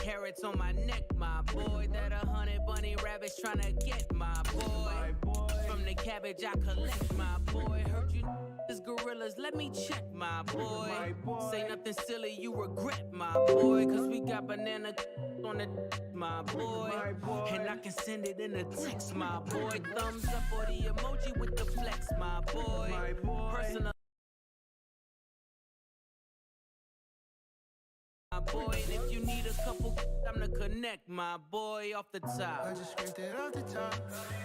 carrots on my neck, my boy. That 100 bunny rabbits tryna get, my boy. From the cabbage I collect, my boy. Heard you is gorillas, let me check, my boy. Say nothing silly, you regret, my boy. Cause we got banana on the my boy. And I can send it in a text, my boy. Thumbs up or the emoji with the flex, my boy. Personal. My boy, and if you need a couple, I'm to connect, my boy, off the top. I just scraped it off the top,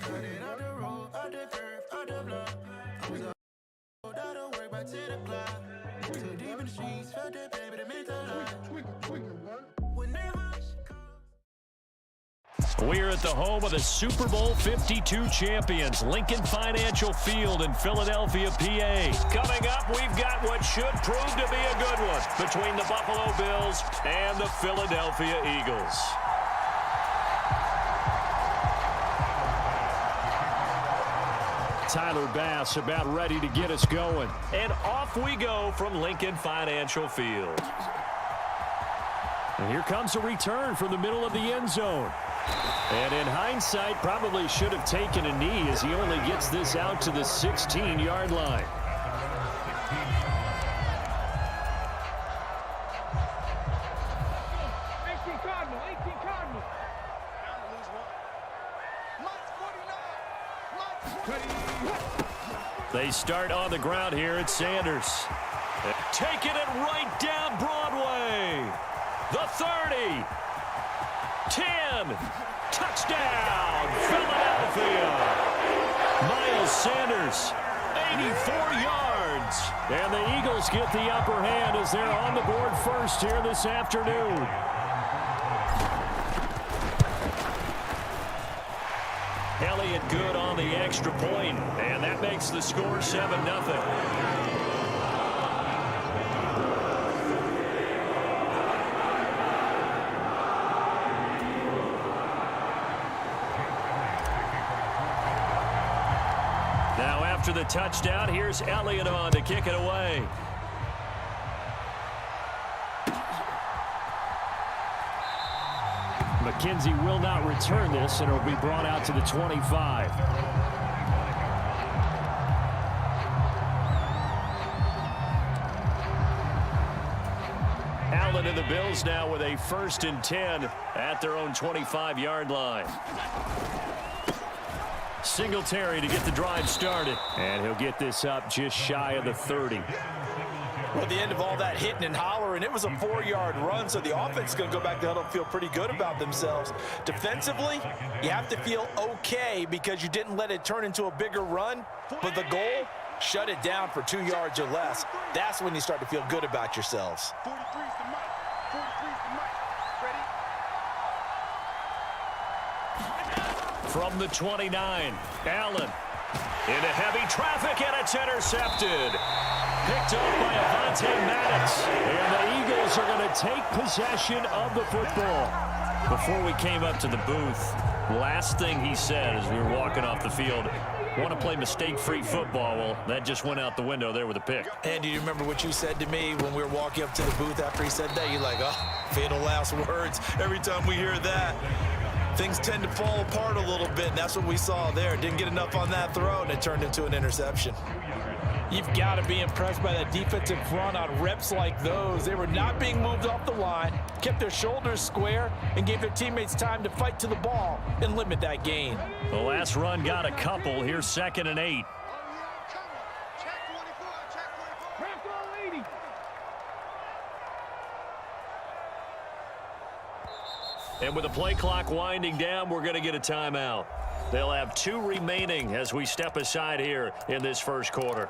cut it out the road, out the curve, out the block. I was out of work by 10 o'clock. Too deep in the streets, felt that baby, that meant a lot. Whenever We're at the home of the Super Bowl 52 champions, Lincoln Financial Field in Philadelphia, PA. Coming up, we've got what should prove to be a good one between the Buffalo Bills and the Philadelphia Eagles. Tyler Bass about ready to get us going. And off we go from Lincoln Financial Field. And here comes a return from the middle of the end zone. And in hindsight, probably should have taken a knee as he only gets this out to the 16-yard line. They start on the ground here at Sanders. Taking it right down Broadway. The 30. 10. Touchdown, Philadelphia. Miles Sanders, 84 yards. And the Eagles get the upper hand as they're on the board first here this afternoon. Elliott good on the extra point, and that makes the score 7-0. After the touchdown, here's Elliott on to kick it away. McKenzie will not return this, and it will be brought out to the 25. Allen and the Bills now with a 1st and 10 at their own 25-yard line. Singletary to get the drive started. And he'll get this up just shy of the 30. Well, at the end of all that hitting and hollering, it was a 4-yard run, so the offense is going to go back to huddle and feel pretty good about themselves. Defensively, you have to feel okay because you didn't let it turn into a bigger run, but the goal, shut it down for 2 yards or less. That's when you start to feel good about yourselves. 43's the mic. 43's the mic. Ready? From the 29, Allen into heavy traffic, and it's intercepted. Picked up by Avonte Maddox, and the Eagles are going to take possession of the football. Before we came up to the booth, last thing he said as we were walking off the field, want to play mistake-free football. Well, that just went out the window there with a pick. And do you remember what you said to me when we were walking up to the booth after he said that? You're like, oh, fatal last words. Every time we hear that, things tend to fall apart a little bit, and that's what we saw there. Didn't get enough on that throw, and it turned into an interception. You've got to be impressed by that defensive front on reps like those. They were not being moved off the line, kept their shoulders square, and gave their teammates time to fight to the ball and limit that gain. The last run got a couple. Here's 2nd and 8. And with the play clock winding down, we're going to get a timeout. They'll have 2 remaining as we step aside here in this first quarter.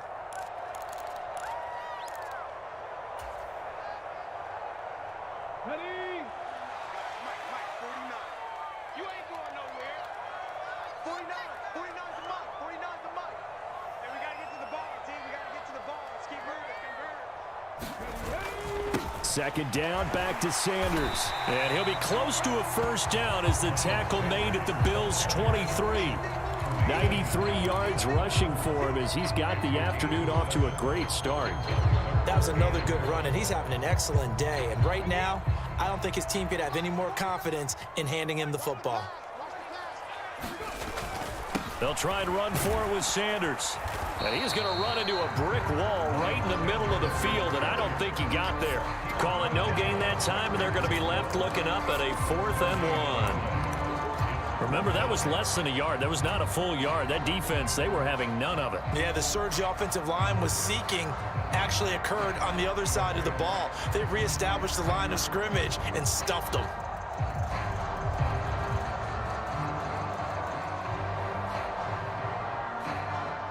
Ready? Mike, 49. You ain't going nowhere. 49. 49's the mic. 49's the mic. And we got to get to the ball, team. We got to get to the ball. Let's keep moving. 2nd down, back to Sanders. And he'll be close to a 1st down as the tackle made at the Bills' 23. 93 yards rushing for him as he's got the afternoon off to a great start. That was another good run, and he's having an excellent day. And right now, I don't think his team could have any more confidence in handing him the football. They'll try and run for it with Sanders. And he's going to run into a brick wall right in the middle of the field, and I don't think he got there. Call it no gain that time, and they're going to be left looking up at a 4th and 1. Remember, that was less than a yard. That was not a full yard. That defense, they were having none of it. Yeah, the surge the offensive line was seeking actually occurred on the other side of the ball. They reestablished the line of scrimmage and stuffed them.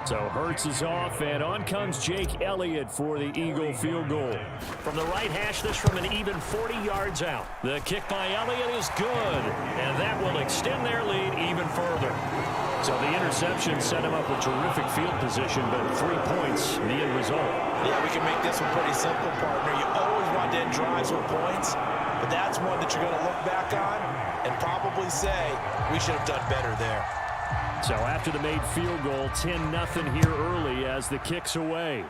So Hurts is off, and on comes Jake Elliott for the Eagle field goal. From the right hash, this from an even 40 yards out. The kick by Elliott is good, and that will extend their lead even further. So the interception set him up with terrific field position, but 3 points, the end result. Yeah, we can make this one pretty simple, partner. You always want to end drives with points, but that's one that you're going to look back on and probably say, we should have done better there. So after the made field goal, 10-0 here early as the kick's away.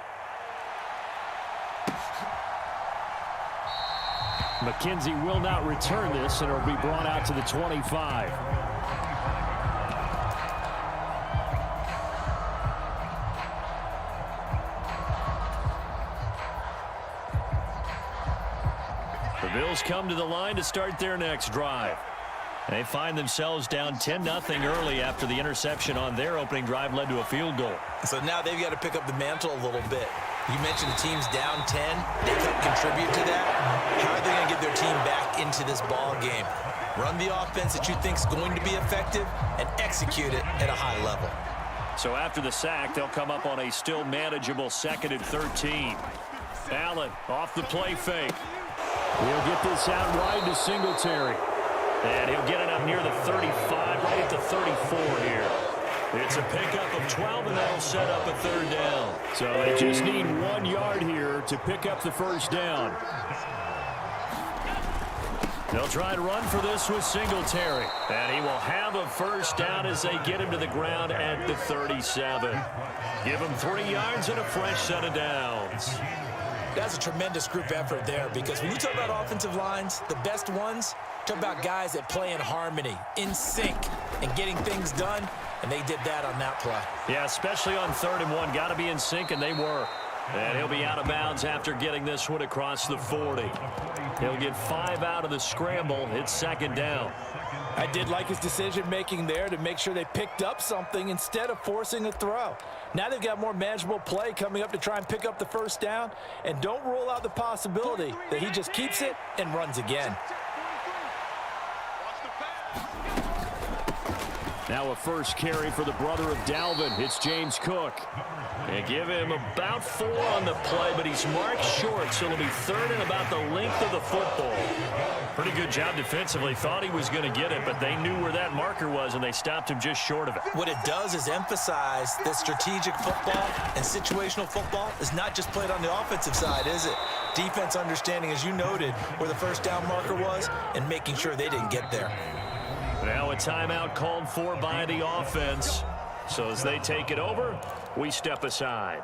McKenzie will not return this, and it'll be brought out to the 25. The Bills come to the line to start their next drive. They find themselves down 10-0 early after the interception on their opening drive led to a field goal. So now they've got to pick up the mantle a little bit. You mentioned the team's down 10. They could contribute to that. How are they going to get their team back into this ball game? Run the offense that you think is going to be effective and execute it at a high level. So after the sack, they'll come up on a still manageable 2nd and 13. Allen off the play fake. He'll get this out wide to Singletary. And he'll get it up near the 35, right at the 34 here. It's a pickup of 12, and that'll set up a 3rd down. So they just need 1 yard here to pick up the 1st down. They'll try and run for this with Singletary. And he will have a 1st down as they get him to the ground at the 37. Give him 3 yards and a fresh set of downs. That's a tremendous group effort there, because when you talk about offensive lines, the best ones, talk about guys that play in harmony, in sync, and getting things done, and they did that on that play. Yeah, especially on 3rd and 1. Got to be in sync, and they were. And he'll be out of bounds after getting this one across the 40. He'll get 5 out of the scramble. It's 2nd down. I did like his decision-making there to make sure they picked up something instead of forcing a throw. Now they've got more manageable play coming up to try and pick up the 1st down, and don't rule out the possibility that he just keeps it and runs again. Now a first carry for the brother of Dalvin. It's James Cook. They give him about 4 on the play, but he's marked short, so it'll be 3rd and about the length of the football. Pretty good job defensively. Thought he was going to get it, but they knew where that marker was, and they stopped him just short of it. What it does is emphasize that strategic football and situational football is not just played on the offensive side, is it? Defense understanding, as you noted, where the 1st down marker was and making sure they didn't get there. Now a timeout called for by the offense. So as they take it over, we step aside.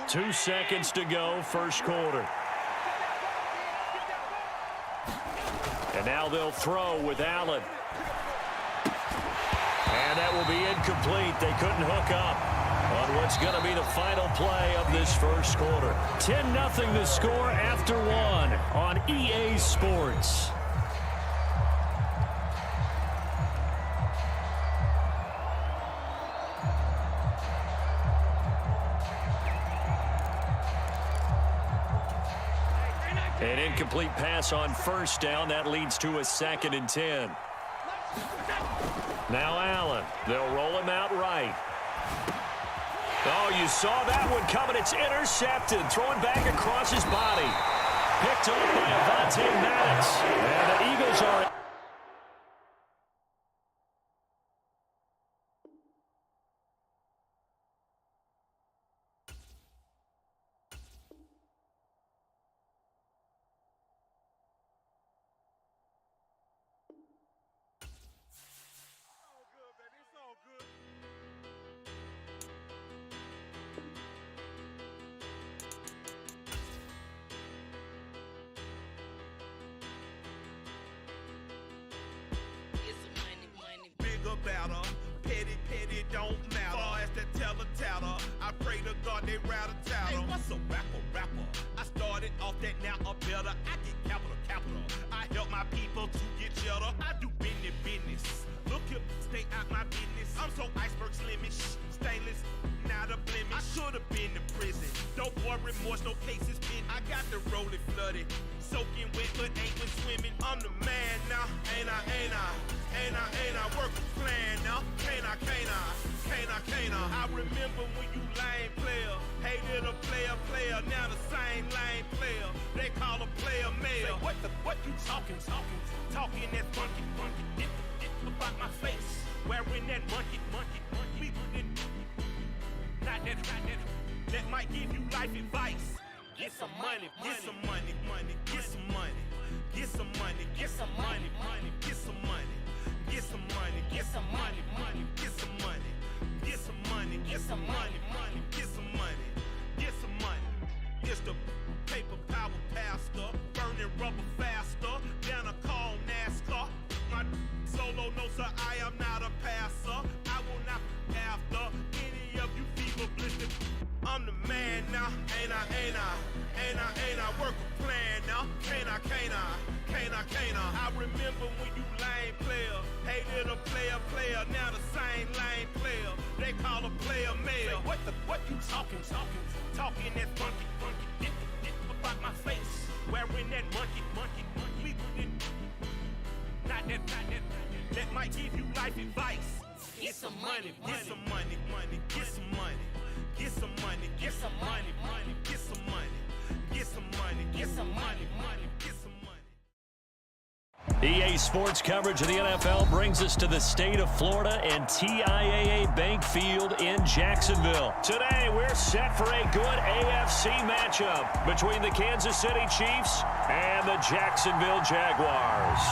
2 seconds to go, 1st quarter. And now they'll throw with Allen. And that will be incomplete. They couldn't hook up on what's going to be the final play of this 1st quarter. 10-0 the score after 1 on EA Sports. An incomplete pass on 1st down. That leads to a 2nd and 10. Now Allen. They'll roll him out right. Oh, you saw that one coming. It's intercepted. Throwing back across his body. Picked up by Avonte Madden. And the Eagles are... it don't matter. Far as that teller-tatter, I pray to God they rat-a-tatter. Hey, what's a rapper? I started off that, now I'm better. I get capital. I help my people to get cheddar. I do business. Look here, stay out my business. I'm so iceberg slimish, stainless, not a blemish. I should've been in prison. No more remorse, no cases pinned. I got the rolling flooded, soaking wet, but ain't been swimming. I'm the man now, ain't I? Work a plan now, can't I? I remember when you lame player, hated a player, now the same lame player. They call a player male. Say, what you talking that funky, get about my face, wearing that monkey, we didn't, not that, that might give you life advice. Get some money, get some money, get some money, get some money, get some money, get some money, get some money, get some money, get some money, get some money, get some money, get some money, get some money. It's the paper power pastor, burning rubber faster, down a call NASCAR. My solo, no sir, I am not a passer. I will not after any of you fever blistered. I'm the man now, ain't I? Work a plan now, can't I? I remember when you lame player, hated a player, now the same lame player. They call a player male. Say, what you talking that funky, get about my face, wearing that monkey, we didn't, not that, that might give you life advice. Get some money, get some money, get some money. Get some money, get some money, get some money, get some money, get some money, get some money. EA Sports coverage of the NFL brings us to the state of Florida and TIAA Bank Field in Jacksonville. Today, we're set for a good AFC matchup between the Kansas City Chiefs and the Jacksonville Jaguars.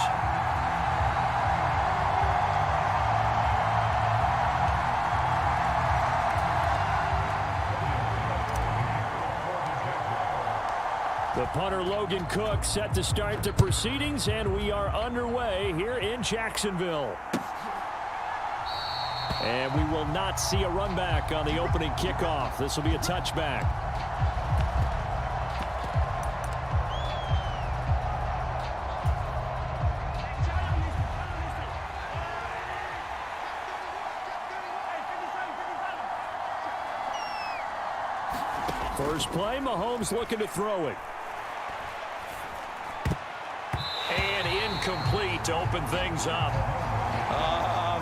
The punter Logan Cook set to start the proceedings, and we are underway here in Jacksonville. And we will not see a run back on the opening kickoff. This will be a touchback. First play, Mahomes looking to throw it. Incomplete to open things up.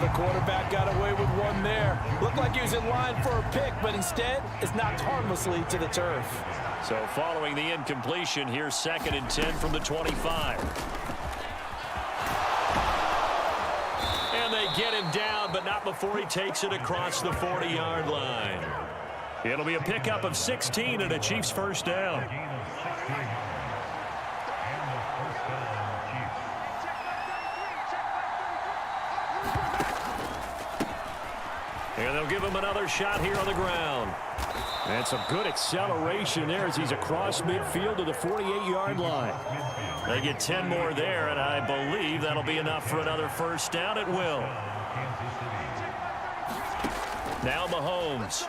The quarterback got away with one there. Looked like he was in line for a pick, but instead it's knocked harmlessly to the turf. So following the incompletion, here's 2nd and 10 from the 25. And they get him down, but not before he takes it across the 40-yard line. It'll be a pickup of 16 and a Chiefs first down. And they'll give him another shot here on the ground. And some good acceleration there as he's across midfield to the 48-yard line. They get 10 more there, and I believe that'll be enough for another first down. It will. Now Mahomes.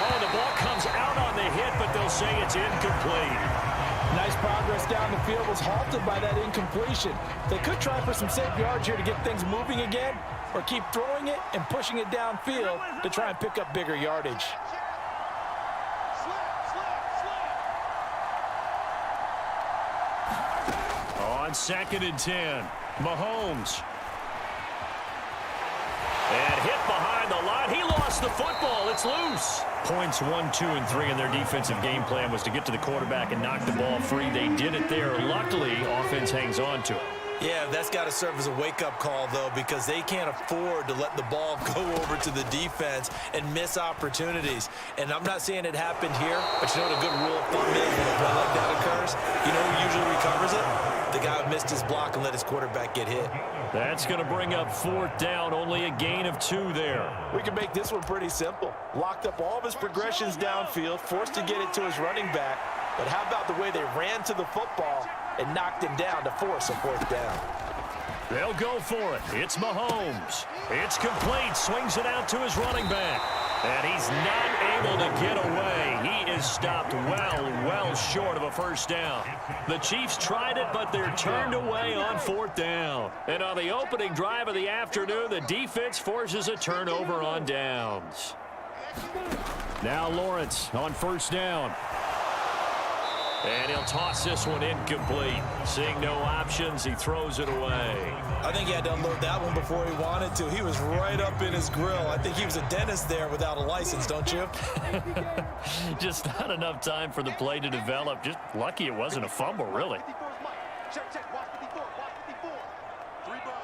Oh, the ball comes out on the hit, but they'll say it's incomplete. Nice progress down the field was halted by that incompletion. They could try for some safe yards here to get things moving again, or keep throwing it and pushing it downfield to try and pick up bigger yardage. On 2nd and 10, Mahomes. And hit behind the line. He lost the football. It's loose. Points 1, 2, and 3 in their defensive game plan was to get to the quarterback and knock the ball free. They did it there. Luckily, offense hangs on to it. Yeah, that's got to serve as a wake-up call, though, because they can't afford to let the ball go over to the defense and miss opportunities. And I'm not saying it happened here, but you know what a good rule of thumb is when a play like that occurs? You know who usually recovers it? The guy who missed his block and let his quarterback get hit. That's going to bring up 4th down, only a gain of 2 there. We can make this one pretty simple. Locked up all of his progressions downfield, forced to get it to his running back. But how about the way they ran to the football and knocked him down to force a 4th down? They'll go for it. It's Mahomes. It's complete. Swings it out to his running back. And he's not able to get away. He is stopped well short of a first down. The Chiefs tried it, but they're turned away on 4th down. And on the opening drive of the afternoon, the defense forces a turnover on downs. Now Lawrence on 1st down. And he'll toss this one incomplete. Seeing no options, he throws it away. I think he had to unload that one before he wanted to. He was right up in his grill. I think he was a dentist there without a license, don't you? Just not enough time for the play to develop. Just lucky it wasn't a fumble, really. Check, watch 54, watch 54. 3 bucks.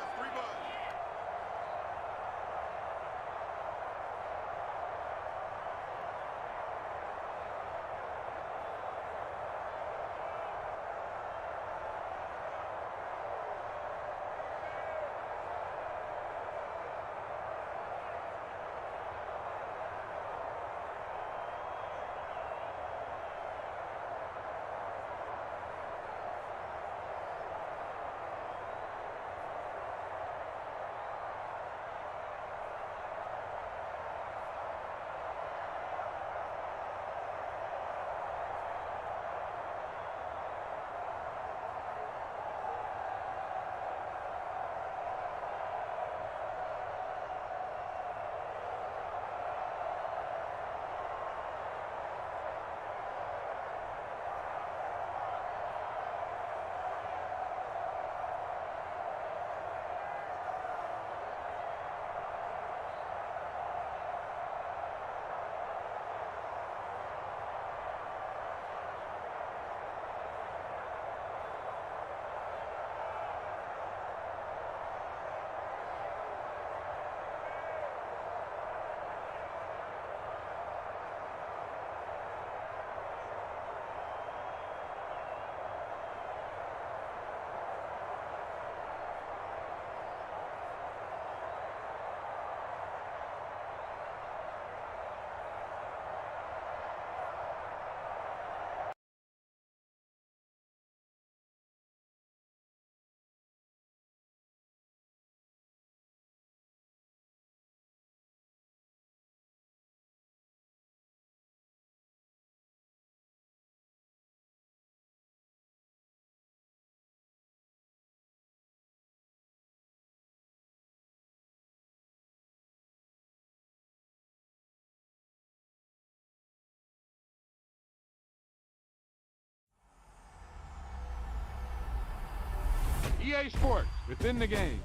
EA Sports, within the game.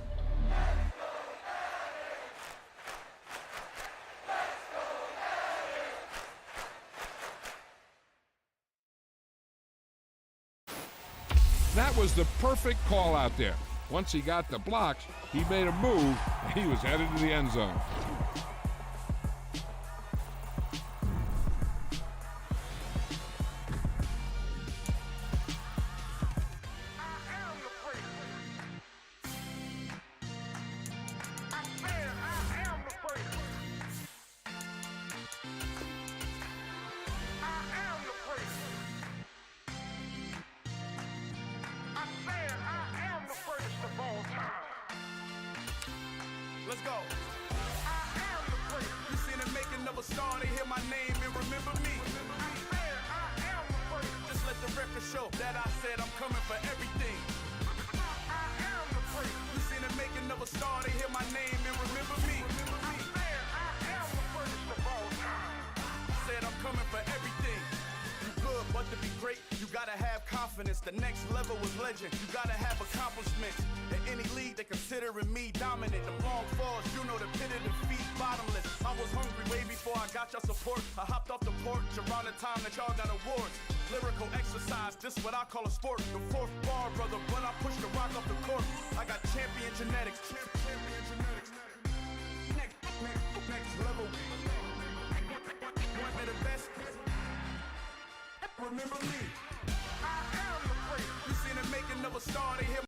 That was the perfect call out there. Once he got the blocks, he made a move, and he was headed to the end zone. Let's go. You seen the making of a star, they hear my name and remember me. Just let the record show that I said I'm coming for everything. You seen the making of a star, they hear my name and remember me. Said I'm coming for everything. You good, but to be great, you gotta have confidence. The next level was legend. You gotta have accomplishments. In any league, they considering me dominant. The long falls, you know the pit of defeat, bottomless. I was hungry way before I got your support. I hopped off the porch around the time that y'all got awards. Lyrical exercise, this what I call a sport. The 4th bar, brother, when I push the rock off the court. I got champion genetics. Champion genetics. Next level. One of the best. Remember me. I am the great. You seen the making of a star, they hear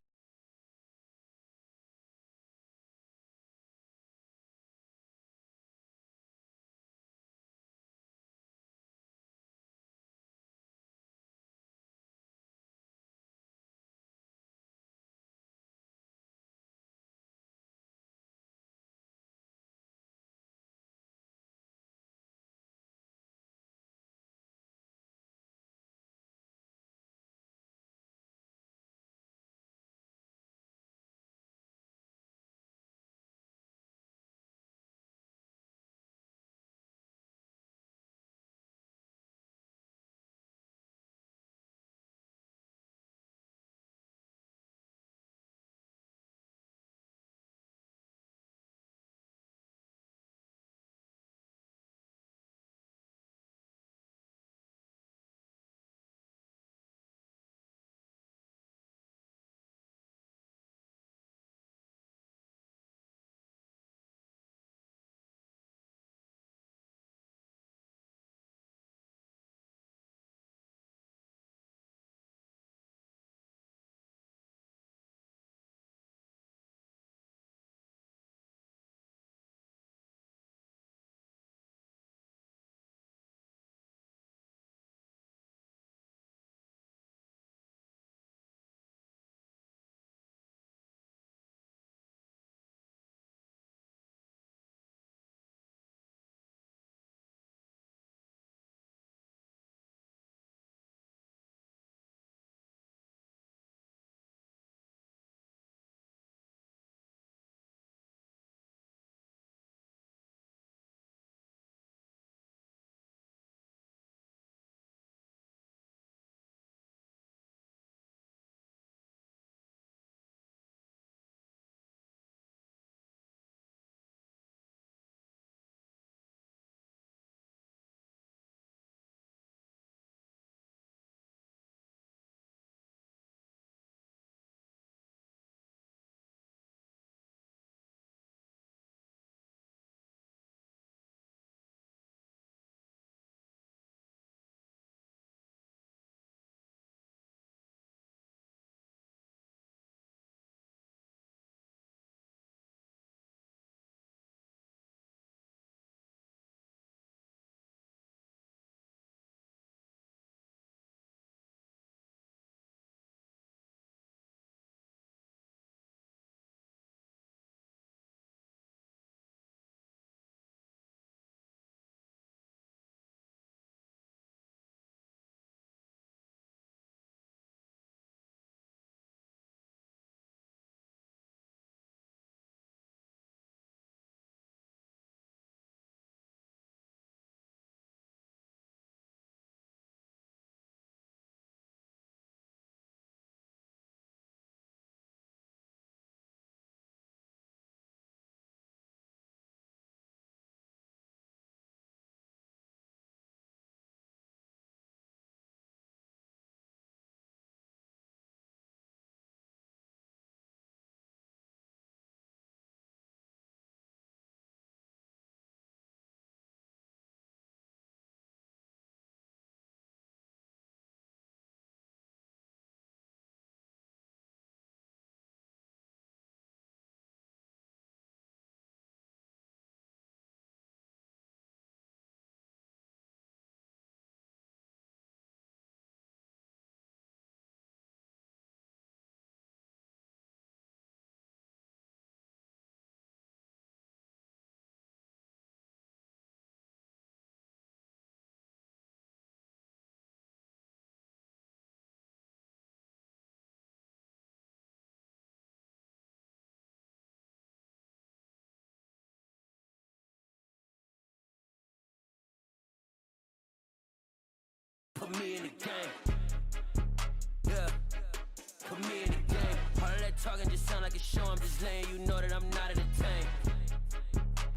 show, I'm just laying, you know that I'm not entertained.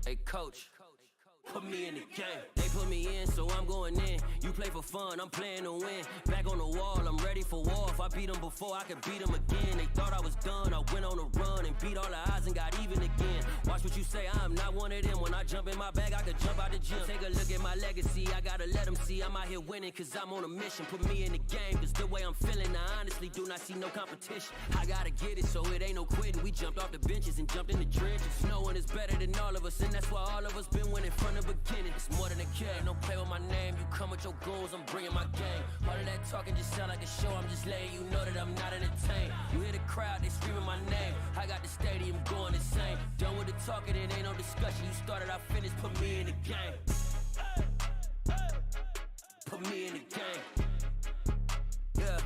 Hey, coach, put me in the game. They put me in, so I'm going in. You play for fun, I'm playing to win. Back on the wall, I'm ready for war. If I beat them before, I could beat them again. They thought I was done, I went on a run and beat all the odds and got even again. Watch what you say, I'm not one of them. When I jump in my bag, I could jump out the gym. Take a look at my legacy, I gotta let them see I'm out here winning, cause I'm on a mission. Put me in the game, cause the way I'm feeling, I honestly do not see no competition. I gotta get it, so it ain't no quitting. We jumped off the benches and jumped in the trenches. No one is better than all of us, and that's why all of us been winning from the beginning. It's more than a game, don't play with my name. You come with your goons, I'm bringing my game. All of that talking just sound like a show, I'm just letting you know that I'm not entertained. You hear the crowd, they screaming my name. I got the stadium going insane. Done with the talking, it ain't no discussion. You started, I finished, put me in the game. Put me in the game. Yeah,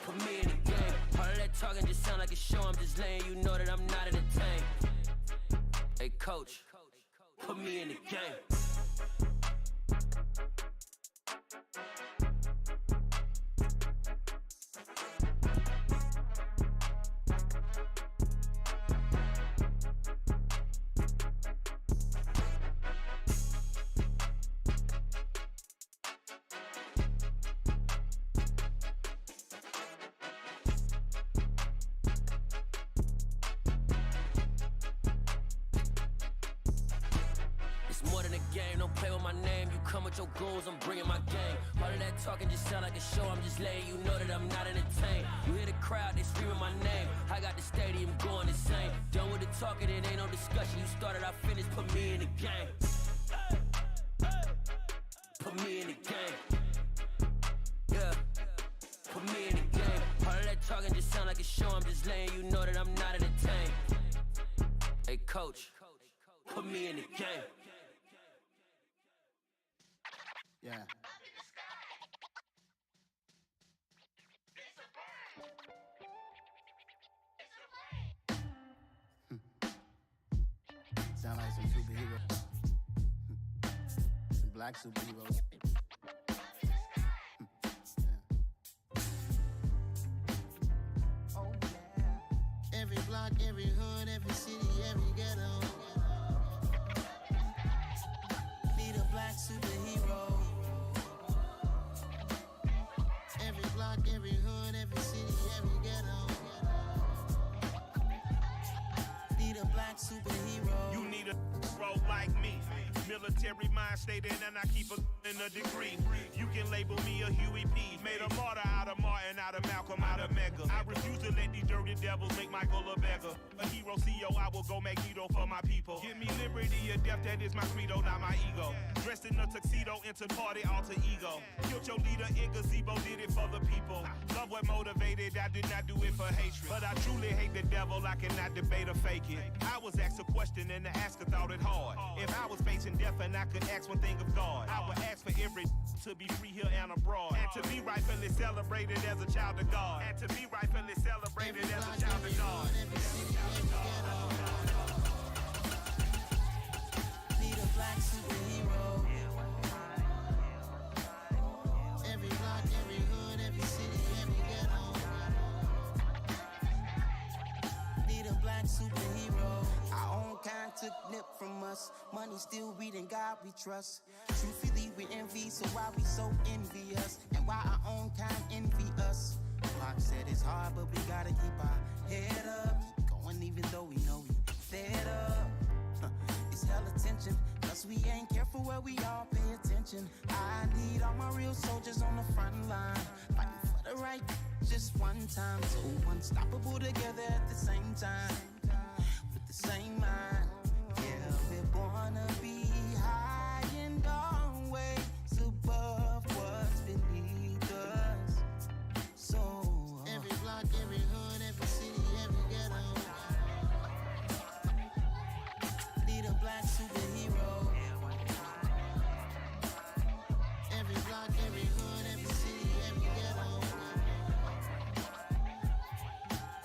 put me in the game. All of that talking just sound like a show, I'm just letting you know that I'm not entertained. Hey coach, put me in the game. Your goals, I'm bringing my game. All of that talking just sound like a show, I'm just letting you know that I'm not entertained. You hear the crowd, they screaming my name. I got the stadium going insane. Done with the talking, it ain't no discussion. You started, I finished, put me in the game. Put me in the game. Yeah, put me in the game. All of that talking just sound like a show, I'm just letting you know that I'm not entertained. Hey coach, put me in the game. Yeah. Sound like some superheroes. Some black superheroes. Oh yeah. Every block, every hood, every city, every ghetto. Need a black superhero. Every block, every hood, every city, every ghetto. Need a black superhero. You need a bro like me. Military mind stated, and I keep in a degree. You can label me a Huey P. Made a martyr out of Martin, out of Malcolm, out of Mega. I refuse to let these dirty devils make Michael a beggar. A hero CEO, I will go Magneto for my people. Give me liberty or death, that is my credo, not my ego. Dressed in a tuxedo, enter party, alter ego. Killed your leader in gazebo, did it for the people. Love what motivated, I did not do it for hatred. But I truly hate the devil, I cannot debate or fake it. I was asked a question and the asker thought it hard. If I was facing death and I could ask one thing of God, I would ask for every to be free here and abroad. And to be rightfully celebrated as a child of God. And to be rightfully celebrated as a child of God. Need a black superhero. Every block, every hood, every city, every ghetto. Need a black superhero. Our own kind took nip from us. Money still reading God we trust. Truthfully we envy, so why we so envious? And why our own kind envy us? Block said it's hard, but we gotta keep our head up. Keep going even though we know we fed up. It's hell attention, cause we ain't careful where we all pay attention. I need all my real soldiers on the front line, fighting for the right just one time. So unstoppable together at the same time, with the same mind. Yeah, we're born to be high and always above what's beneath us. So every block, every hood, every city, every ghetto. Need a black superhero. Every block, every hood, every city, every ghetto.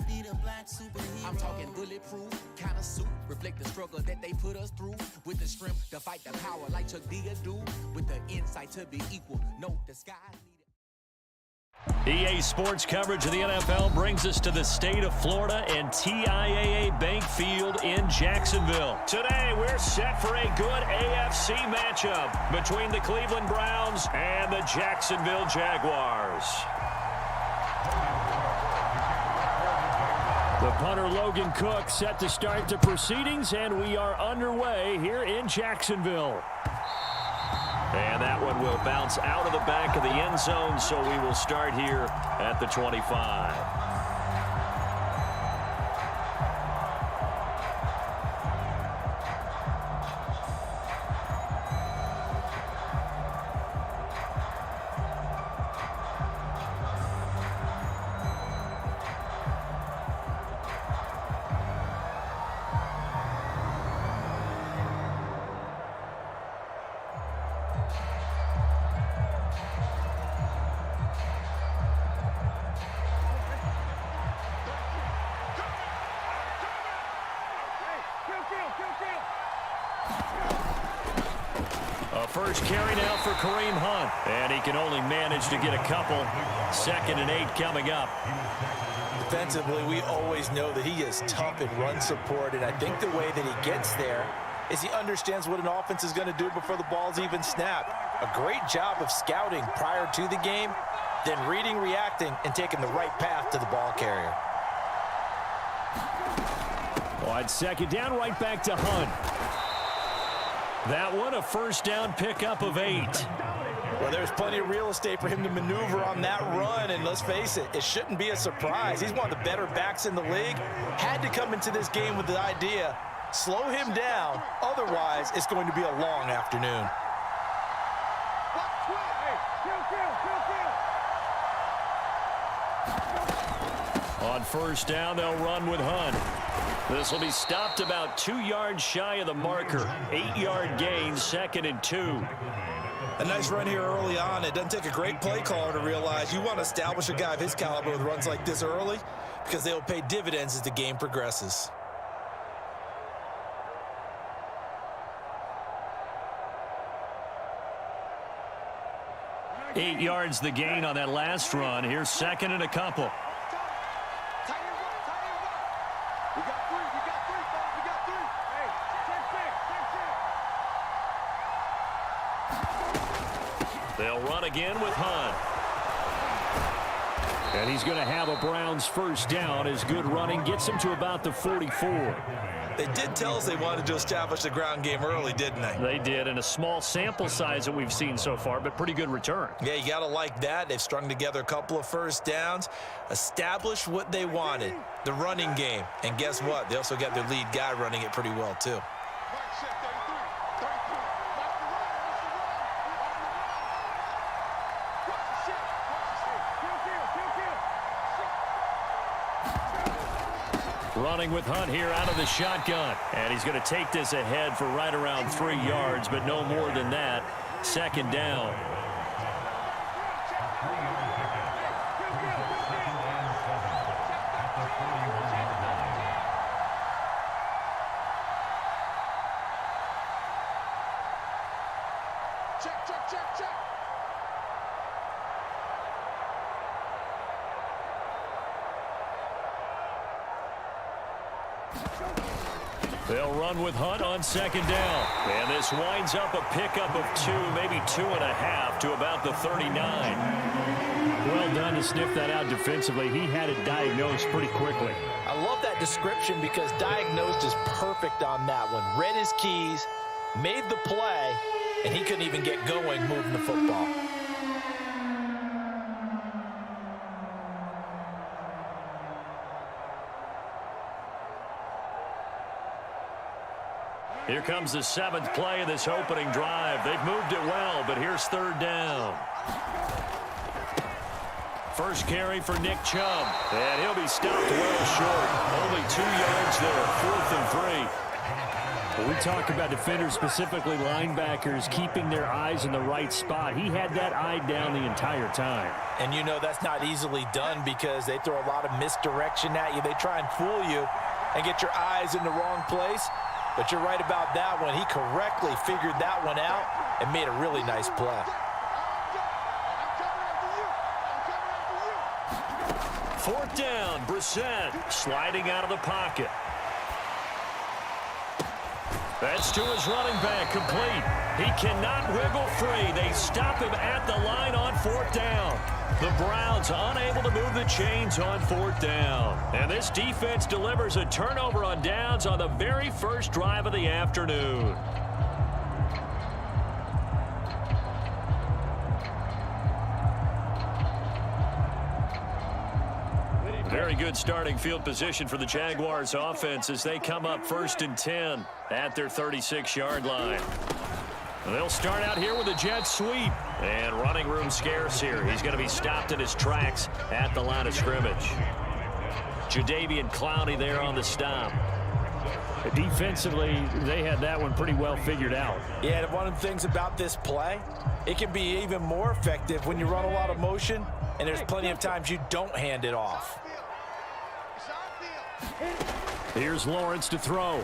Need a black superhero. I'm talking bulletproof, kind of suit, reflect the struggle that they put us through. With the strength to fight the power like Chuck D do. With the insight to be equal, note the sky. EA Sports coverage of the NFL brings us to the state of Florida and TIAA Bank Field in Jacksonville. Today, we're set for a good AFC matchup between the Cleveland Browns and the Jacksonville Jaguars. The punter Logan Cook set to start the proceedings, and we are underway here in Jacksonville. And that one will bounce out of the back of the end zone, so we will start here at the 25. First carry now for Kareem Hunt, and he can only manage to get a couple. 2nd and 8 coming up. Defensively, we always know that he is tough in run support, and I think the way that he gets there is he understands what an offense is going to do before the ball's even snapped. A great job of scouting prior to the game, then reading, reacting, and taking the right path to the ball carrier. On 2nd down, right back to Hunt. That one, a first down pickup of 8. Well, there's plenty of real estate for him to maneuver on that run, and let's face it, it shouldn't be a surprise. He's one of the better backs in the league. Had to come into this game with the idea, slow him down, otherwise it's going to be a long afternoon. On first down, they'll run with Hunt. This will be stopped about 2 yards shy of the marker. 8-yard gain, 2nd and 2. A nice run here early on. It doesn't take a great play caller to realize you want to establish a guy of his caliber with runs like this early because they'll pay dividends as the game progresses. Eight yards the gain on that last run. Here's 2nd and a couple. They'll run again with Hunt. And he's going to have a Browns first down as good running gets him to about the 44. They did tell us they wanted to establish the ground game early, didn't they? They did, and a small sample size that we've seen so far, but pretty good return. Yeah, you got to like that. They've strung together a couple of first downs, established what they wanted, the running game. And guess what? They also got their lead guy running it pretty well, too. Running with Hunt here out of the shotgun. And he's going to take this ahead for right around 3 yards, but no more than that. 2nd down. They'll run with Hunt on 2nd down. And this winds up a pickup of 2, maybe 2.5 to about the 39. Well done to sniff that out defensively. He had it diagnosed pretty quickly. I love that description because diagnosed is perfect on that one. Read his keys, made the play, and he couldn't even get going moving the football. Here comes the 7th play of this opening drive. They've moved it well, but here's 3rd down. First carry for Nick Chubb, and he'll be stopped well short. Only 2 yards there, 4th and 3. When we talk about defenders, specifically linebackers, keeping their eyes in the right spot. He had that eye down the entire time. And you know that's not easily done because they throw a lot of misdirection at you. They try and fool you and get your eyes in the wrong place. But you're right about that one. He correctly figured that one out and made a really nice play. 4th down, Brissett sliding out of the pocket. That's to his running back, complete. He cannot wiggle free. They stop him at the line on 4th down. The Browns unable to move the chains on 4th down. And this defense delivers a turnover on downs on the very first drive of the afternoon. Very good starting field position for the Jaguars offense as they come up 1st and 10 at their 36-yard line. They'll start out here with a jet sweep. And running room scarce here. He's going to be stopped in his tracks at the line of scrimmage. Jadeveon Clowney there on the stop. Defensively, they had that one pretty well figured out. Yeah, and one of the things about this play, it can be even more effective when you run a lot of motion, and there's plenty of times you don't hand it off. Here's Lawrence to throw.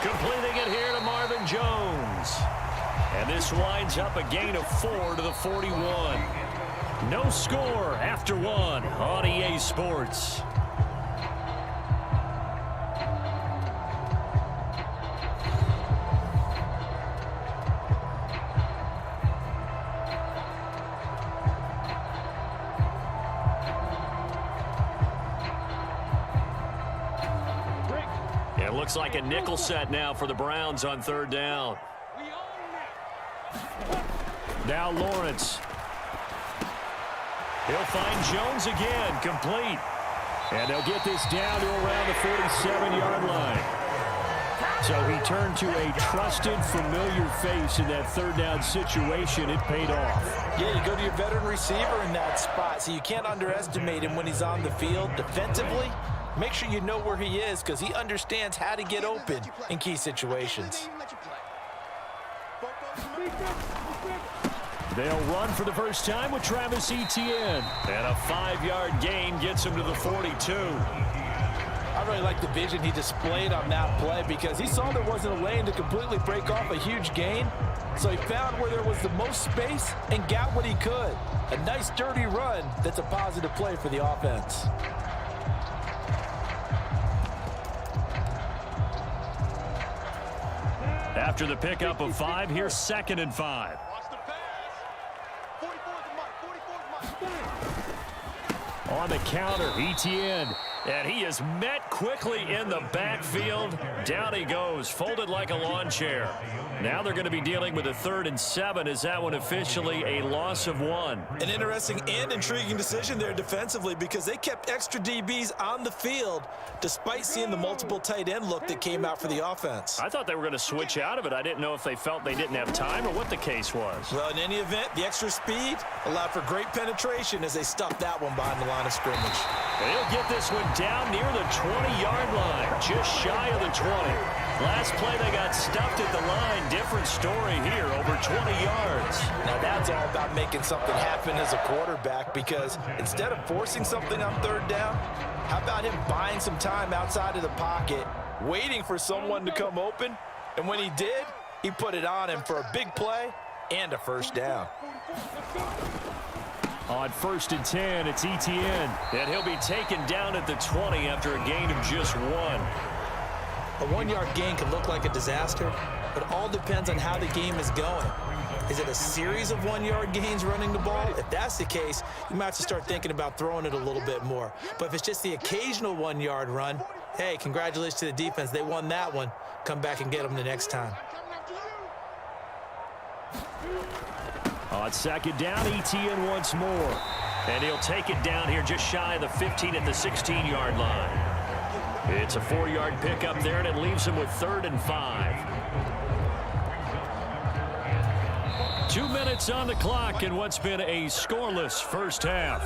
Completing it here to Marvin Jones. And this winds up a gain of 4 to the 41. No score after 1 on EA Sports. It looks like a nickel set now for the Browns on 3rd down. Now Lawrence. He'll find Jones again, complete. And they'll get this down to around the 47-yard line. So he turned to a trusted, familiar face in that 3rd down situation. It paid off. Yeah, you go to your veteran receiver in that spot, so you can't underestimate him when he's on the field defensively. Make sure you know where he is because he understands how to get open in key situations. They'll run for the first time with Travis Etienne. And a 5-yard gain gets him to the 42. I really like the vision he displayed on that play because he saw there wasn't a lane to completely break off a huge gain. So he found where there was the most space and got what he could. A nice, dirty run that's a positive play for the offense. After the pickup of 5, here's 2nd and 5. On the counter, Etienne. And he is met quickly in the backfield. Down he goes, folded like a lawn chair. Now they're going to be dealing with a 3rd and 7. Is that one officially a loss of 1? An interesting and intriguing decision there defensively because they kept extra DBs on the field despite seeing the multiple tight end look that came out for the offense. I thought they were going to switch out of it. I didn't know if they felt they didn't have time or what the case was. Well, in any event, the extra speed allowed for great penetration as they stuffed that one behind the line of scrimmage. And he'll get this one down near the 20-yard line, just shy of the 20. Last play they got stuffed at the line. Different story here, over 20 yards. Now that's all about making something happen as a quarterback because instead of forcing something on 3rd down, how about him buying some time outside of the pocket, waiting for someone to come open, and when he did, he put it on him for a big play and a 1st down. On 1st and 10, it's Etienne. And he'll be taken down at the 20 after a gain of just 1. A 1-yard gain can look like a disaster, but it all depends on how the game is going. Is it a series of 1-yard gains running the ball? If that's the case, you might have to start thinking about throwing it a little bit more. But if it's just the occasional 1-yard run, hey, congratulations to the defense. They won that one. Come back and get them the next time. On 2nd down, Etienne once more. And he'll take it down here just shy of the 15 at the 16-yard line. It's a 4-yard pickup there, and it leaves him with 3rd and 5. 2 minutes on the clock in what's been a scoreless first half.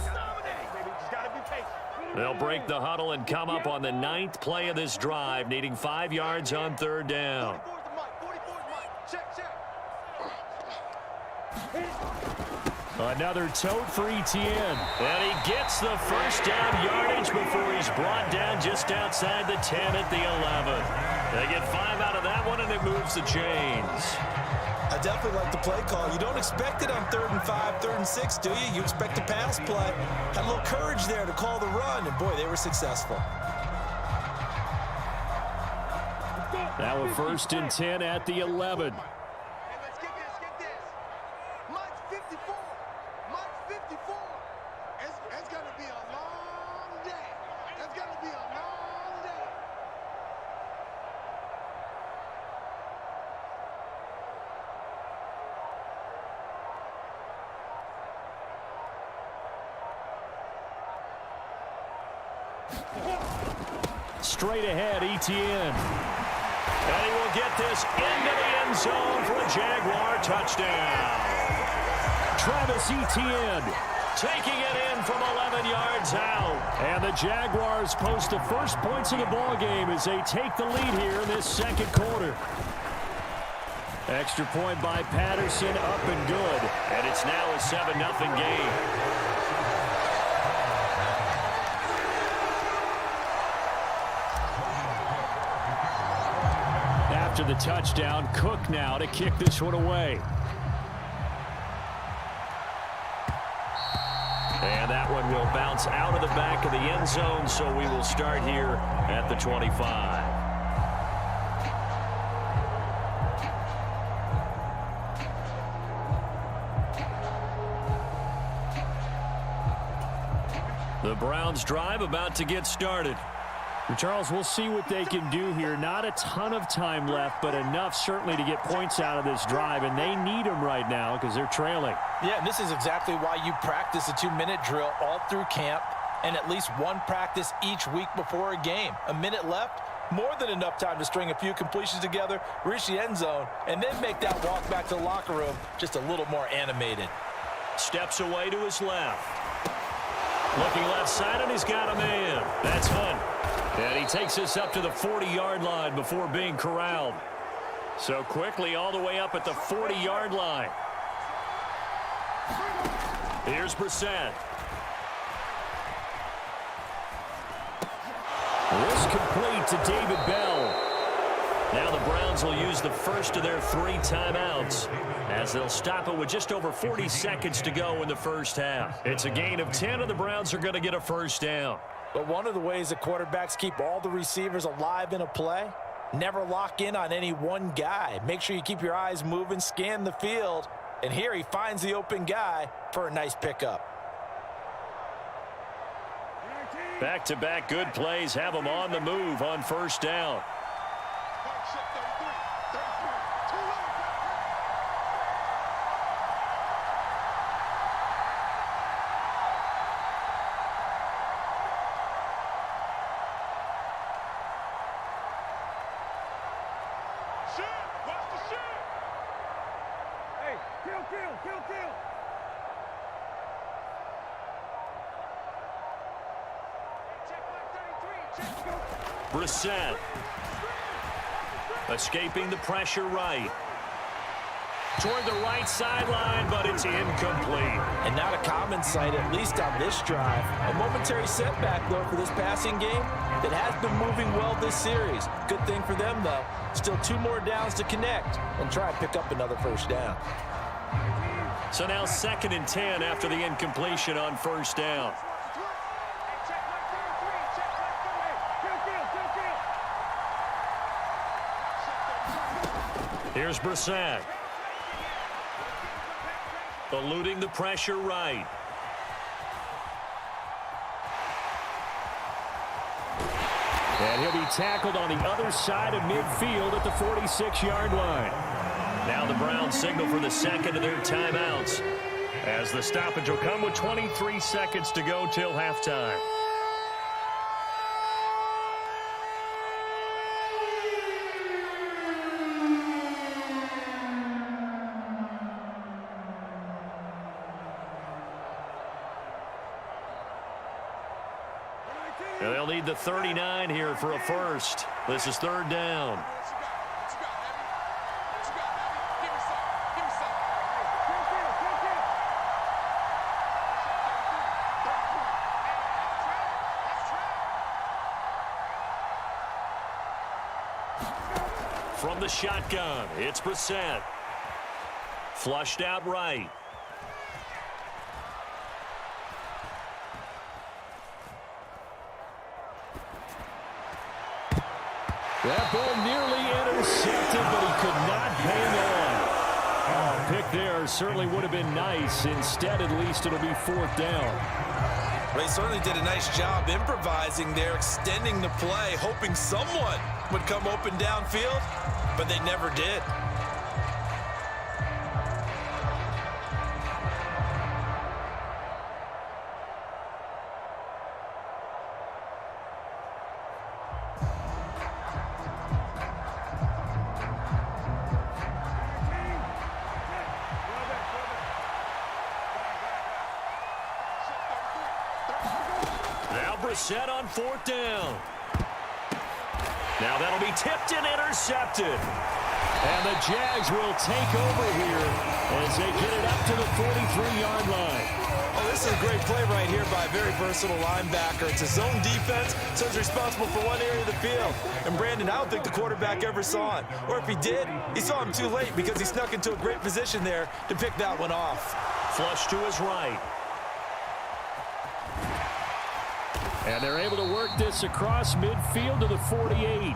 They'll break the huddle and come up on the 9th play of this drive, needing 5 yards on 3rd down. Another tote for Etienne. And he gets the 1st down yardage before he's brought down just outside the 10 at the 11. They get 5 out of that one, and it moves the chains. A definitely like the play call. You don't expect it on 3rd and 5, 3rd and 6, do you? You expect a pass play. Had a little courage there to call the run, and boy, they were successful. Now a 1st and 10 at the 11. Let's get this. March 54. March 54. It's going to be a long day. It's going to be a long day. Straight ahead, Etienne. And he will get this into the end zone for a Jaguar touchdown. Travis Etienne Taking it in from 11 yards out. And the Jaguars post the first points of the ball game as they take the lead here in this 2nd quarter. Extra point by Patterson, up and good. And it's now a 7-0 game. After the touchdown, Cook now to kick this one away. And that one will bounce out of the back of the end zone, so we will start here at the 25. The Browns drive about to get started. Charles, we'll see what they can do here. Not a ton of time left, but enough certainly to get points out of this drive, and they need them right now because they're trailing. Yeah, and this is exactly why you practice a 2-minute drill all through camp and at least one practice each week before a game. A minute left, more than enough time to string a few completions together, reach the end zone, and then make that walk back to the locker room just a little more animated. Steps away to his left. Looking left side, and he's got a man. That's Hunt. And he takes us up to the 40-yard line before being corralled. So quickly all the way up at the 40-yard line. Here's Brissett. This complete to David Bell. Now the Browns will use the first of their 3 timeouts as they'll stop it with just over 40 seconds to go in the first half. It's a gain of 10, and the Browns are going to get a first down. But one of the ways that quarterbacks keep all the receivers alive in a play, never lock in on any one guy. Make sure you keep your eyes moving, scan the field, and here he finds the open guy for a nice pickup. Back-to-back good plays have them on the move on first down. Brissett escaping the pressure right. Toward the right sideline, but it's incomplete. And not a common sight, at least on this drive. A momentary setback, though, for this passing game that has been moving well this series. Good thing for them, though. Still 2 more downs to connect and try and pick up another first down. So now 2nd and 10 after the incompletion on first down. Here's Brissett. Eluding the pressure right. And he'll be tackled on the other side of midfield at the 46-yard line. Now the Browns signal for the 2nd of their timeouts as the stoppage will come with 23 seconds to go till halftime. And they'll need the 39 here for a first. This is 3rd down. From the shotgun, it's Brissett. Flushed out right. That ball nearly intercepted, but he could not hang on. Oh, pick there certainly would have been nice. Instead, at least, it'll be 4th down. They certainly did a nice job improvising there, extending the play, hoping someone would come open downfield, but they never did. Set on 4th down. Now that'll be tipped and intercepted. And the Jags will take over here as they get it up to the 43-yard line. Oh, this is a great play right here by a very versatile linebacker. It's a zone defense, so he's responsible for one area of the field. And Brandon, I don't think the quarterback ever saw it. Or if he did, he saw him too late because he snuck into a great position there to pick that one off. Flush to his right. And they're able to work this across midfield to the 48.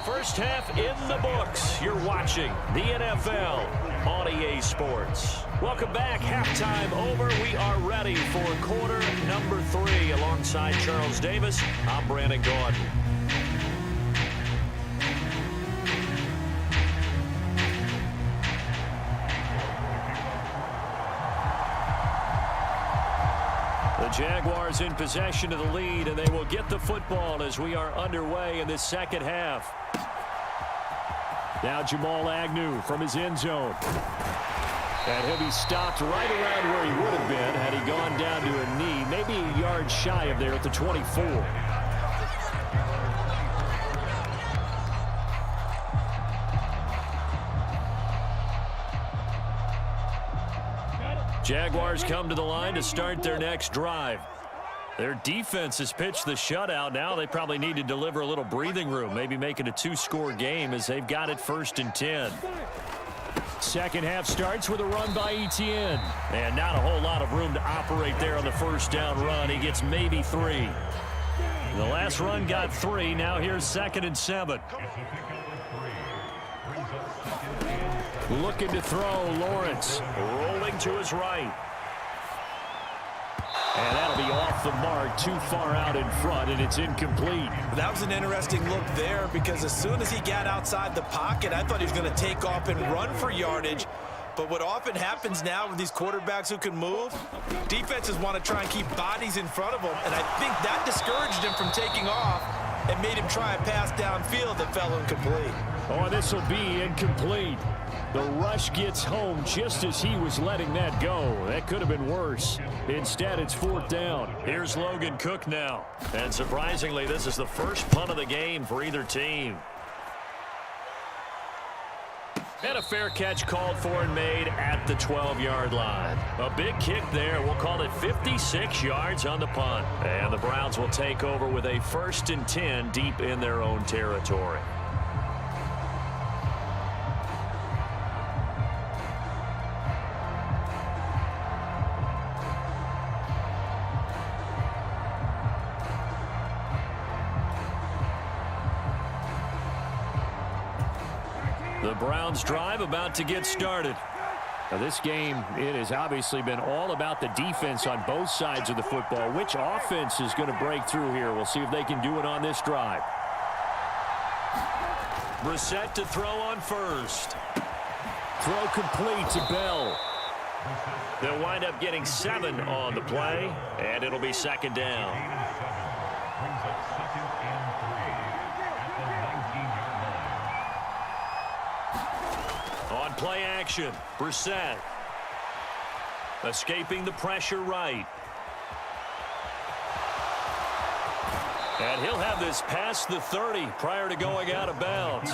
First half in the books. You're watching the NFL on EA Sports. Welcome back. Halftime over. We are ready for quarter number 3. Alongside Charles Davis, I'm Brandon Gordon. The Jaguars in possession of the lead, and they will get the football as we are underway in this second half. Now Jamal Agnew from his end zone. And he'll be stopped right around where he would have been had he gone down to a knee, maybe a yard shy of there at the 24. Jaguars come to the line to start their next drive. Their defense has pitched the shutout. Now they probably need to deliver a little breathing room, maybe make it a 2-score game as they've got it 1st and 10. Second half starts with a run by Etienne. And not a whole lot of room to operate there on the first down run. He gets maybe 3. The last run got 3. Now here's 2nd and 7. Looking to throw, Lawrence rolling to his right. And that'll be off the mark, too far out in front, and it's incomplete. That was an interesting look there because as soon as he got outside the pocket, I thought he was going to take off and run for yardage. But what often happens now with these quarterbacks who can move, defenses want to try and keep bodies in front of them, and I think that discouraged him from taking off and made him try a pass downfield that fell incomplete. Oh, this will be incomplete. The rush gets home just as he was letting that go. That could have been worse. Instead, it's 4th down. Here's Logan Cook now. And surprisingly, this is the first punt of the game for either team. And a fair catch called for and made at the 12-yard line. A big kick there. We'll call it 56 yards on the punt. And the Browns will take over with a 1st and 10 deep in their own territory. The Browns drive about to get started. Now this game, it has obviously been all about the defense on both sides of the football. Which offense is going to break through here? We'll see if they can do it on this drive. Brissett to throw on first. Throw complete to Bell. They'll wind up getting 7 on the play, and it'll be 2nd down. On play action, Brissett. Escaping the pressure right. And he'll have this past the 30 prior to going out of bounds.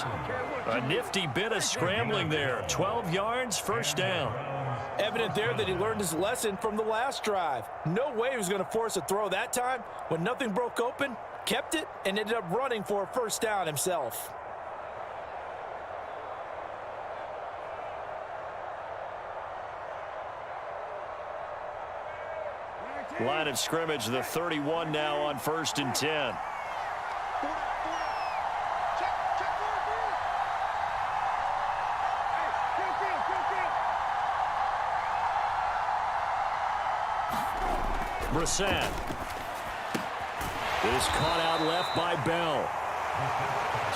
A nifty bit of scrambling there. 12 yards, 1st down. Evident there that he learned his lesson from the last drive. No way he was going to force a throw that time. When nothing broke open, kept it, and ended up running for a 1st down himself. Line of scrimmage, the 31 now on 1st and 10. Brissett is caught out left by Bell.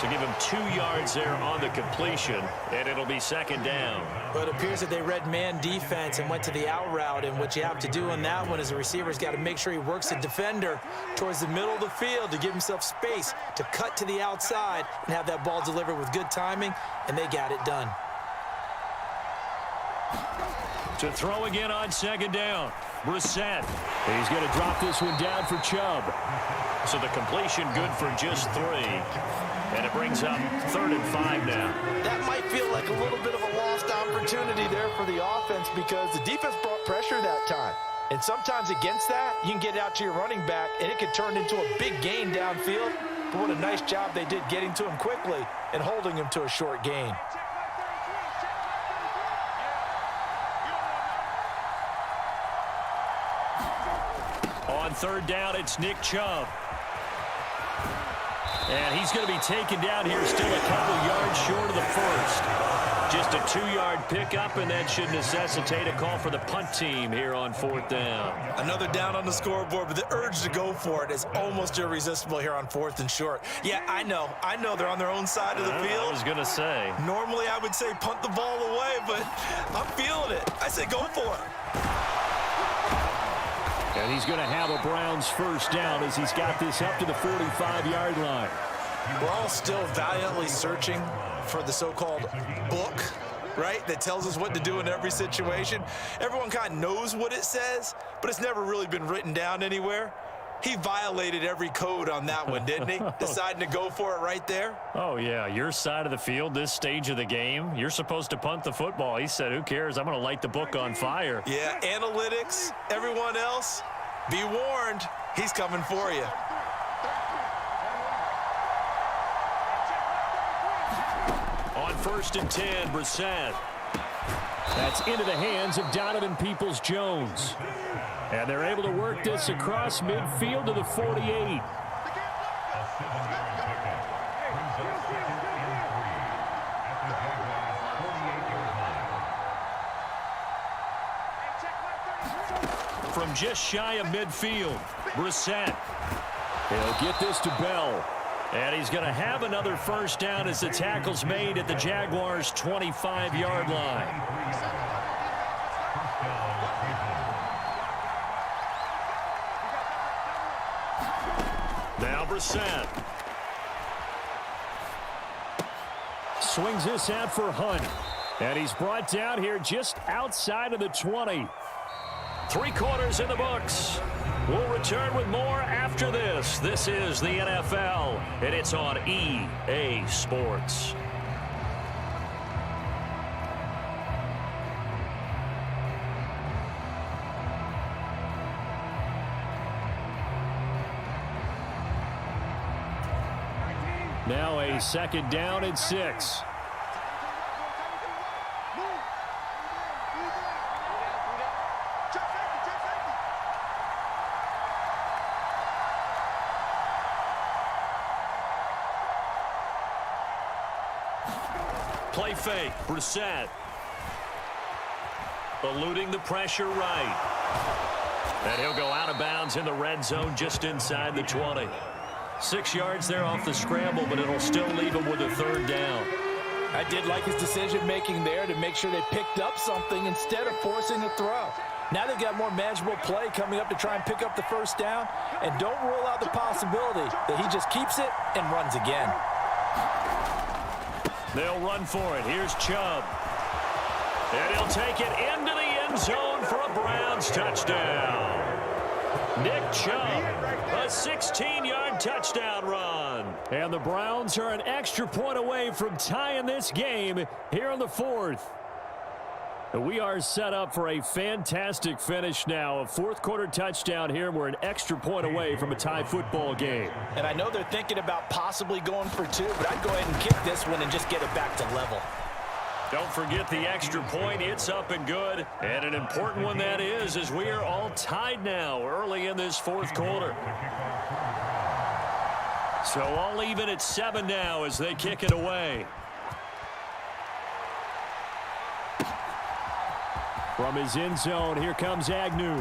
So give him 2 yards there on the completion, and it'll be 2nd down. But it appears that they read man defense and went to the out route, and what you have to do on that one is the receiver's got to make sure he works the defender towards the middle of the field to give himself space to cut to the outside and have that ball delivered with good timing, and they got it done. To throw again on 2nd down. Brissett. He's going to drop this one down for Chubb. So the completion good for just 3. And it brings up 3rd and 5 now. That might feel like a little bit of a lost opportunity there for the offense because the defense brought pressure that time. And sometimes against that, you can get out to your running back, and it can turn into a big gain downfield. But what a nice job they did getting to him quickly and holding him to a short gain. On 3rd down, it's Nick Chubb. And he's going to be taken down here still a couple yards short of the first. Just a 2-yard pickup, and that should necessitate a call for the punt team here on 4th down. Another down on the scoreboard, but the urge to go for it is almost irresistible here on 4th and short. Yeah, I know they're on their own side of the field. I was going to say. Normally I would say punt the ball away, but I'm feeling it. I say go for it. And he's going to have a Browns 1st down as he's got this up to the 45-yard line. We're all still valiantly searching for the so-called book, right, that tells us what to do in every situation. Everyone kind of knows what it says, but it's never really been written down anywhere. He violated every code on that one, didn't he? Deciding to go for it right there. Oh, yeah, your side of the field, this stage of the game, you're supposed to punt the football. He said, who cares? I'm going to light the book on fire. Yeah, analytics, everyone else, be warned, he's coming for you. On 1st and 10, Brissett. That's into the hands of Donovan Peoples-Jones. And they're able to work this across midfield to the 48. From just shy of midfield, Brissett. He'll get this to Bell. And he's going to have another 1st down as the tackle's made at the Jaguars' 25-yard line. Now Brissett. Swings this out for Hunt. And he's brought down here just outside of the 20. 3 quarters in the books. We'll return with more after this. This is the NFL, and it's on EA Sports. Now a 2nd down and 6. Play fake, Brissett. Eluding the pressure right. And he'll go out of bounds in the red zone just inside the 20. 6 yards there off the scramble, but it'll still leave him with a 3rd down. I did like his decision-making there to make sure they picked up something instead of forcing a throw. Now they've got more manageable play coming up to try and pick up the 1st down, and don't rule out the possibility that he just keeps it and runs again. They'll run for it. Here's Chubb. And he'll take it into the end zone for a Browns touchdown. Nick Chubb, a 16-yard touchdown run. And the Browns are an extra point away from tying this game here in the 4th. We are set up for a fantastic finish now. A 4th quarter touchdown here. We're an extra point away from a tie football game. And I know they're thinking about possibly going for 2, but I'd go ahead and kick this one and just get it back to level. Don't forget the extra point. It's up and good. And an important one that is, as we are all tied now early in this fourth quarter. So all even at 7 now as they kick it away. From his end zone, here comes Agnew.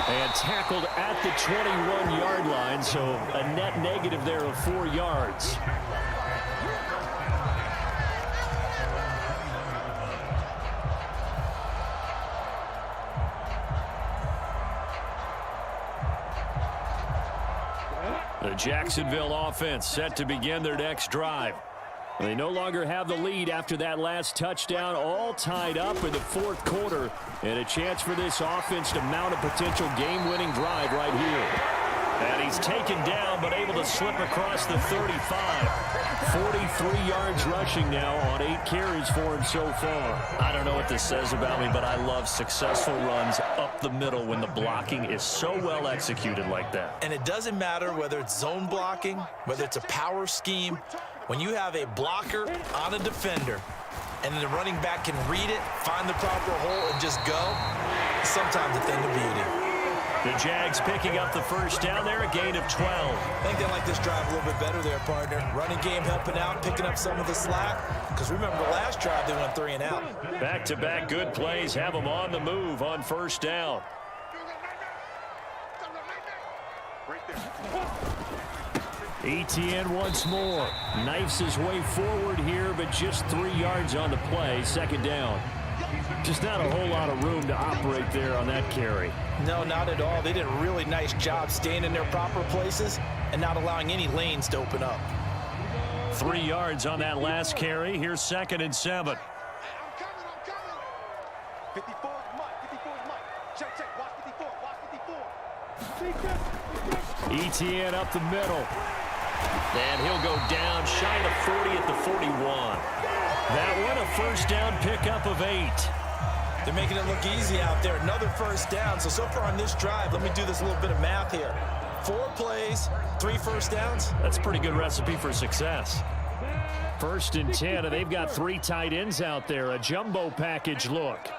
And tackled at the 21-yard line, so a net negative there of 4 yards. The Jacksonville offense set to begin their next drive. They no longer have the lead after that last touchdown, all tied up in the fourth quarter, and a chance for this offense to mount a potential game-winning drive right here. And he's taken down, but able to slip across the 35. 43 yards rushing now on 8 carries for him so far. I don't know what this says about me, but I love successful runs up the middle when the blocking is so well executed like that. And it doesn't matter whether it's zone blocking, whether it's a power scheme. When you have a blocker on a defender and then the running back can read it, find the proper hole, and just go, it's sometimes a thing of beauty. The Jags picking up the first down there, a gain of 12. I think they like this drive a little bit better there, partner. Running game helping out, picking up some of the slack. Because remember, the last drive they went 3 and out. Back-to-back good plays have them on the move on first down. Etienne once more. Knifes his way forward here, but just 3 yards on the play. Second down. Just not a whole lot of room to operate there on that carry. No, not at all. They did a really nice job staying in their proper places and not allowing any lanes to open up. 3 yards on that last carry. Here's 2nd and 7. I'm coming. 54 is Mike. 54 is Mike. Check. Watch 54. Etienne up the middle. And he'll go down shy of 40 at the 41. That one a first down pickup of 8. They're making it look easy out there. Another first down. So far on this drive, let me do this little bit of math here. 4 plays, 3 first downs. That's a pretty good recipe for success. 1st and 10, and they've got 3 tight ends out there. A jumbo package look. Hey,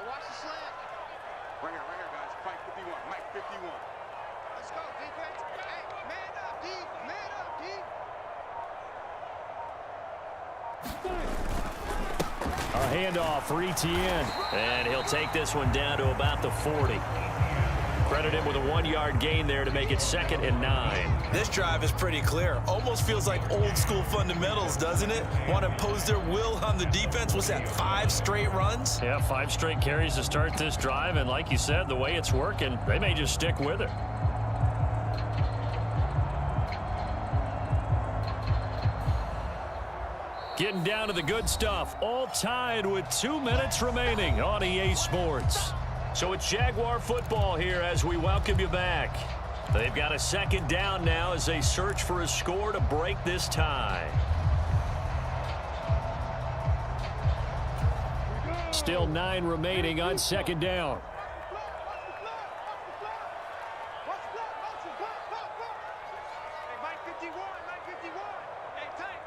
watch the slant. Right here, guys. Mike 51. Mike 51. Let's go, defense. Hey, man up, D. Man up, D. A handoff for Etienne. And he'll take this one down to about the 40. Credit him with a 1-yard gain there to make it 2nd and 9. This drive is pretty clear. Almost feels like old school fundamentals, doesn't it? Want to impose their will on the defense. What's that, 5 straight runs? Yeah, 5 straight carries to start this drive. And like you said, the way it's working, they may just stick with it. Getting down to the good stuff. All tied with 2 minutes remaining on EA Sports. So it's Jaguar football here as we welcome you back. They've got a 2nd down now as they search for a score to break this tie. Still 9 remaining on 2nd down. Hey, Mike 51. Hey, tight.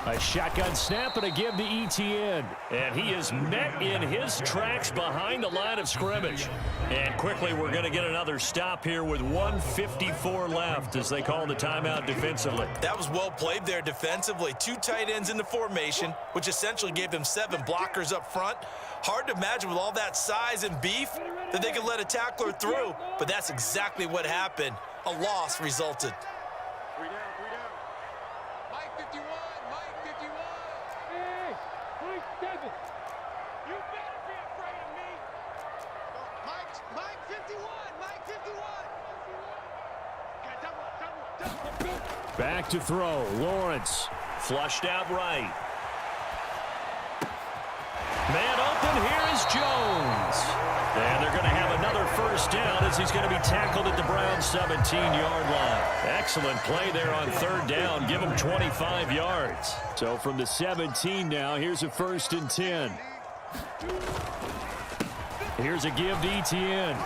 A shotgun snap and a give to Etienne. And he is met in his tracks behind the line of scrimmage. And quickly we're going to get another stop here with 1:54 left as they call the timeout defensively. That was well played there defensively. 2 tight ends in the formation, which essentially gave them 7 blockers up front. Hard to imagine with all that size and beef that they could let a tackler through, but that's exactly what happened. A loss resulted. 3 down. Mike 51. Hey, Mike 7. You better be afraid of me. Mike 51. Double. Back to throw. Lawrence flushed out right. Man open. Here is Jones. And they're going to have another first down as he's going to be tackled at the Browns' 17-yard line. Excellent play there on 3rd down. Give him 25 yards. So from the 17 now, here's a 1st and 10. Here's a give to Etienne.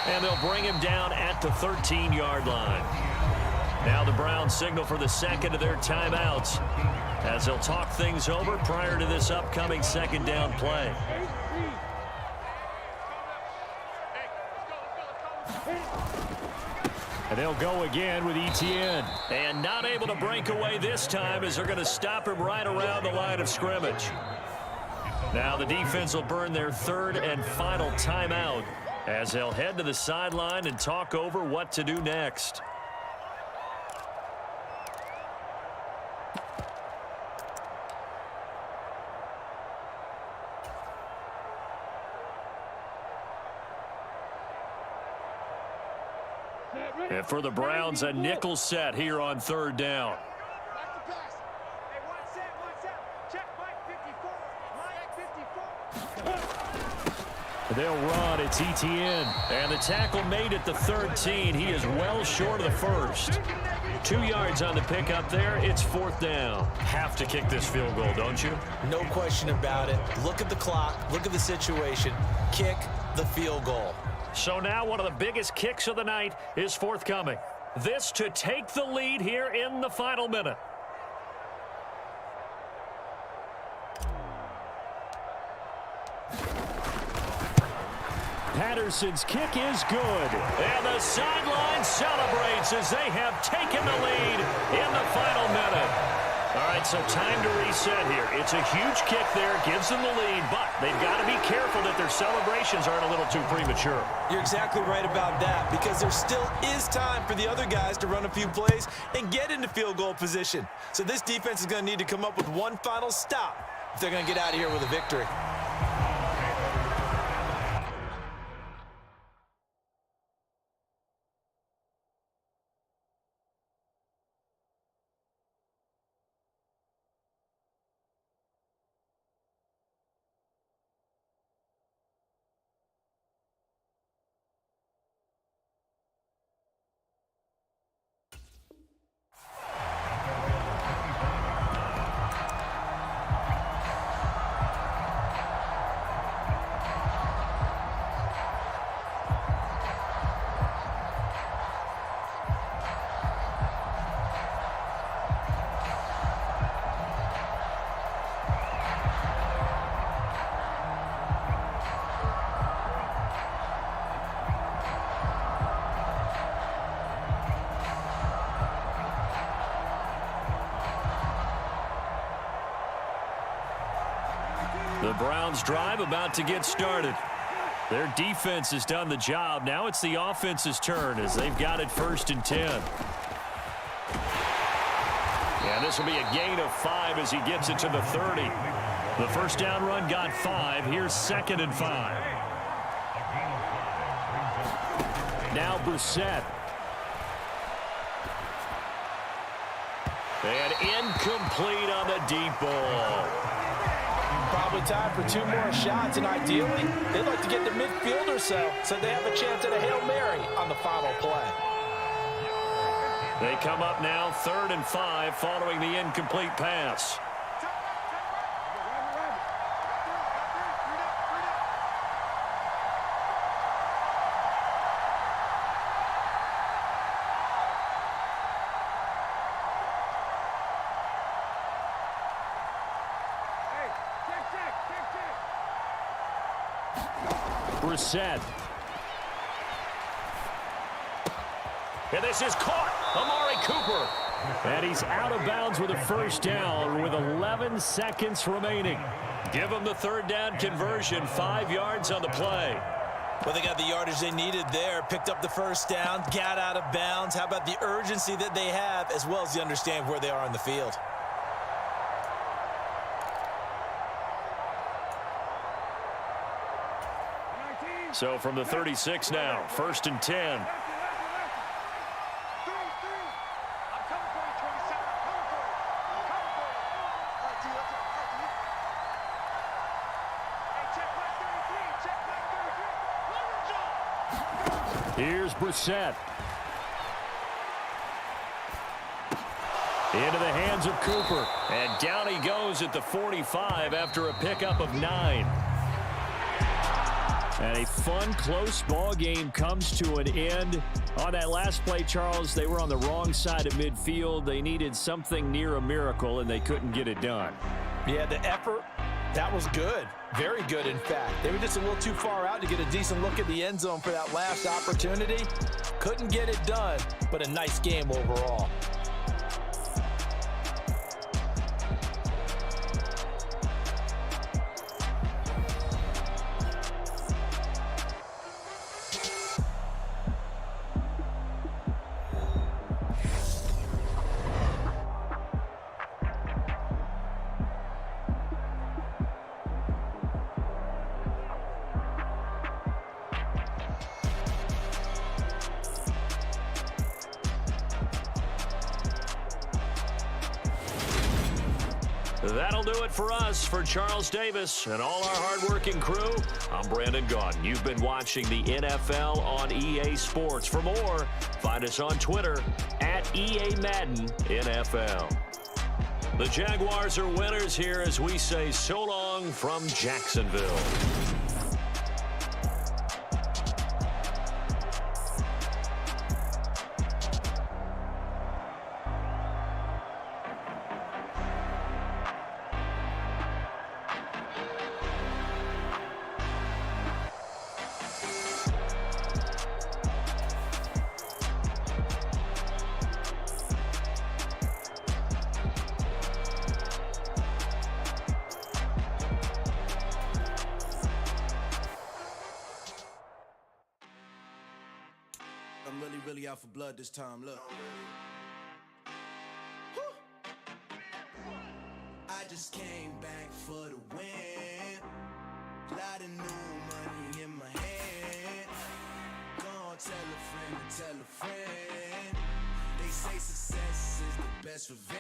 And they'll bring him down at the 13-yard line. Now the Browns signal for the second of their timeouts as they'll talk things over prior to this upcoming second down play. And they'll go again with Etienne. And not able to break away this time as they're going to stop him right around the line of scrimmage. Now the defense will burn their third and final timeout as they'll head to the sideline and talk over what to do next. And for the Browns, a nickel set here on third down. They'll run. It's Etienne. And the tackle made at the 13. He is well short of the first. 2 yards on the pickup there. It's fourth down. Have to kick this field goal, don't you? No question about it. Look at the clock. Look at the situation. Kick the field goal. So now one of the biggest kicks of the night is forthcoming. This to take the lead here in the final minute. Patterson's kick is good. And the sideline celebrates as they have taken the lead in the final minute. All right, so time to reset here. It's a huge kick there, gives them the lead, but they've got to be careful that their celebrations aren't a little too premature. You're exactly right about that because there still is time for the other guys to run a few plays and get into field goal position. So this defense is going to need to come up with one final stop if they're going to get out of here with a victory. The Browns drive about to get started. Their defense has done the job. Now it's the offense's turn as they've got it 1st and 10. And this will be a gain of 5 as he gets it to the 30. The first down run got 5. Here's 2nd and 5. Now Brissett. And incomplete on the deep ball. Probably time for 2 more shots, and ideally, they'd like to get to midfield or so they have a chance at a Hail Mary on the final play. They come up now 3rd and 5 following the incomplete pass. Brissett. And this is caught. Amari Cooper. And he's out of bounds with a first down with 11 seconds remaining. Give them the 3rd down conversion. 5 yards on the play. Well, they got the yardage they needed there. Picked up the first down. Got out of bounds. How about the urgency that they have as well as the understand where they are on the field? So from the 36 now, 1st and 10. Here's Brissett. Into the hands of Cooper. And down he goes at the 45 after a pickup of 9. And a fun, close ball game comes to an end. On that last play, Charles, they were on the wrong side of midfield. They needed something near a miracle, and they couldn't get it done. Yeah, the effort, that was good. Very good, in fact. They were just a little too far out to get a decent look at the end zone for that last opportunity. Couldn't get it done, but a nice game overall. That'll do it for us. For Charles Davis and all our hardworking crew, I'm Brandon Gaughan. You've been watching the NFL on EA Sports. For more, find us on Twitter at EA Madden NFL. The Jaguars are winners here as we say so long from Jacksonville. I'm really out for blood this time, look. I just came back for the win. Lot of new money in my hand. Gonna tell a friend and tell a friend. They say success is the best revenge.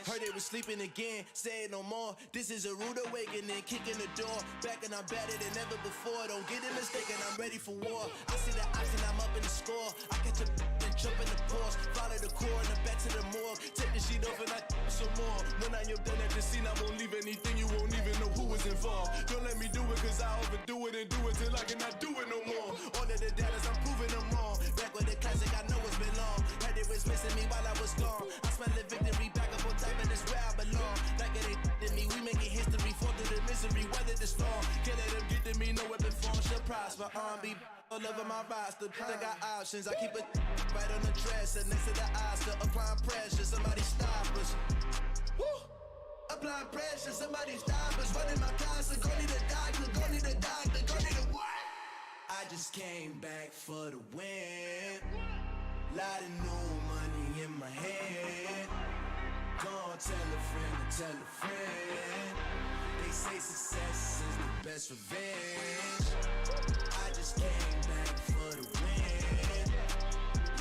Heard they were sleeping again, say it no more. This is a rude awakening, kicking the door. Back and I'm better than ever before. Don't get it mistaken, I'm ready for war. I see the option, I'm up in the score. I catch a and jump in the course. Follow the core and the back to the morgue. Take the sheet off and I some more. When I am done at the scene, I won't leave anything. You won't even know who was involved. Don't let me do it, cause I overdo it and do it till I cannot do it no more. All of the datas, I'm proving them wrong. Back with the classic, I know it's been long. Heard it was missing me while I was gone. I smell the victory back up on top, and it's where I belong. Like it ain't to me, we making history. Fall through the misery, weather the storm. Can't let them get to me, no weapon form shall prosper. Be all over my roster, I got options. I keep it right on the dresser, next to the Oscar. Applying pressure, somebody stop us. Woo! Applying pressure, somebody stop us. Running my closet, go need a doctor, go need a doctor, go need a what? I just came back for the win. Lot of new money in my hand. Gonna tell a friend and tell a friend. They say success is the best revenge. I just came back for the win.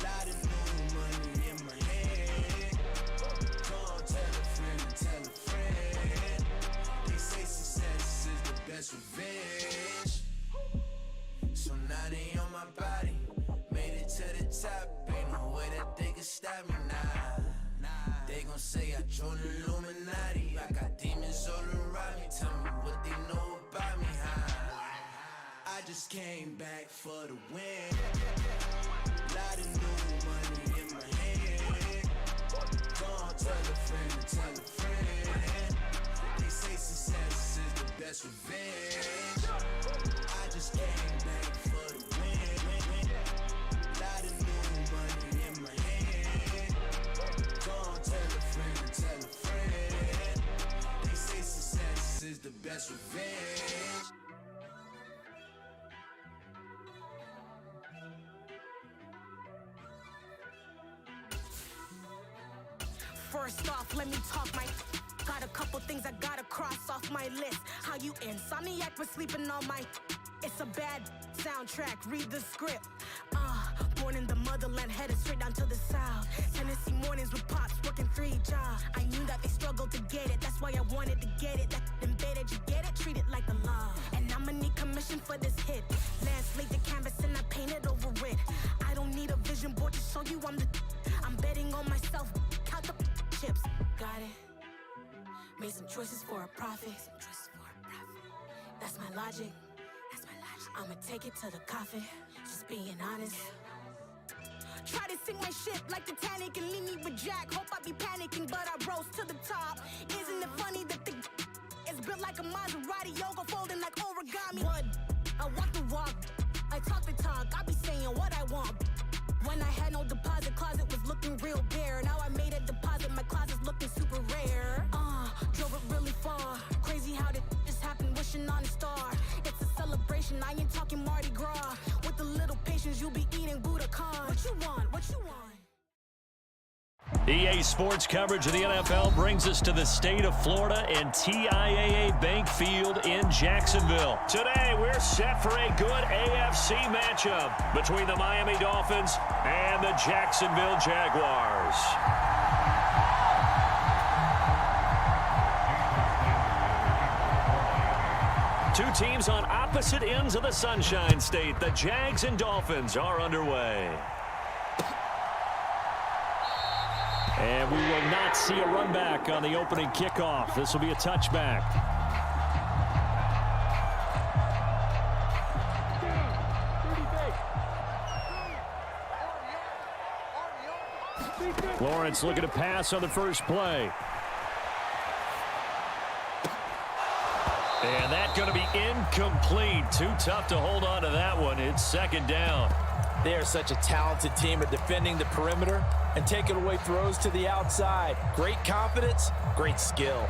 Lot of new money in my hand. Gonna tell a friend and tell a friend. They say success is the best revenge. So now they on my body. Made it to the top. Ain't no way that they can stop me now. They gon' say I joined the Illuminati. I got demons all around me. Tell me what they know about me, I just came back for the win. Lot of new money in my hand. Gonna tell a friend and tell a friend. They say success is the best revenge. I just came back for the win. Lot of new money in my hand. Gonna tell a friend and tell a friend. They say success is the best revenge. First off, let me talk my. Got a couple things I gotta cross off my list. How you insomniac for sleeping on my. It's a bad soundtrack, read the script. Born in the motherland, headed straight down to the south. Tennessee mornings with pops, working 3 jobs. I knew that they struggled to get it, that's why I wanted to get it. That embedded, you get it, treat it like a law. And I'ma need commission for this hit. Lance laid the canvas and I painted over it. I don't need a vision board to show you I'm the. I'm betting on myself, count the chips. Got it. Made some choices for a profit. That's my logic. I'ma take it to the coffin, just being honest. Try to sing my shit like Titanic and leave me with Jack. Hope I be panicking, but I rose to the top. Isn't it funny that the is built like a Maserati, yoga folding like origami? What? I walk the walk, I talk the talk, I be saying what I want. When I had no deposit, closet was looking real bare. Now I made a deposit, my closet's looking super rare. Drove it really far. Crazy how did this happen, wishing on a star. It's a celebration, I ain't talking Mardi Gras. With a little patience, you'll be eating Budokan. What you want? What you want? EA Sports coverage of the NFL brings us to the state of Florida and TIAA Bank Field in Jacksonville. Today, we're set for a good AFC matchup between the Miami Dolphins and the Jacksonville Jaguars. Two teams on opposite ends of the Sunshine State. The Jags and Dolphins are underway. And we will not see a run back on the opening kickoff. This will be a touchback. Lawrence looking to pass on the first play. And that's going to be incomplete. Too tough to hold on to that one. It's second down. They are such a talented team at defending the perimeter and taking away throws to the outside. Great confidence, great skill.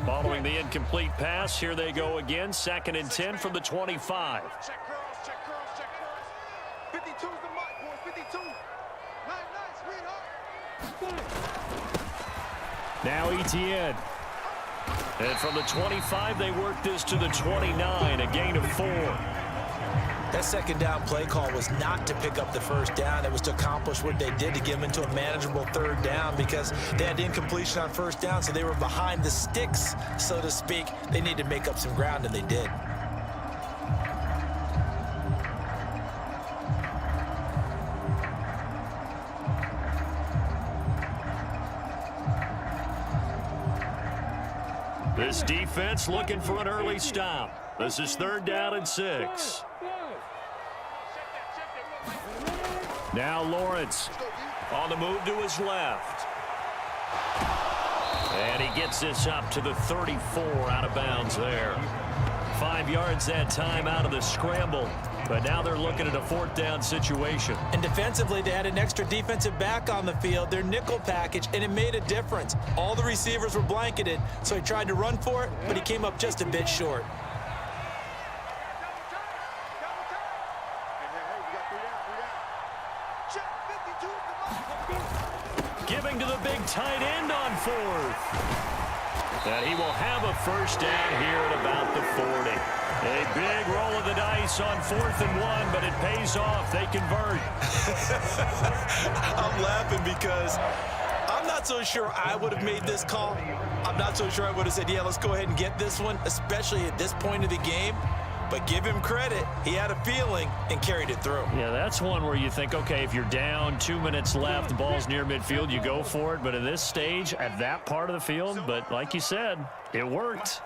Following the incomplete pass, here they go again. 2nd and 10 from the 25. Check curls, check curls, check curls. 52's the mark, boys. 52. Nice, sweetheart. Now Etienne. And from the 25, they work this to the 29, a gain of 4. That second down play call was not to pick up the first down. It was to accomplish what they did to get them into a manageable third down because they had incompletion on first down, so they were behind the sticks, so to speak. They need to make up some ground, and they did. This defense looking for an early stop. This is 3rd down and 6. Now Lawrence on the move to his left. And he gets this up to the 34 out of bounds there. 5 yards that time out of the scramble. But now they're looking at a 4th down situation. And defensively, they had an extra defensive back on the field, their nickel package, and it made a difference. All the receivers were blanketed, so he tried to run for it, but he came up just a bit short. Giving to the big tight end on 4th. And he will have a first down here at about the 40. A big roll of the dice on 4th and 1, but it pays off. They convert. I'm laughing because I'm not so sure I would have made this call. I'm not so sure I would have said, yeah, let's go ahead and get this one, especially at this point of the game. But give him credit. He had a feeling and carried it through. Yeah, that's one where you think, okay, if you're down, 2 minutes left, the ball's near midfield, you go for it. But at this stage, at that part of the field, but like you said, it worked.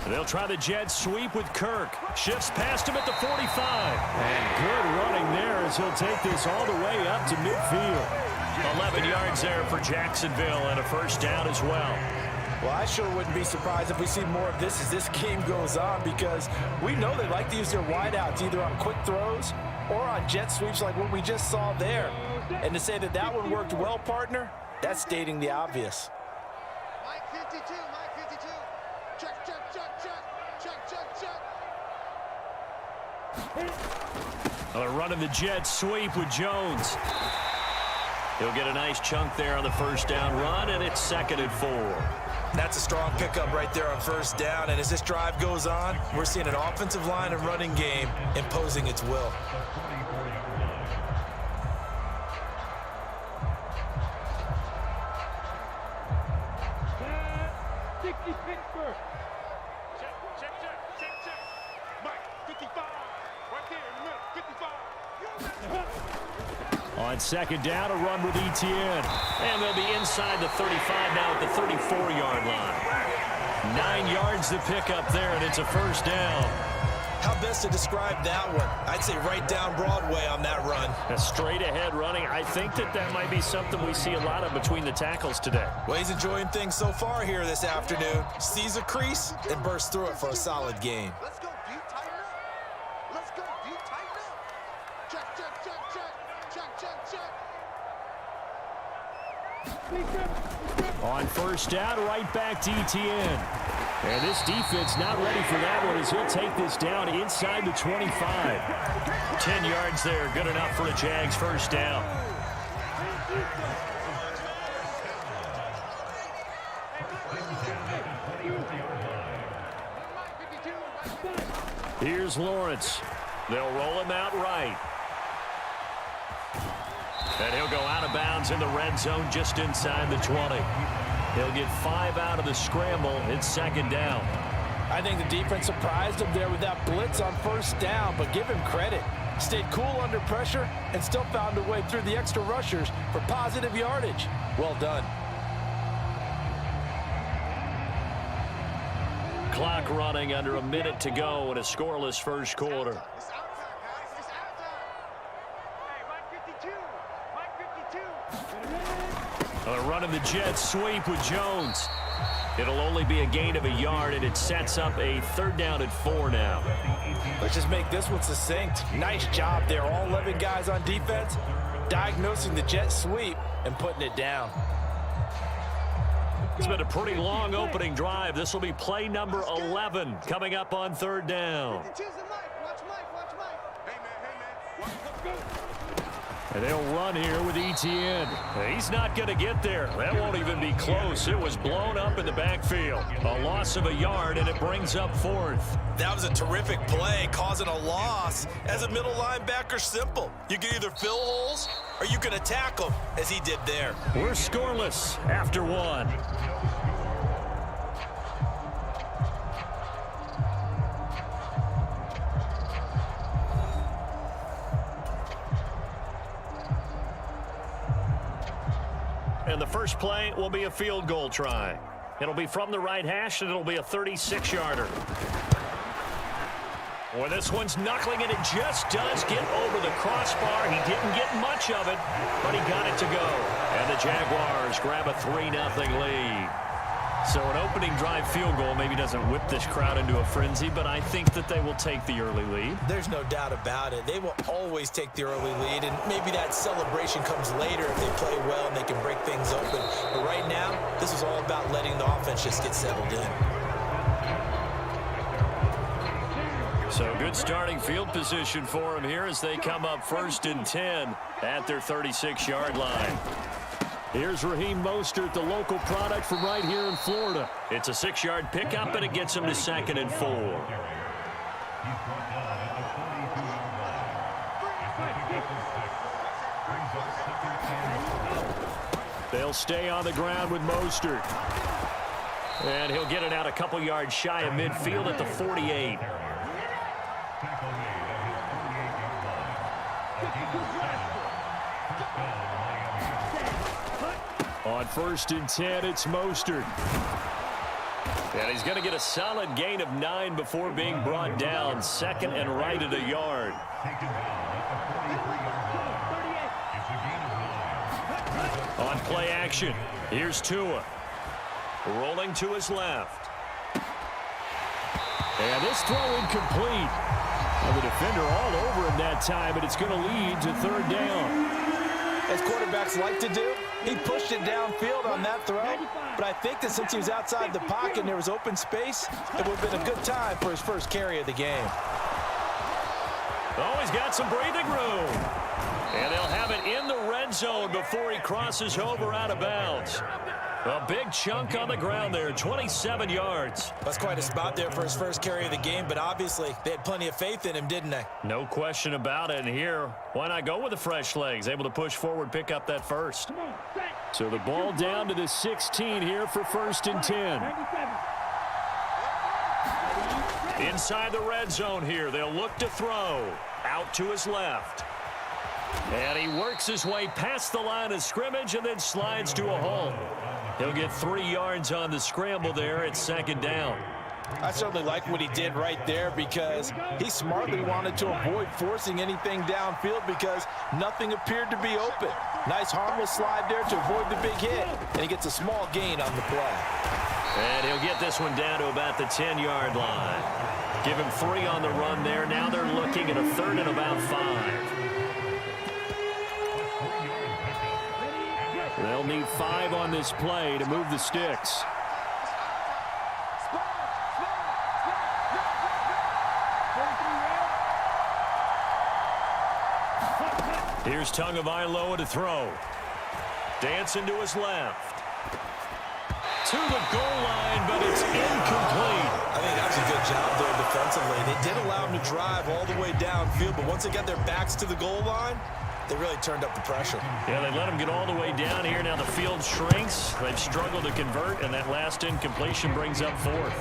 They'll try the jet sweep with Kirk. Shifts past him at the 45. And good running there as he'll take this all the way up to midfield. 11 yards there for Jacksonville and a first down as well. Well, I sure wouldn't be surprised if we see more of this as this game goes on because we know they like to use their wideouts either on quick throws or on jet sweeps like what we just saw there. And to say that that one worked well, partner, that's stating the obvious. Mike 52, Mike 52. Check, check, check, check, check, check, check. They're running the jet sweep with Jones. He'll get a nice chunk there on the first down run, and it's 2nd and 4. That's a strong pickup right there on first down. And as this drive goes on, we're seeing an offensive line and running game imposing its will. On 2nd down, a run with Etienne. And they'll be inside inside the 35 now at the 34-yard line. 9 yards to pick up there, and it's a first down. How best to describe that one? I'd say right down Broadway on that run. A straight-ahead running. I think that might be something we see a lot of between the tackles today. Well, he's enjoying things so far here this afternoon. Sees a crease and bursts through it for a solid gain. Let's go deep, tighten up. Let's go deep, tighten up. Check, check, check, check. Check, check, check. On first down, right back to Etienne. And this defense not ready for that one as he'll take this down inside the 25. 10 yards there, good enough for a Jags first down. Here's Lawrence. They'll roll him out right. And he'll go out of bounds in the red zone just inside the 20. He'll get 5 out of the scramble. It's second down. I think the defense surprised him there with that blitz on first down, but give him credit. Stayed cool under pressure and still found a way through the extra rushers for positive yardage. Well done. Clock running under a minute to go in a scoreless first quarter. Running the jet sweep with Jones. It'll only be a gain of a yard, and it sets up a third down at 4 now. Let's just make this one succinct. Nice job there. All 11 guys on defense diagnosing the jet sweep and putting it down. It's been a pretty long opening drive. This will be play number 11 coming up on third down. And they'll run here with Etienne. He's not going to get there. That won't even be close. It was blown up in the backfield. A loss of a yard, and it brings up 4th. That was a terrific play, causing a loss. As a middle linebacker, simple. You can either fill holes or you can attack them, as he did there. We're scoreless after 1. And the first play will be a field goal try. It'll be from the right hash, and it'll be a 36-yarder. Well, this one's knuckling, and it just does get over the crossbar. He didn't get much of it, but he got it to go. And the Jaguars grab a 3-0 lead. So an opening drive field goal maybe doesn't whip this crowd into a frenzy, but I think that they will take the early lead. There's no doubt about it. They will always take the early lead, and maybe that celebration comes later if they play well and they can break things open. But right now, this is all about letting the offense just get settled in. So good starting field position for them here as they come up 1st and 10 at their 36-yard line. Here's Raheem Mostert, the local product from right here in Florida. It's a 6-yard pickup, and it gets him to 2nd and 4. They'll stay on the ground with Mostert. And he'll get it out a couple yards shy of midfield at the 48. On 1st and 10, it's Mostert. And he's going to get a solid gain of 9 before being brought down. 2nd and right at a yard. On play action, here's Tua. Rolling to his left. And this throw incomplete. And the defender all over him that time, but it's going to lead to 3rd down. As quarterbacks like to do, he pushed it downfield on that throw, but I think that since he was outside the pocket and there was open space, it would have been a good time for his first carry of the game. Oh, he's got some breathing room. And they'll have it in the red zone before he crosses over out of bounds. A big chunk on the ground there, 27 yards. That's quite a spot there for his first carry of the game, but obviously they had plenty of faith in him, didn't they? No question about it. And here, why not go with the fresh legs? Able to push forward, pick up that first. So the ball down to the 16 here for 1st and 10. Inside the red zone here, they'll look to throw. Out to his left. And he works his way past the line of scrimmage and then slides to a halt. He'll get 3 yards on the scramble there at second down. I certainly like what he did right there because he smartly wanted to avoid forcing anything downfield because nothing appeared to be open. Nice harmless slide there to avoid the big hit, and he gets a small gain on the play. And he'll get this one down to about the 10-yard line. Give him 3 on the run there. Now they're looking at a 3rd and about 5. They'll need 5 on this play to move the sticks. Here's Tagovailoa to throw. Dancing to his left. To the goal line, but it's incomplete. I think that was a good job there defensively. They did allow him to drive all the way downfield, but once they got their backs to the goal line, they really turned up the pressure. Yeah, they let him get all the way down here. Now the field shrinks. They've struggled to convert, and that last incompletion brings up 4th.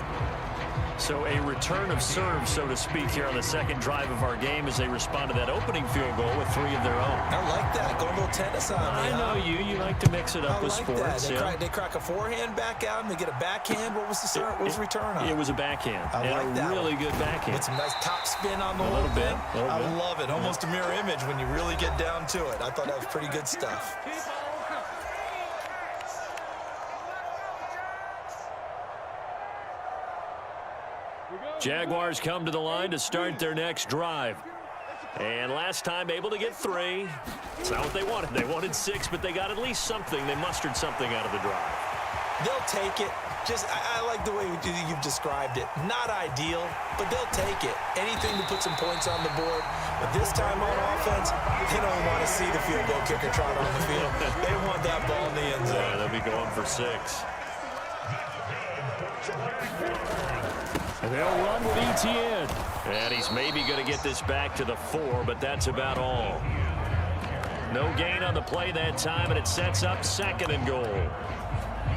So a return of serve, so to speak, here on the second drive of our game as they respond to that opening field goal with 3 of their own. I like that. Go a little tennis on me. I know you. You like to mix it up with sports. They crack a forehand back out, and they get a backhand. What was the return on? It was a backhand. I like that. Really good backhand. With some nice top spin on the whole thing. I love it. Almost a mirror image when you really get down to it. I thought that was pretty good stuff. Jaguars come to the line to start their next drive. And last time able to get 3. It's not what they wanted. They wanted 6, but they got at least something. They mustered something out of the drive. They'll take it. I like the way you've described it. Not ideal, but they'll take it. Anything to put some points on the board. But this time on offense, they don't want to see the field goal kicker trot on the field. They want that ball in the end zone. Yeah, they'll be going for 6. And they'll run with Etienne. And he's maybe going to get this back to the 4, but that's about all. No gain on the play that time, and it sets up 2nd and goal.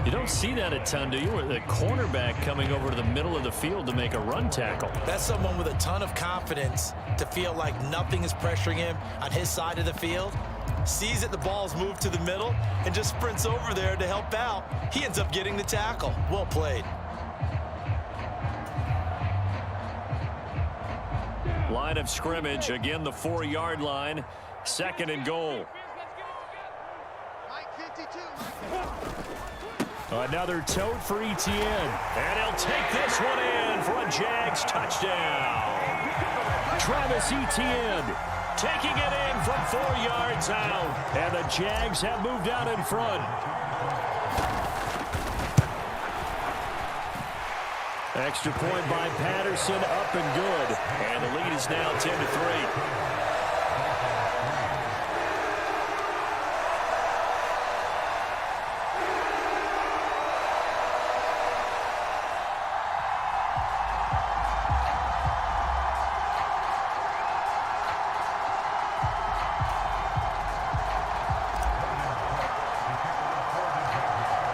You don't see that a ton, do you? With a cornerback coming over to the middle of the field to make a run tackle. That's someone with a ton of confidence to feel like nothing is pressuring him on his side of the field. Sees that the ball's moved to the middle and just sprints over there to help out. He ends up getting the tackle. Well played. Line of scrimmage, again the 4-yard line, 2nd and goal. Another tote for Etienne. And he'll take this one in for a Jags touchdown. Travis Etienne taking it in from 4 yards out. And the Jags have moved out in front. Extra point by Patterson, up and good. And the lead is now 10-3.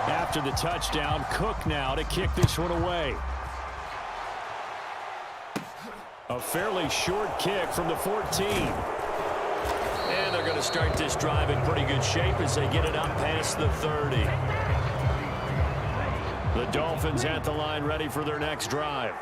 After the touchdown, Cook now to kick this one away. A fairly short kick from the 14. And they're going to start this drive in pretty good shape as they get it up past the 30. The Dolphins at the line ready for their next drive.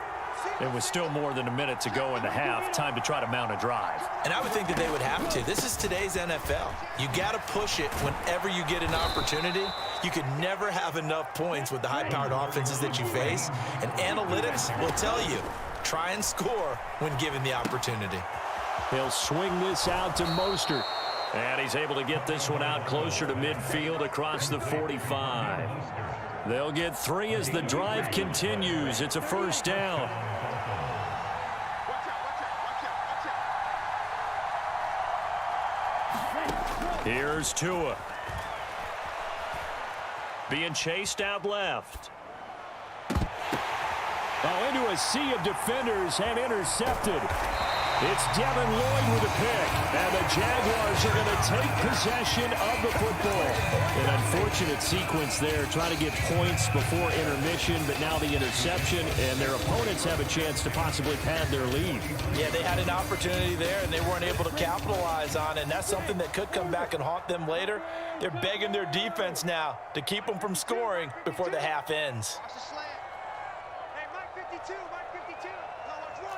It was still more than a minute to go in the half. Time to try to mount a drive. And I would think that they would have to. This is today's NFL. You got to push it whenever you get an opportunity. You could never have enough points with the high-powered offenses that you face. And analytics will tell you, try and score when given the opportunity. He'll swing this out to Mostert. And he's able to get this one out closer to midfield across the 45. They'll get 3 as the drive continues. It's a first down. Here's Tua. Being chased out left. Oh, into a sea of defenders and intercepted. It's Devin Lloyd with a pick, and the Jaguars are going to take possession of the football. An unfortunate sequence there, trying to get points before intermission, but now the interception, and their opponents have a chance to possibly pad their lead. Yeah, they had an opportunity there, and they weren't able to capitalize on it, and that's something that could come back and haunt them later. They're begging their defense now to keep them from scoring before the half ends. Watch the slant. Hey, Mike 52, Mike 52. No, watch one.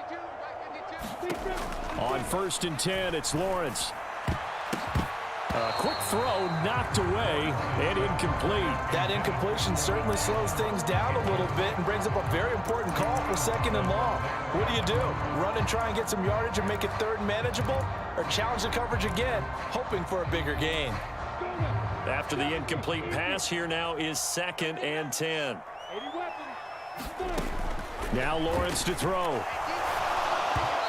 52, Mike 52. On 1st and 10, it's Lawrence. A quick throw knocked away and incomplete. That incompletion certainly slows things down a little bit and brings up a very important call for 2nd and long. What do? Run and try and get some yardage and make it 3rd and manageable? Or challenge the coverage again, hoping for a bigger gain? After the incomplete pass, here now is 2nd and 10. Now Lawrence to throw.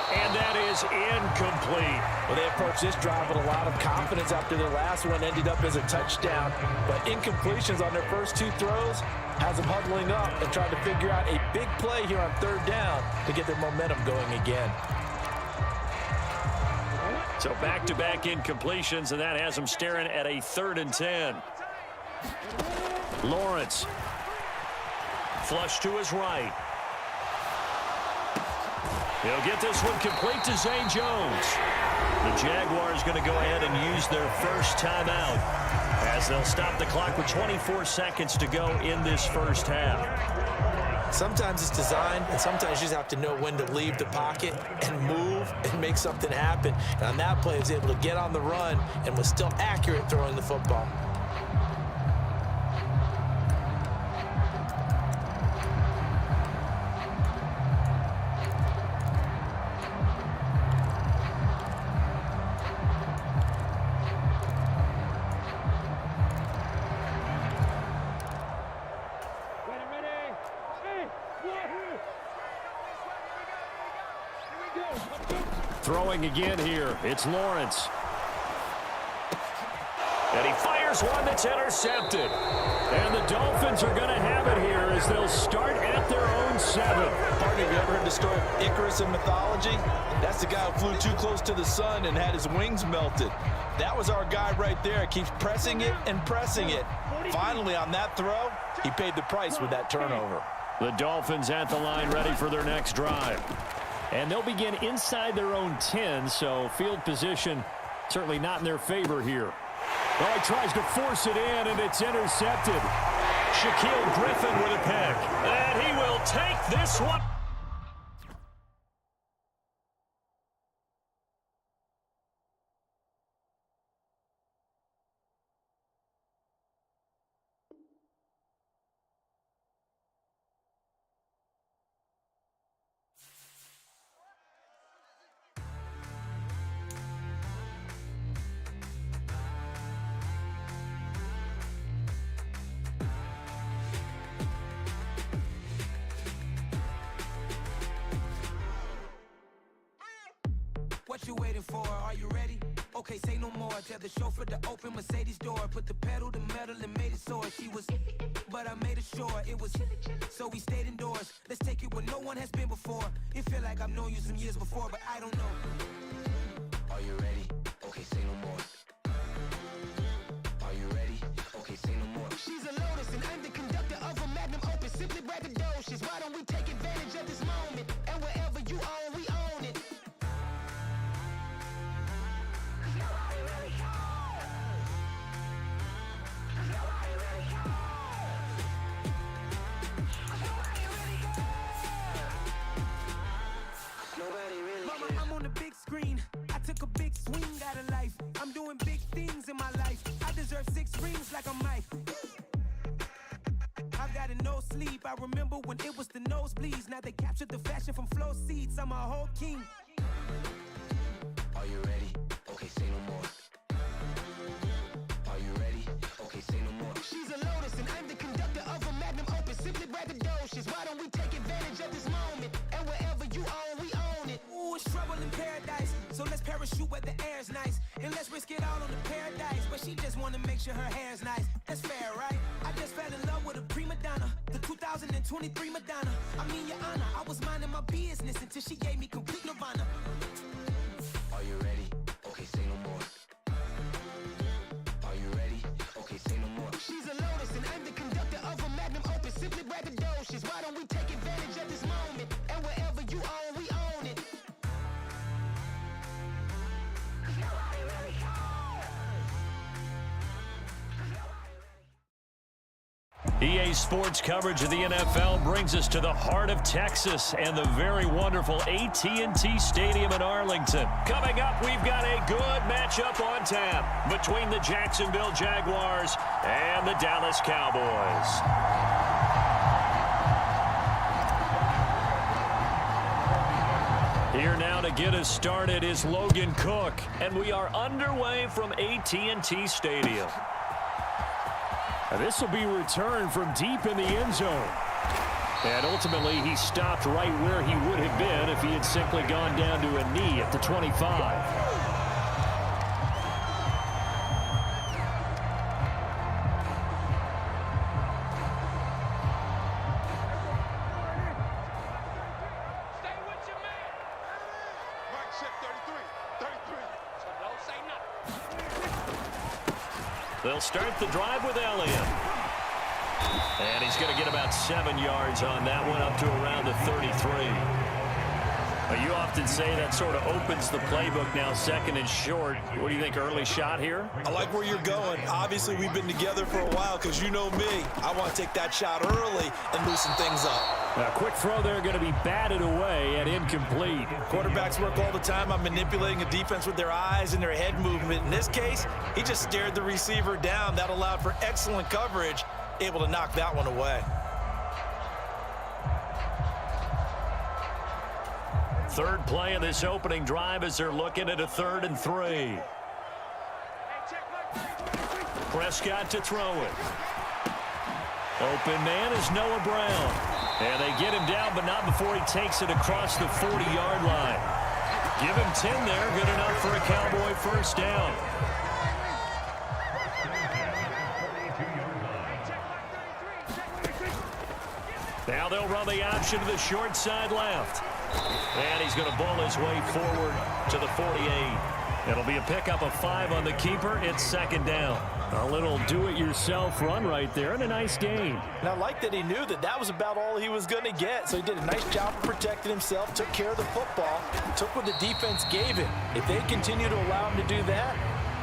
And that is incomplete. Well, they approached this drive with a lot of confidence after their last one ended up as a touchdown. But incompletions on their first 2 throws has them huddling up and trying to figure out a big play here on 3rd down to get their momentum going again. So back-to-back incompletions, and that has them staring at a 3rd and 10. Lawrence. Flush to his right. He'll get this one complete to Zay Jones. The Jaguars going to go ahead and use their first timeout as they'll stop the clock with 24 seconds to go in this first half. Sometimes it's designed, and sometimes you just have to know when to leave the pocket and move and make something happen. And on that play, he was able to get on the run and was still accurate throwing the football. Throwing again here, it's Lawrence. And he fires one that's intercepted. And the Dolphins are going to have it here as they'll start at their own 7. Partner, have you ever heard the story of Icarus in mythology? That's the guy who flew too close to the sun and had his wings melted. That was our guy right there. Keeps pressing it and pressing it. Finally, on that throw, he paid the price with that turnover. The Dolphins at the line ready for their next drive. And they'll begin inside their own 10, so field position certainly not in their favor here. Oh, he tries to force it in, and it's intercepted. Shaquille Griffin with a pick. And he will take this one. What you waiting for? Are you ready? Okay, say no more. Tell the chauffeur to open Mercedes door. Put the pedal to metal and made it soar. She was, but I made it sure it was. So we stayed indoors. Let's take it where no one has been before. It feel like I've known you some years before, but I don't know. Are you ready? Okay, say no more. Are you ready? Okay, say no more. She's a Lotus and I'm the conductor of a Magnum Opus. Simply braggadocious. Why don't we take advantage of this moment? And wherever you own, we own it. Mama, I'm on the big screen. I took a big swing out of life. I'm doing big things in my life. I deserve 6 rings like I'm Mike. I've got no sleep. I remember when it was the nosebleeds. Now they captured the fashion from flow seats. I'm a whole king. Are you ready? Okay, say no more. Are you ready? Okay, say no more. She's a Lotus and I'm the conductor of a Magnum Opus. Simply braggadocious. Why don't we take advantage of this moment? And wherever you own, we own it. Ooh, it's trouble in paradise. So let's parachute where the air's nice. And let's risk it all on the paradise. But she just wanna make sure her hair's nice. That's fair, right? I just fell in love with a prima donna. the 2023 Madonna. I mean, Your Honor, I was minding my business until she gave me complete nirvana. Are you ready? Okay, say no more. Are you ready? Okay, say no more. She's a lotus and I'm the conductor of a magnum opus. Simply braggadocious. Why don't we take advantage of this moment? And wherever you own, we own it. EA Sports coverage of the NFL brings us to the heart of Texas and the very wonderful AT&T Stadium in Arlington. Coming up, we've got a good matchup on tap between the Jacksonville Jaguars and the Dallas Cowboys. Here now to get us started is Logan Cook, and we are underway from AT&T Stadium. And this will be returned from deep in the end zone. And ultimately, he stopped right where he would have been if he had simply gone down to a knee at the 25. They'll start the drive with Elliott. And he's going to get about 7 yards on that one, up to around the 33. But you often say that sort of opens the playbook now, second and short. What do you think, early shot here? I like where you're going. Obviously, we've been together for a while because you know me. I want to take that shot early and loosen things up. A quick throw there going to be batted away and incomplete. Quarterbacks work all the time on manipulating a defense with their eyes and their head movement. In this case, he just stared the receiver down. That allowed for excellent coverage, able to knock that one away. Third play of this opening drive as they're looking at a 3rd and 3. Prescott to throw it. Open man is Noah Brown. And they get him down, but not before he takes it across the 40-yard line. Give him 10 there. Good enough for a Cowboy first down. Now they'll run the option to the short side left. And he's going to bowl his way forward to the 48. It'll be a pickup of 5 on the keeper. It's 2nd down. A little do-it-yourself run right there and a nice gain. And I like that he knew that that was about all he was going to get. So he did a nice job of protecting himself, took care of the football, took what the defense gave him. If they continue to allow him to do that,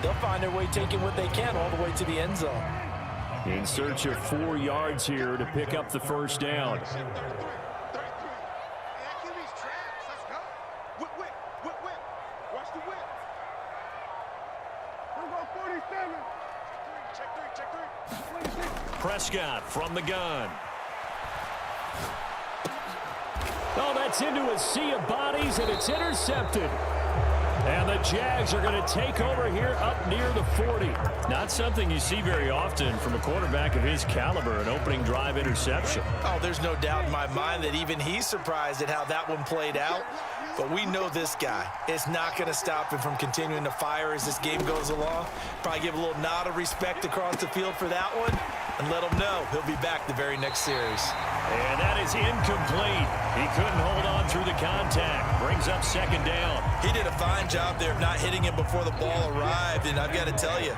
they'll find their way taking what they can all the way to the end zone. In search of 4 yards here to pick up the first down. Prescott from the gun. Oh, that's into a sea of bodies, and it's intercepted. And the Jags are going to take over here up near the 40. Not something you see very often from a quarterback of his caliber, an opening drive interception. Oh, there's no doubt in my mind that even he's surprised at how that one played out. But we know this guy is not going to stop him from continuing to fire as this game goes along. Probably give a little nod of respect across the field for that one and let him know he'll be back the very next series. And that is incomplete. He couldn't hold on through the contact. Brings up 2nd down. He did a fine job there of not hitting him before the ball arrived. And I've got to tell you,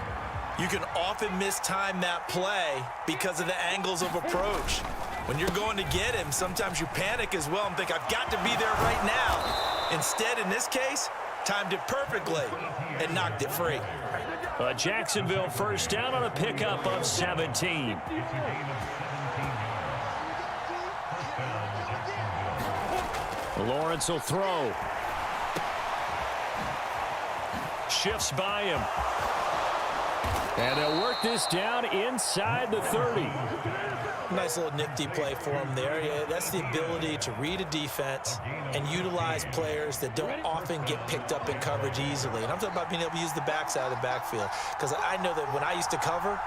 you can often mistime that play because of the angles of approach. When you're going to get him, sometimes you panic as well and think, I've got to be there right now. Instead, in this case, timed it perfectly and knocked it free. A Jacksonville first down on a pickup of 17. Lawrence will throw. Shifts by him. And they'll work this down inside the 30. Nice little nifty play for him there. Yeah, that's the ability to read a defense and utilize players that don't often get picked up in coverage easily. And I'm talking about being able to use the backside of the backfield. Because I know that when I used to cover,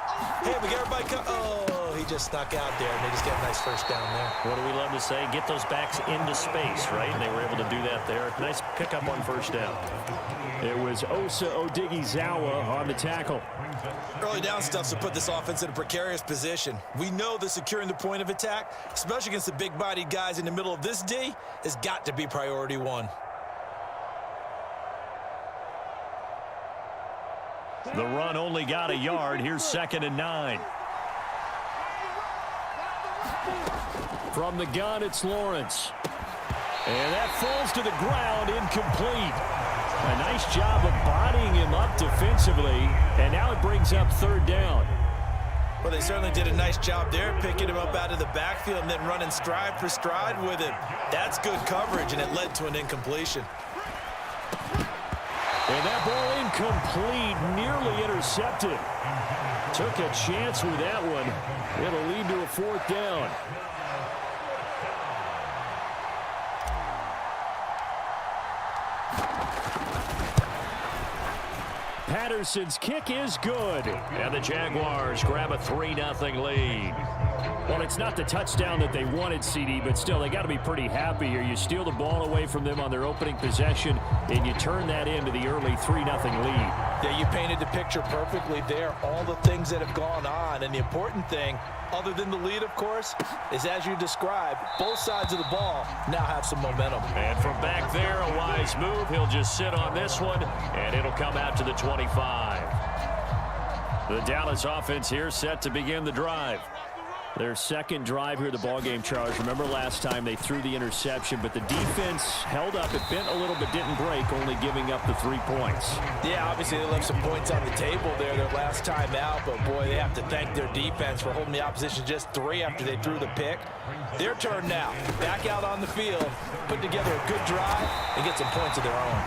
hey, we got everybody oh, he just snuck out there, and they just got a nice first down there. What do we love to say? Get those backs into space, right? And they were able to do that there. Nice pickup on first down. It was Osa Odighizuwa on the tackle. Early down stuff to put this offense in a precarious position. We know that securing the point of attack, especially against the big-bodied guys in the middle of this D, has got to be priority one. The run only got a yard. Here's 2nd and 9. From the gun, it's Lawrence. And that falls to the ground, incomplete. A nice job of bodying him up defensively, and now it brings up 3rd down. Well, they certainly did a nice job there, picking him up out of the backfield and then running stride for stride with him. That's good coverage, and it led to an incompletion. And that ball incomplete, nearly intercepted. Took a chance with that one. It'll lead to a 4th down. Patterson's kick is good. And the Jaguars grab a 3-0 lead. Well, it's not the touchdown that they wanted, CD, but still, they got to be pretty happy here. You steal the ball away from them on their opening possession, and you turn that into the early 3-0 lead. Yeah, you painted the picture perfectly there, all the things that have gone on. And the important thing, other than the lead, of course, is as you described, both sides of the ball now have some momentum. And from back there, a wise move. He'll just sit on this one, and it'll come out to the 25. The Dallas offense here set to begin the drive. Their 2nd drive here, the ballgame, Charles. Remember last time they threw the interception, but the defense held up. It bent a little but didn't break, only giving up the 3 points. Yeah, obviously they left some points on the table there their last time out, but boy, they have to thank their defense for holding the opposition just 3 after they threw the pick. Their turn now. Back out on the field, put together a good drive, and get some points of their own.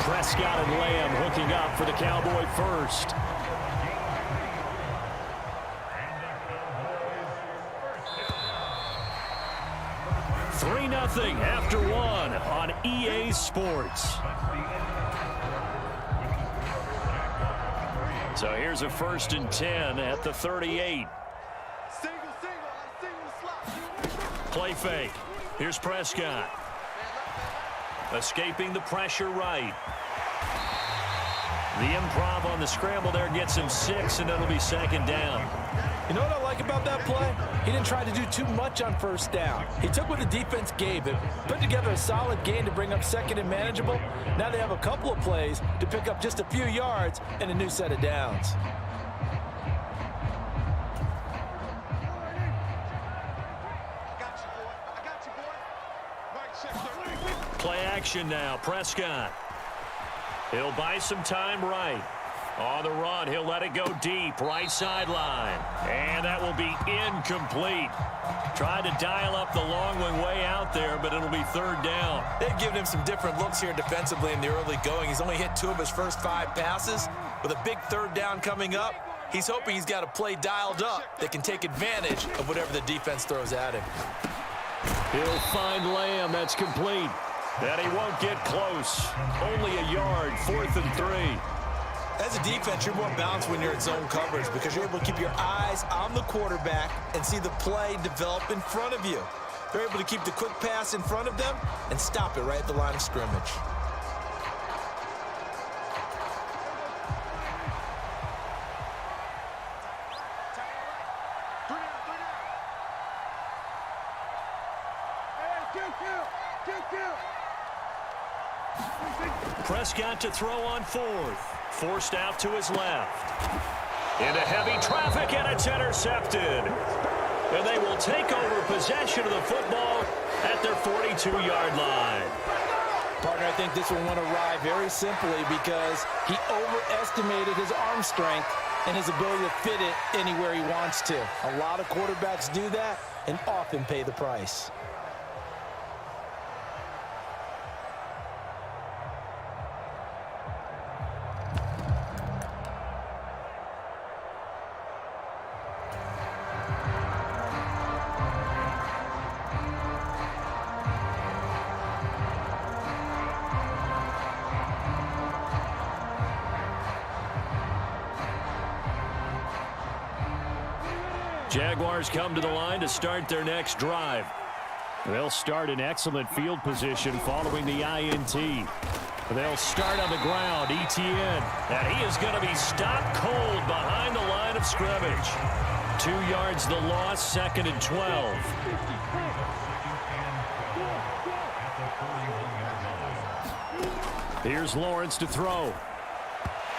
Prescott and Lamb hooking up for the Cowboy first. 3-0 after 1 on EA Sports. So here's a 1st and 10 at the 38. Play fake. Here's Prescott. Escaping the pressure right. The improv on the scramble there gets him 6, and it'll be 2nd down. You know what I like about that play? He didn't try to do too much on 1st down. He took what the defense gave him, put together a solid gain to bring up 2nd and manageable. Now they have a couple of plays to pick up just a few yards and a new set of downs. Play action now. Prescott. He'll buy some time right. On the run, he'll let it go deep, right sideline. And that will be incomplete. Tried to dial up the long one way out there, but it'll be 3rd down. They've given him some different looks here defensively in the early going. He's only hit 2 of his first 5 passes. With a big 3rd down coming up, he's hoping he's got a play dialed up that can take advantage of whatever the defense throws at him. He'll find Lamb. That's complete. And he won't get close. Only a yard, 4th and 3. As a defense, you're more balanced when you're in zone coverage because you're able to keep your eyes on the quarterback and see the play develop in front of you. They're able to keep the quick pass in front of them and stop it right at the line of scrimmage. Prescott to throw on 4th. Forced out to his left. Into heavy traffic, and it's intercepted. And they will take over possession of the football at their 42-yard line. Partner, I think this one went awry very simply because he overestimated his arm strength and his ability to fit it anywhere he wants to. A lot of quarterbacks do that and often pay the price. Jaguars come to the line to start their next drive. They'll start in excellent field position following the INT. They'll start on the ground. Etienne. And he is going to be stopped cold behind the line of scrimmage. 2 yards the loss, 2nd and 12. Here's Lawrence to throw.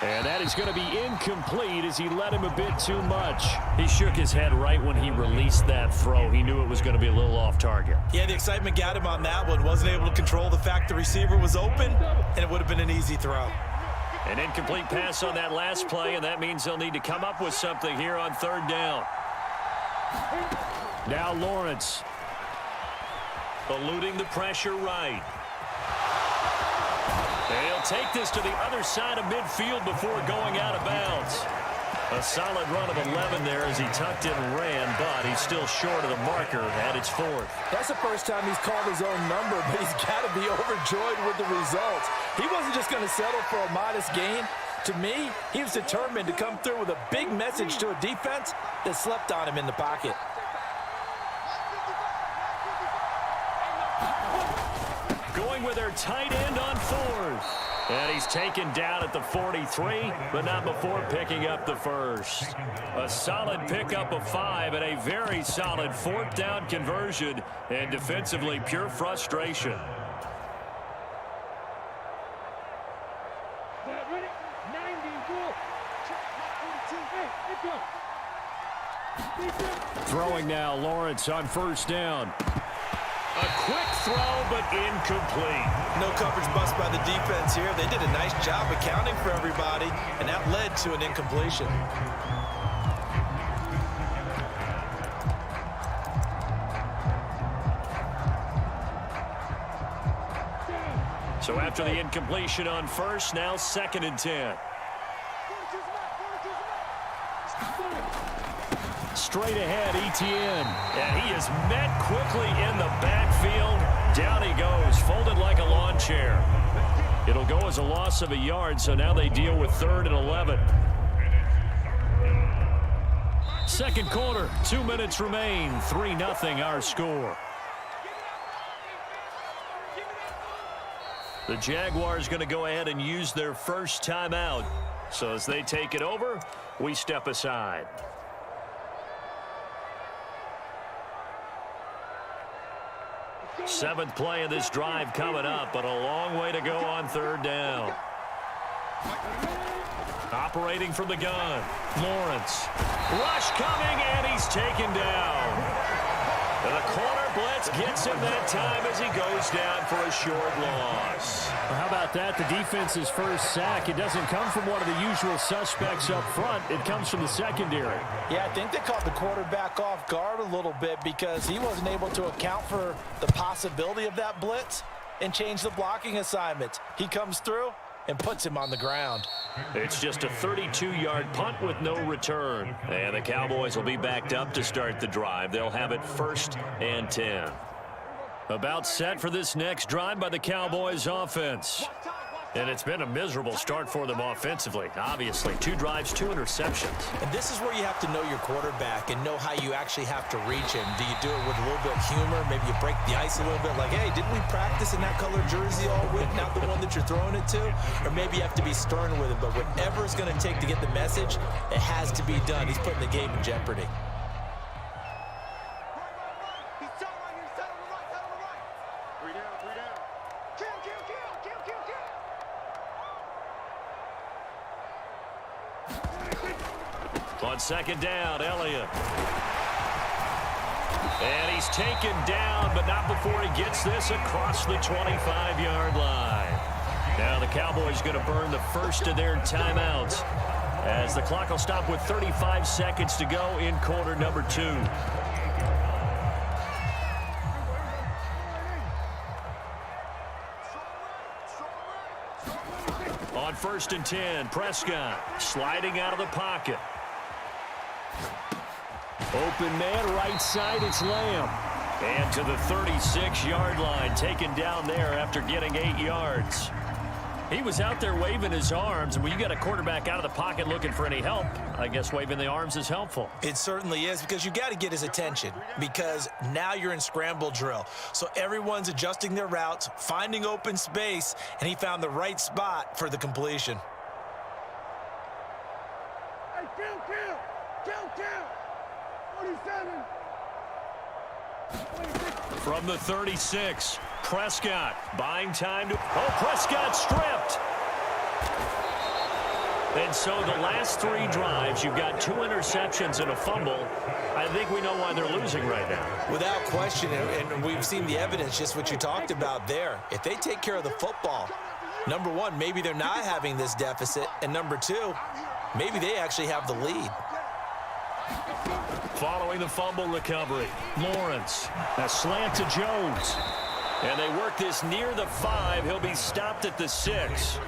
And that is going to be incomplete as he let him a bit too much. He shook his head right when he released that throw. He knew it was going to be a little off target. Yeah, the excitement got him on that one. Wasn't able to control the fact the receiver was open, and it would have been an easy throw. An incomplete pass on that last play, and that means they'll need to come up with something here on 3rd down. Now Lawrence. Eluding the pressure right. They'll take this to the other side of midfield before going out of bounds. A solid run of 11 there as he tucked in and ran, but he's still short of the marker, and it's 4th. That's the first time he's called his own number, but he's got to be overjoyed with the results. He wasn't just going to settle for a modest gain. To me, he was determined to come through with a big message to a defense that slept on him in the pocket. Going with their tight end on 4th. And he's taken down at the 43, but not before picking up the first. A solid pickup of 5 and a very solid 4th down conversion, and defensively pure frustration. Throwing now, Lawrence on 1st down. A quick throw, but incomplete. No coverage bust by the defense here. They did a nice job accounting for everybody, and that led to an incompletion. So after the incompletion on 1st, now 2nd and 10. Straight ahead, Etienne. And he is met quickly in the backfield. Down he goes, folded like a lawn chair. It'll go as a loss of a yard, so now they deal with 3rd and 11. 2nd quarter, 2 minutes remain. 3-0 our score. The Jaguars going to go ahead and use their first timeout. So as they take it over, we step aside. Seventh play of this drive coming up, but a long way to go on 3rd down. Operating from the gun, Lawrence. Rush coming, and he's taken down. And the corner blitz gets him that time as he goes down for a short loss. Well, how about that? The defense's first sack. It doesn't come from one of the usual suspects up front. It comes from the secondary. Yeah, I think they caught the quarterback off guard a little bit because he wasn't able to account for the possibility of that blitz and change the blocking assignment. He comes through and puts him on the ground. It's just a 32-yard punt with no return. And the Cowboys will be backed up to start the drive. They'll have it 1st and 10. About set for this next drive by the Cowboys offense. And it's been a miserable start for them offensively. Obviously, 2 drives, 2 interceptions. And this is where you have to know your quarterback and know how you actually have to reach him. Do you do it with a little bit of humor? Maybe you break the ice a little bit like, hey, didn't we practice in that color jersey all week, not the one that you're throwing it to? Or maybe you have to be stern with him. But whatever it's going to take to get the message, it has to be done. He's putting the game in jeopardy. On 2nd down, Elliott. And he's taken down, but not before he gets this across the 25-yard line. Now the Cowboys going to burn the first of their timeouts as the clock will stop with 35 seconds to go in quarter number 2. On 1st and 10, Prescott sliding out of the pocket. Open man, right side, it's Lamb. And to the 36-yard line, taken down there after getting 8 yards. He was out there waving his arms, and when you got a quarterback out of the pocket looking for any help, I guess waving the arms is helpful. It certainly is, because you got to get his attention, because now you're in scramble drill. So everyone's adjusting their routes, finding open space, and he found the right spot for the completion. Hey, count. 47. From the 36, Prescott buying time to... Oh, Prescott stripped. And so the last 3 drives, you've got 2 interceptions and a fumble. I think we know why they're losing right now. Without question, and we've seen the evidence, just what you talked about there. If they take care of the football, number one, maybe they're not having this deficit, and number 2, maybe they actually have the lead. Following the fumble recovery, Lawrence, a slant to Jones. And they work this near the 5. He'll be stopped at the 6.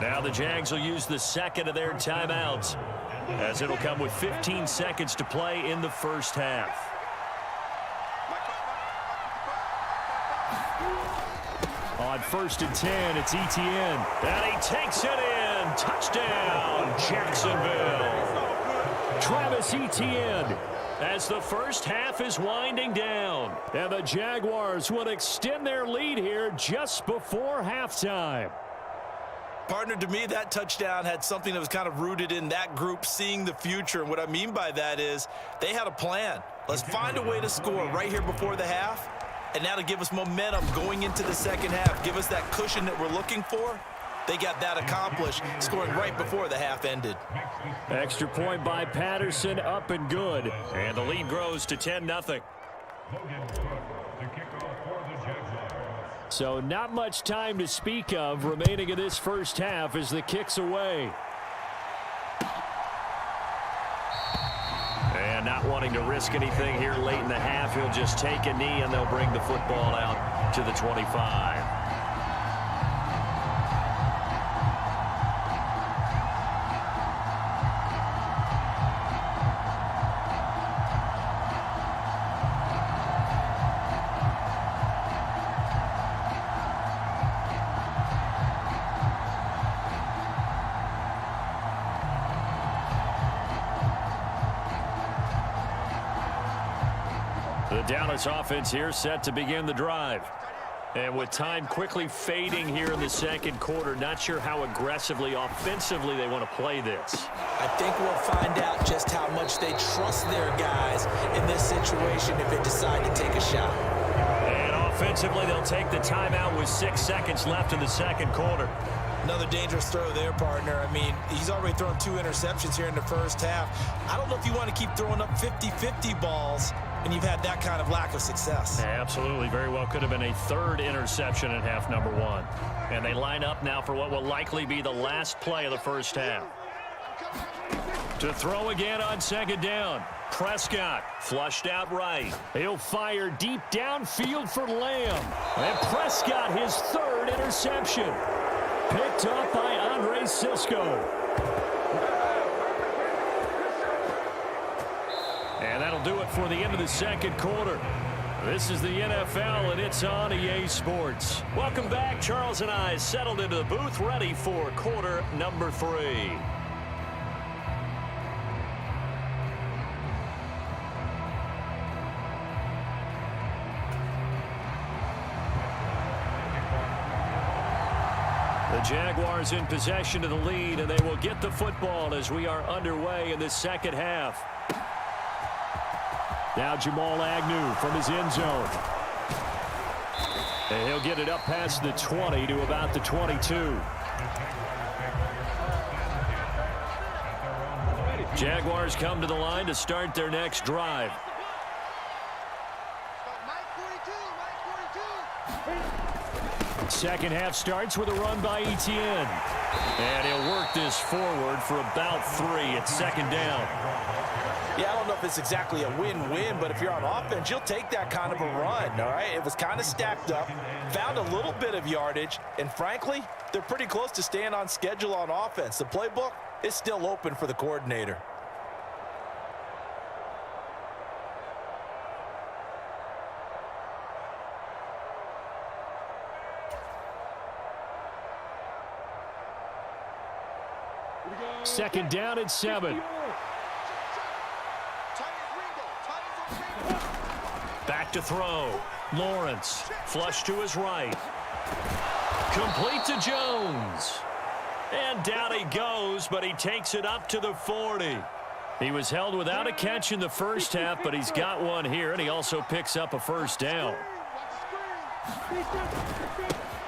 Now the Jags will use the second of their timeouts, as it'll come with 15 seconds to play in the first half. On 1st and 10, it's Etienne. And he takes it in. Touchdown, Jacksonville. Travis Etienne, as the first half is winding down. And the Jaguars would extend their lead here just before halftime. Partner, to me, that touchdown had something that was kind of rooted in that group seeing the future. And what I mean by that is they had a plan. Let's find a way to score right here before the half. And now to give us momentum going into the second half, give us that cushion that we're looking for. They got that accomplished, scoring right before the half ended. Extra point by Patterson, up and good. And the lead grows to 10-0. So not much time to speak of remaining in this first half as the kick's away. And not wanting to risk anything here late in the half, he'll just take a knee and they'll bring the football out to the 25. The Dallas offense here set to begin the drive. And with time quickly fading here in the second quarter, not sure how aggressively, offensively they want to play this. I think we'll find out just how much they trust their guys in this situation if they decide to take a shot. And offensively, they'll take the timeout with 6 seconds left in the second quarter. Another dangerous throw there, partner. I mean, he's already thrown 2 interceptions here in the first half. I don't know if you want to keep throwing up 50-50 balls and you've had that kind of lack of success. Absolutely. Very well could have been a 3rd interception in half number 1. And they line up now for what will likely be the last play of the first half. To throw again on 2nd down. Prescott flushed out right. He'll fire deep downfield for Lamb. And Prescott, his 3rd interception. Picked up by Andre Cisco. And that'll do it for the end of the second quarter. This is the NFL, and it's on EA Sports. Welcome back. Charles and I settled into the booth, ready for quarter number 3. The Jaguars in possession of the lead, and they will get the football as we are underway in the second half. Now Jamal Agnew from his end zone. And he'll get it up past the 20 to about the 22. Jaguars come to the line to start their next drive. Second half starts with a run by Etienne. And he'll work this forward for about 3 at 2nd down. Yeah, I don't know if it's exactly a win-win, but if you're on offense, you'll take that kind of a run, all right? It was kind of stacked up, found a little bit of yardage, and frankly, they're pretty close to staying on schedule on offense. The playbook is still open for the coordinator. Second down and 7. Back to throw. Lawrence, flush to his right. Complete to Jones. And down he goes, but he takes it up to the 40. He was held without a catch in the first half, but he's got one here, and he also picks up a first down.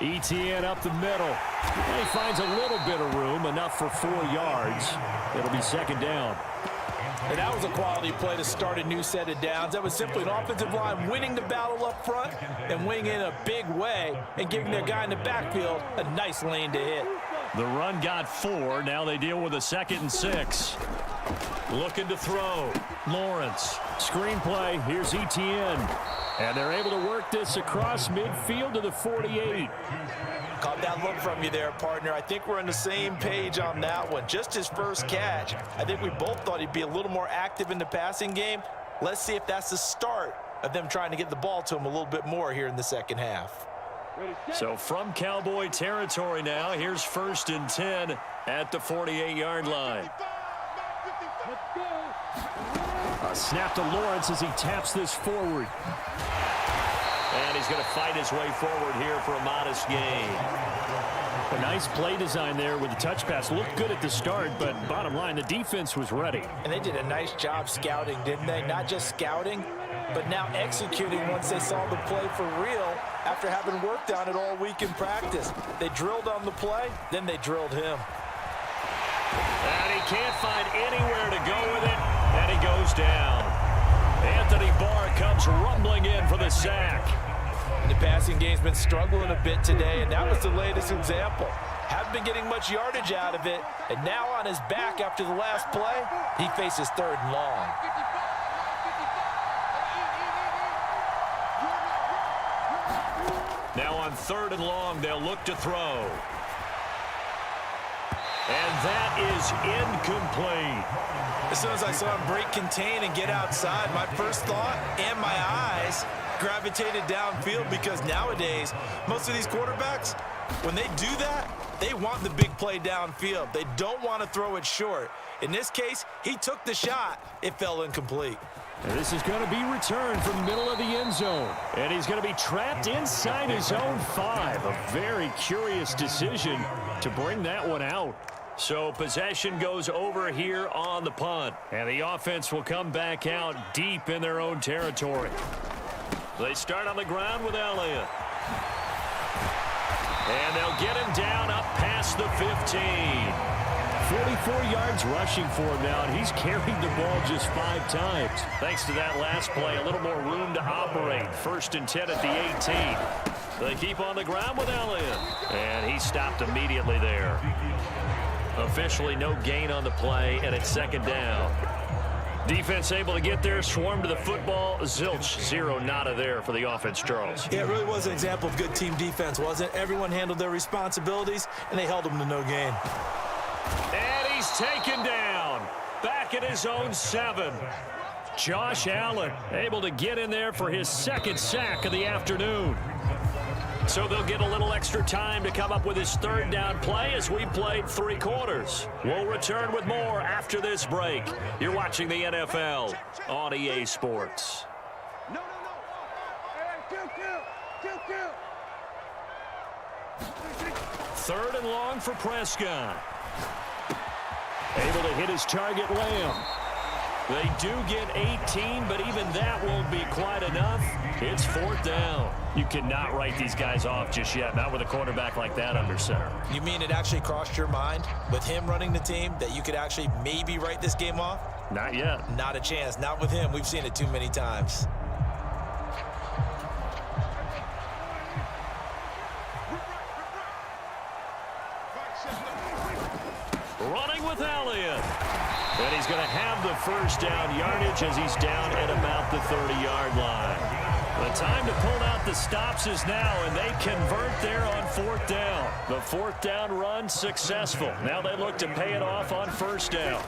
ETN up the middle. And he finds a little bit of room, enough for 4 yards. It'll be second down. And that was a quality play to start a new set of downs. That was simply an offensive line winning the battle up front and winning in a big way and giving their guy in the backfield a nice lane to hit. The run got 4. Now they deal with a 2nd and 6. Looking to throw. Lawrence. Screen play. Here's ETN. And they're able to work this across midfield to the 48. Caught that look from you there, partner. I think we're on the same page on that one. Just his first catch. I think we both thought he'd be a little more active in the passing game. Let's see if that's the start of them trying to get the ball to him a little bit more here in the second half. So from Cowboy territory now, here's 1st and 10 at the 48-yard line. A snap to Lawrence as he taps this forward. And he's going to fight his way forward here for a modest gain. A nice play design there with the touch pass. Looked good at the start, but bottom line, the defense was ready. And they did a nice job scouting, didn't they? Not just scouting, but now executing once they saw the play for real after having worked on it all week in practice. They drilled on the play, then they drilled him. And he can't find anywhere to go with it, and he goes down. Anthony Barr comes rumbling in for the sack. The passing game's been struggling a bit today, and that was the latest example. Haven't been getting much yardage out of it, and now on his back after the last play, he faces 3rd and long. Now on 3rd and long, they'll look to throw. And that is incomplete. As soon as I saw him break contain and get outside, my first thought and my eyes gravitated downfield, because nowadays, most of these quarterbacks, when they do that, they want the big play downfield. They don't want to throw it short. In this case, he took the shot. It fell incomplete. And this is going to be returned from the middle of the end zone. And he's going to be trapped inside his own 5. A very curious decision to bring that one out. So possession goes over here on the punt. And the offense will come back out deep in their own territory. They start on the ground with Elliott. And they'll get him down up past the 15. 44 yards rushing for him now, and he's carried the ball just 5 times. Thanks to that last play, a little more room to operate. 1st and 10 at the 18. They keep on the ground with Elliott. And he stopped immediately there. Officially no gain on the play, and it's 2nd down. Defense able to get there, swarm to the football. Zilch, 0 nada there for the offense, Charles. Yeah, it really was an example of good team defense, wasn't it? Everyone handled their responsibilities, and they held them to no gain. And he's taken down. Back at his own 7. Josh Allen able to get in there for his 2nd sack of the afternoon. So they'll get a little extra time to come up with his 3rd down play as we played 3 quarters. We'll return with more after this break. You're watching the NFL on EA Sports. No. Third and long for Prescott. Able to hit his target, Lamb. They do get 18, but even that won't be quite enough. It's 4th down. You cannot write these guys off just yet, not with a quarterback like that under center. You mean it actually crossed your mind with him running the team that you could actually maybe write this game off? Not yet. Not a chance. Not with him. We've seen it too many times. Running with Elliott. And he's going to have the 1st down yardage as he's down at about the 30-yard line. The time to pull out the stops is now, and they convert there on 4th down. The 4th down run successful. Now they look to pay it off on 1st down.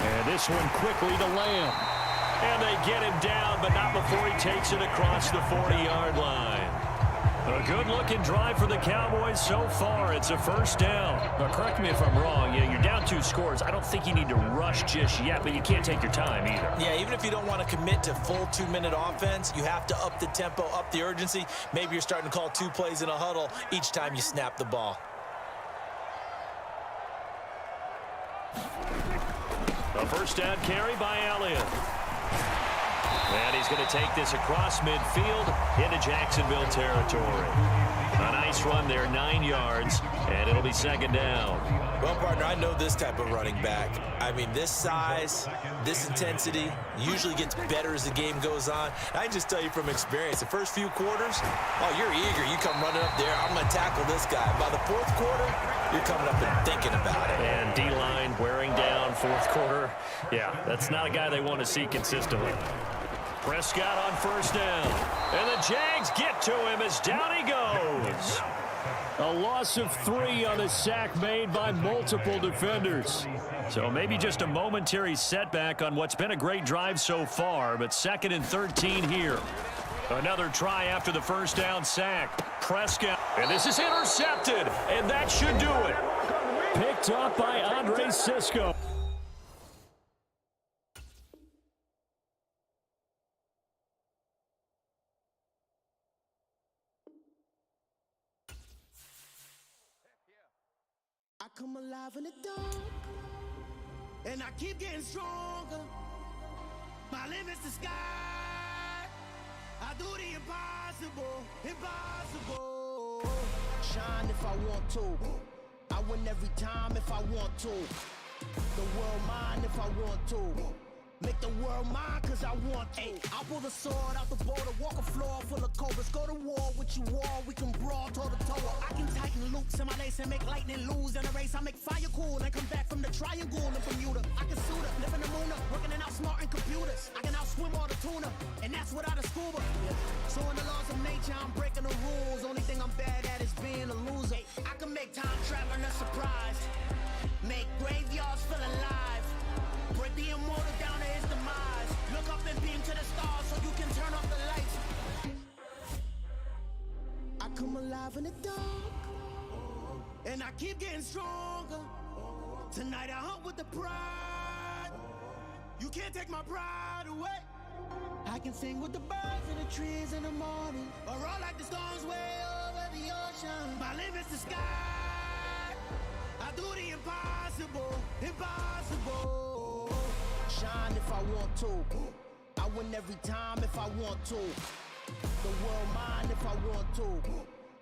And this one quickly to Lamb. And they get him down, but not before he takes it across the 40-yard line. A good-looking drive for the Cowboys so far. It's a first down. Now, correct me if I'm wrong. You're down 2 scores. I don't think you need to rush just yet, but you can't take your time either. Yeah, even if you don't want to commit to full 2-minute offense, you have to up the tempo, up the urgency. Maybe you're starting to call 2 plays in a huddle each time you snap the ball. A first down carry by Elliott. And he's going to take this across midfield into Jacksonville territory. A nice run there, 9 yards, and it'll be second down. Well, partner, I know this type of running back. I mean, this size, this intensity usually gets better as the game goes on. I can just tell you from experience, the first few quarters, oh, you're eager. You come running up there, I'm going to tackle this guy. By the 4th quarter, you're coming up and thinking about it. And D-line wearing down 4th quarter. Yeah, that's not a guy they want to see consistently. Prescott on first down. And the Jags get to him as down he goes. A loss of 3 on the sack made by multiple defenders. So maybe just a momentary setback on what's been a great drive so far, but 2nd and 13 here. Another try after the first down sack. Prescott, and this is intercepted, and that should do it. Picked up by Andre Sisco. I come alive in the dark, and I keep getting stronger. My limit's the sky. I do the impossible, impossible. Shine if I want to. I win every time if I want to. The world mine if I want to. Make the world mine cause I want to. Ay, I'll pull the sword out the border, walk a floor full of cobras. Go to war with you war, we can brawl toe to toe. I can tighten loops in my lace and make lightning lose in a race. I make fire cool and come back from the triangle in Bermuda. I can suit up, live in the moon up, working and outsmarting computers. I can outswim all the tuna, and that's without a scuba. So in the laws of nature, I'm breaking the rules. Only thing I'm bad at is being a loser. I can make time traveling a surprise, make graveyards feel alive. Break the immortal down to his demise. Look up and beam to the stars so you can turn off the lights. I come alive in the dark, and I keep getting stronger. Tonight I hunt with the pride. You can't take my pride away. I can sing with the birds and the trees in the morning, or roll like the storms way over the ocean. My limit's the sky. I do the impossible, impossible. Shine if I want to. I win every time if I want to. The world mine if I want to.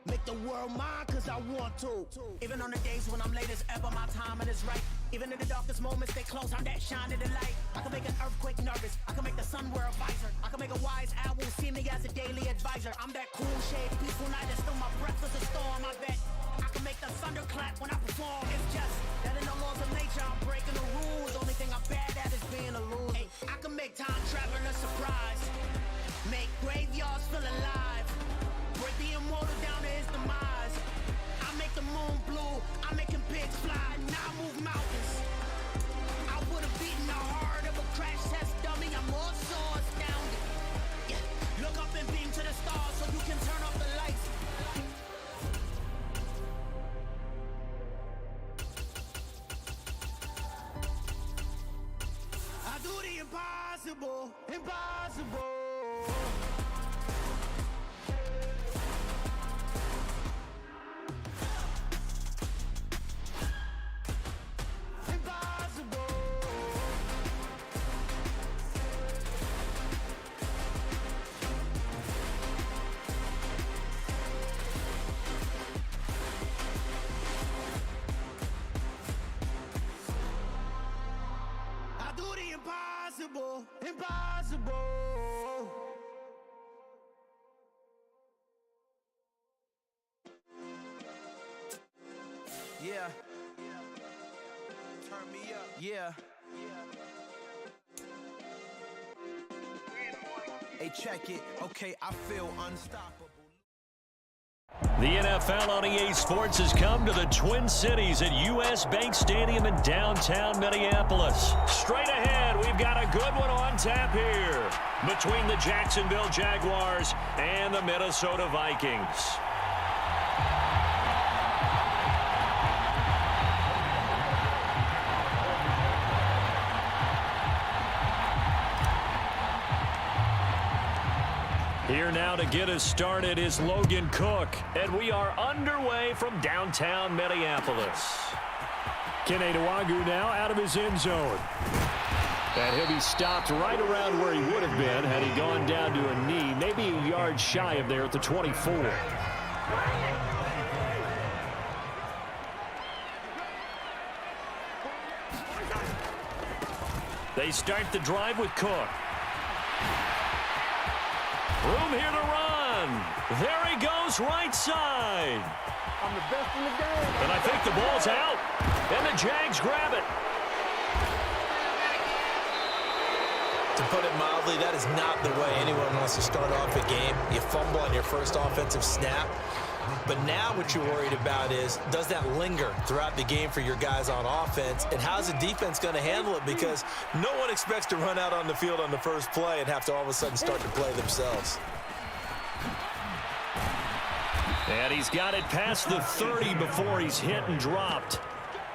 Make the world mine cause I want to. Even on the days when I'm late as ever, my timing is right. Even in the darkest moments, stay close, I'm that shining the light. I can make an earthquake nervous, I can make the sun wear a visor. I can make a wise owl see me as a daily advisor. I'm that cool shade, peaceful night, and still my breath is a storm, I bet. I can make the thunder clap when I perform. It's just that in the laws of nature, I'm breaking the rules. Only thing I'm bad at is being a loser. Ay, I can make time traveling a surprise, make graveyards feel alive. Break the immortal down to his demise. I make the moon blue, I'm making pigs fly. Now I move mountains. I would have beaten the heart of a crash test dummy. I'm more so astounded. Yeah. Look up and beam to the stars so you can turn off the lights. I do the impossible, impossible. Impossible, impossible. Yeah. Turn me up. Yeah. Hey, check it. Okay, I feel unstoppable. The NFL on EA Sports has come to the Twin Cities at US Bank Stadium in downtown Minneapolis. Straight ahead, we've got a good one on tap here between the Jacksonville Jaguars and the Minnesota Vikings. Here now to get us started is Logan Cook. And we are underway from downtown Minneapolis. Kene Nwangwu now out of his end zone. And he'll be stopped right around where he would have been had he gone down to a knee, maybe a yard shy of there at the 24. They start the drive with Cook. Room here to run. There he goes, right side. I'm the best in the game. And I think the ball's out. And the Jags grab it. To put it mildly, that is not the way anyone wants to start off a game. You fumble on your first offensive snap. But now what you're worried about is, does that linger throughout the game for your guys on offense? And how's the defense going to handle it? Because no one expects to run out on the field on the first play and have to all of a sudden start to play themselves. And he's got it past the 30 before he's hit and dropped.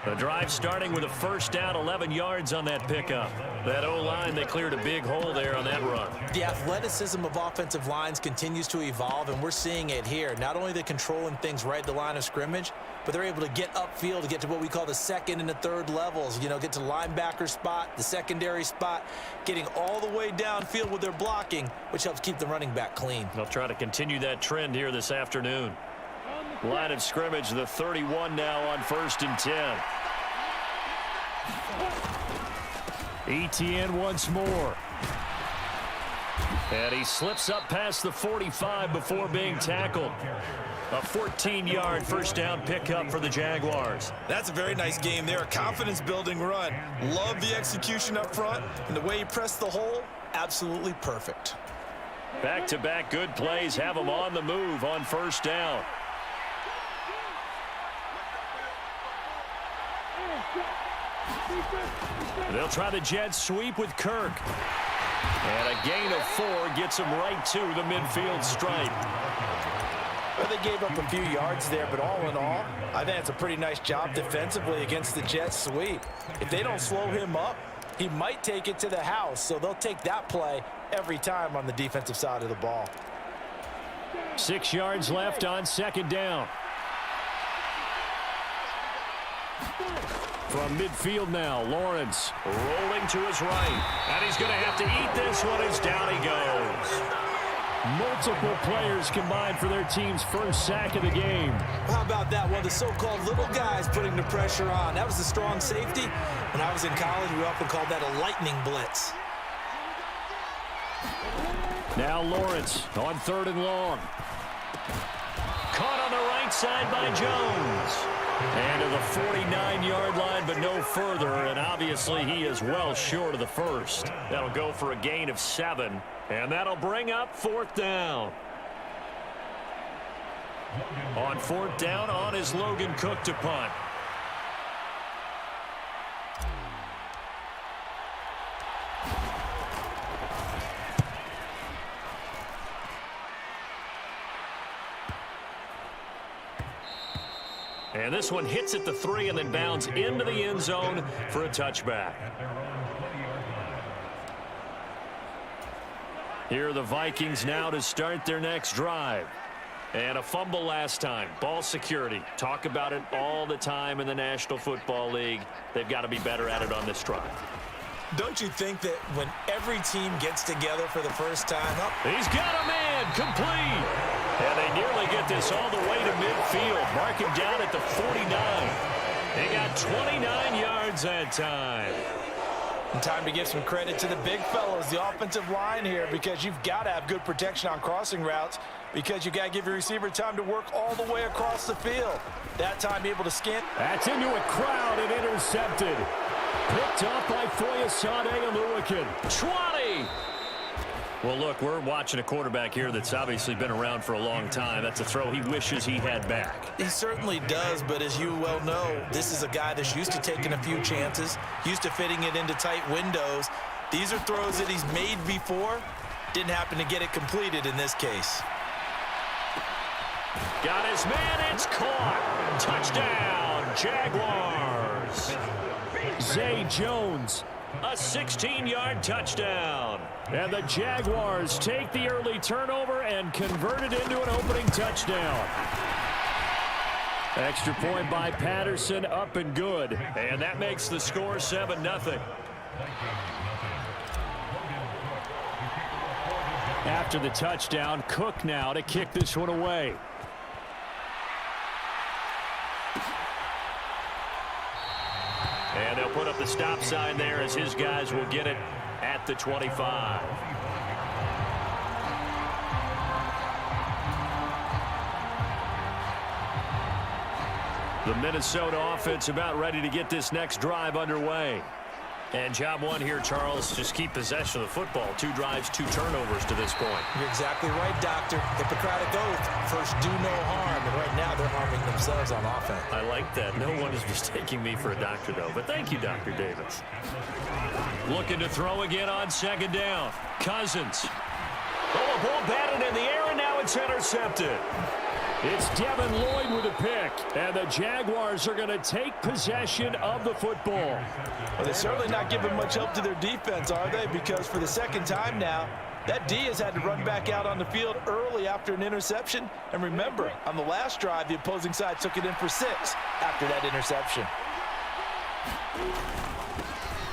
The drive starting with a first down, 11 yards on that pickup. That O-line, they cleared a big hole there on that run. The athleticism of offensive lines continues to evolve, and we're seeing it here. Not only the controlling things right at the line of scrimmage, but they're able to get upfield to get to what we call the second and the third levels. You know, get to the linebacker spot, the secondary spot, getting all the way downfield with their blocking, which helps keep the running back clean. They'll try to continue that trend here this afternoon. Line of scrimmage, the 31 now on 1st and 10. Etienne once more. And he slips up past the 45 before being tackled. A 14-yard first down pickup for the Jaguars. That's a very nice game there. A confidence-building run. Love the execution up front. And the way he pressed the hole, absolutely perfect. Back-to-back good plays have him on the move on first down. They'll try the jet sweep with Kirk. And a gain of 4 gets him right to the midfield stripe. Well, they gave up a few yards there, but all in all, I think it's a pretty nice job defensively against the jet sweep. If they don't slow him up, he might take it to the house, so they'll take that play every time on the defensive side of the ball. 6 yards left on second down. From midfield now, Lawrence rolling to his right. And he's going to have to eat this one as down he goes. Multiple players combined for their team's first sack of the game. How about that one? The so-called little guys putting the pressure on. That was the strong safety. When I was in college, we often called that a lightning blitz. Now Lawrence on 3rd and long. Caught on the right side by Jones. And to the 49-yard line, but no further. And obviously he is well short of the first. That'll go for a gain of 7. And that'll bring up 4th down. On 4th down, on is Logan Cook to punt. And this one hits at the 3 and then bounds into the end zone for a touchback. Here are the Vikings now to start their next drive. And a fumble last time. Ball security. Talk about it all the time in the National Football League. They've got to be better at it on this drive. Don't you think that when every team gets together for the first time? He's got a man complete. And they nearly get this all the way to midfield. Mark him down at the 49. They got 29 yards that time. And time to give some credit to the big fellows, the offensive line here, because you've got to have good protection on crossing routes, because you got to give your receiver time to work all the way across the field. That time able to skin. That's into a crowd and intercepted. Picked up by Foyesade Oluwakin. 20. Well, look, we're watching a quarterback here that's obviously been around for a long time. That's a throw he wishes he had back. He certainly does, but as you well know, this is a guy that's used to taking a few chances, used to fitting it into tight windows. These are throws that he's made before. Didn't happen to get it completed in this case. Got his man, it's caught. Touchdown, Jaguars. Zay Jones A 16-yard touchdown. And the Jaguars take the early turnover and convert it into an opening touchdown. Extra point by Patterson, up and good. And that makes the score 7-0. After the touchdown, Cook now to kick this one away. And they'll put up the stop sign there as his guys will get it at the 25. The Minnesota offense about ready to get this next drive underway. And job one here, Charles, just keep possession of the football. 2 drives, 2 turnovers to this point. You're exactly right, Doctor. Hippocratic oath. First, do no harm. And right now, they're harming themselves on offense. I like that. No one is mistaking me for a doctor, though. But thank you, Dr. Davis. Looking to throw again on second down. Cousins. Oh, a ball batted in the air, and now it's intercepted. It's Devin Lloyd with a pick, and the Jaguars are going to take possession of the football. Well, they're certainly not giving much help to their defense, are they? Because for the second time now, that D has had to run back out on the field early after an interception. And remember, on the last drive, the opposing side took it in for 6 after that interception.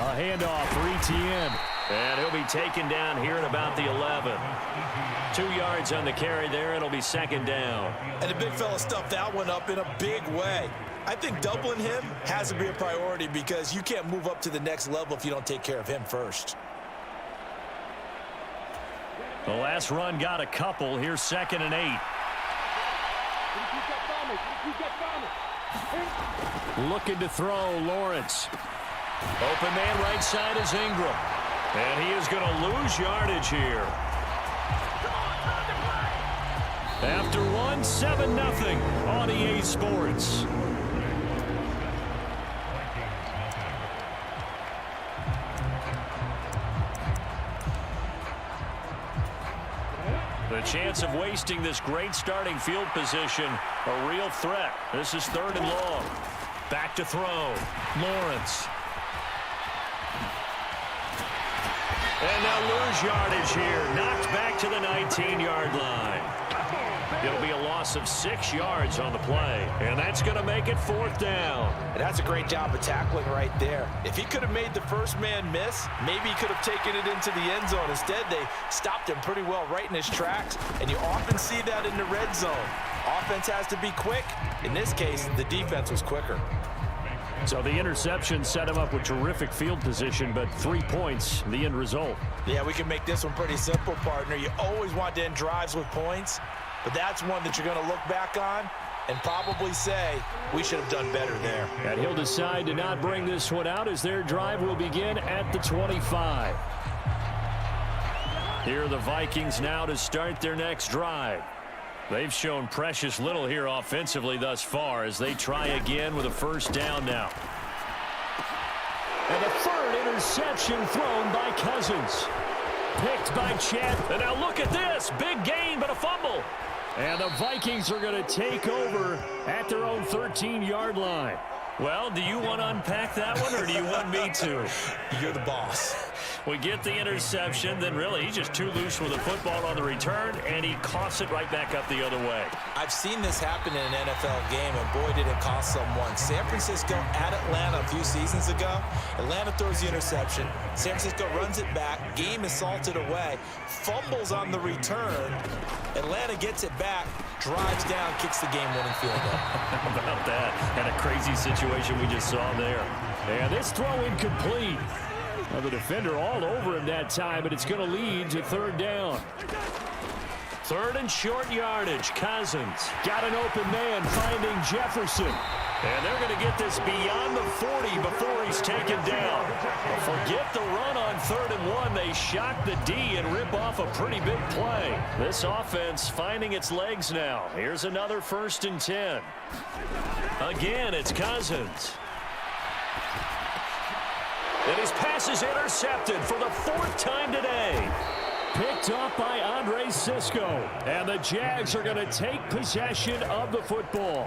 A handoff for Etienne. And he'll be taken down here at about the 11. 2 yards on the carry there. It'll be second down. And the big fella stuffed that one up in a big way. I think doubling him has to be a priority because you can't move up to the next level if you don't take care of him first. The last run got a couple. Here's 2nd and 8. Looking to throw, Lawrence. Open man right side is Ingram. And he is going to lose yardage here. After one, 7-0 on EA Sports. The chance of wasting this great starting field position, a real threat. This is 3rd and long. Back to throw. Lawrence. And they'll lose yardage here. Knocked back to the 19-yard line. It'll be a loss of 6 yards on the play. And that's going to make it 4th down. And that's a great job of tackling right there. If he could have made the first man miss, maybe he could have taken it into the end zone. Instead, they stopped him pretty well right in his tracks. And you often see that in the red zone. Offense has to be quick. In this case, the defense was quicker. So the interception set him up with terrific field position, but 3 points, the end result. Yeah, we can make this one pretty simple, partner. You always want to end drives with points, but that's one that you're going to look back on and probably say, we should have done better there. And he'll decide to not bring this one out as their drive will begin at the 25. Here are the Vikings now to start their next drive. They've shown precious little here offensively thus far as they try again with a 1st down now. And a 3rd interception thrown by Cousins. Picked by Chet. And now look at this. Big gain, but a fumble. And the Vikings are going to take over at their own 13-yard line. Well, do you want to unpack that one, or do you want me to? You're the boss. We get the interception, then really he's just too loose with the football on the return, and he coughs it right back up the other way. I've seen this happen in an NFL game, and boy, did it cost someone. San Francisco at Atlanta a few seasons ago. Atlanta throws the interception. San Francisco runs it back. Game is salted away. Fumbles on the return. Atlanta gets it back, drives down, kicks the game-winning field goal. How about that? And a crazy situation we just saw there. And this throw incomplete. Well, the defender all over him that time, but it's going to lead to 3rd down. 3rd and short yardage. Cousins got an open man finding Jefferson. And they're going to get this beyond the 40 before he's taken down. Forget the run on 3rd and 1. They shock the D and rip off a pretty big play. This offense finding its legs now. Here's another 1st and 10. Again, it's Cousins. And his pass is intercepted for the 4th time today. Picked up by Andre Cisco. And the Jags are going to take possession of the football.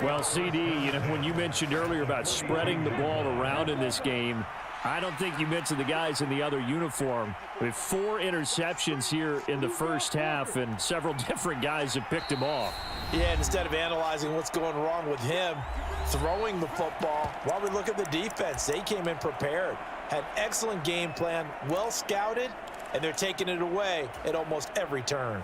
Well, CD, when you mentioned earlier about spreading the ball around in this game, I don't think you mentioned the guys in the other uniform. With 4 interceptions here in the first half, and several different guys have picked him off. Yeah, and instead of analyzing what's going wrong with him throwing the football, while we look at the defense, they came in prepared, had excellent game plan, well scouted, and they're taking it away at almost every turn.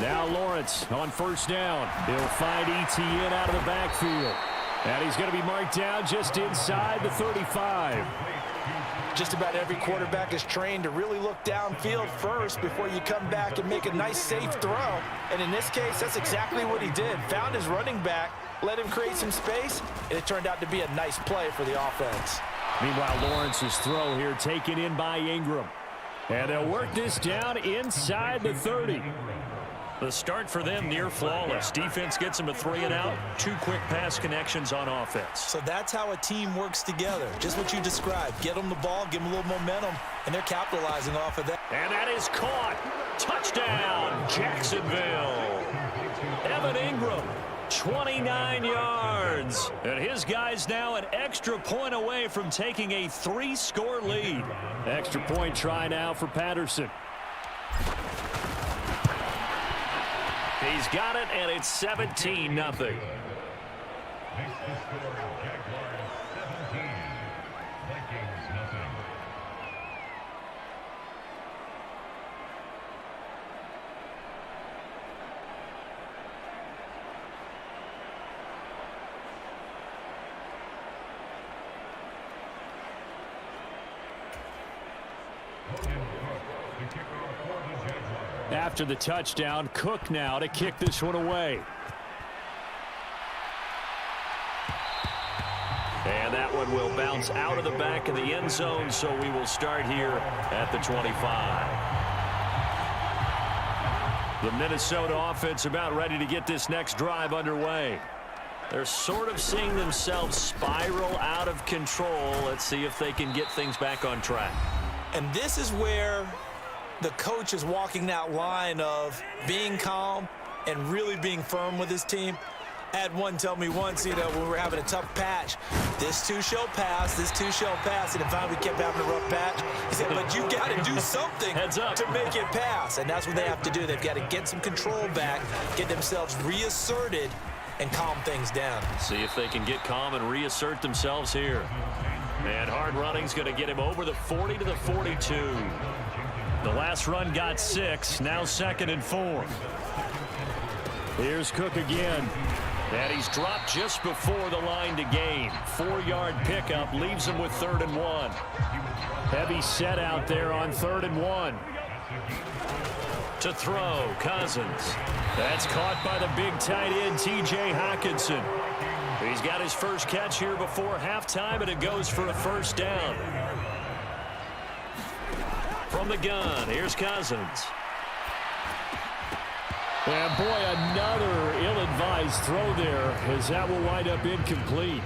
Now Lawrence on first down. He'll find Etienne out of the backfield. And he's going to be marked down just inside the 35. Just about every quarterback is trained to really look downfield first before you come back and make a nice, safe throw. And in this case, that's exactly what he did. Found his running back, let him create some space, and it turned out to be a nice play for the offense. Meanwhile, Lawrence's throw here taken in by Ingram. And they'll work this down inside the 30. The start for them near flawless. Defense gets them a 3 and out. 2 quick pass connections on offense. So that's how a team works together. Just what you described. Get them the ball, give them a little momentum, and they're capitalizing off of that. And that is caught. Touchdown, Jacksonville. Evan Ingram, 29 yards. And his guys now an extra point away from taking a 3-score lead. Extra point try now for Patterson. He's got it, and it's 17-0. After the touchdown, Cook now to kick this one away. And that one will bounce out of the back of the end zone, so we will start here at the 25. The Minnesota offense about ready to get this next drive underway. They're sort of seeing themselves spiral out of control. Let's see if they can get things back on track. And this is where the coach is walking that line of being calm and really being firm with his team. I had one tell me once, when we were having a tough patch, this too shall pass, this too shall pass, and finally we kept having a rough patch. He said, but you got to do something to make it pass, and that's what they have to do. They've got to get some control back, get themselves reasserted, and calm things down. See if they can get calm and reassert themselves here. And hard running's going to get him over the 40 to the 42. The last run got 6, now 2nd and 4. Here's Cook again. And he's dropped just before the line to gain. 4-yard pickup leaves him with 3rd and 1. Heavy set out there on 3rd and 1. To throw, Cousins. That's caught by the big tight end, T.J. Hockenson. He's got his first catch here before halftime, and it goes for a 1st down. From the gun, here's Cousins. And boy, another ill-advised throw there, as that will wind up incomplete.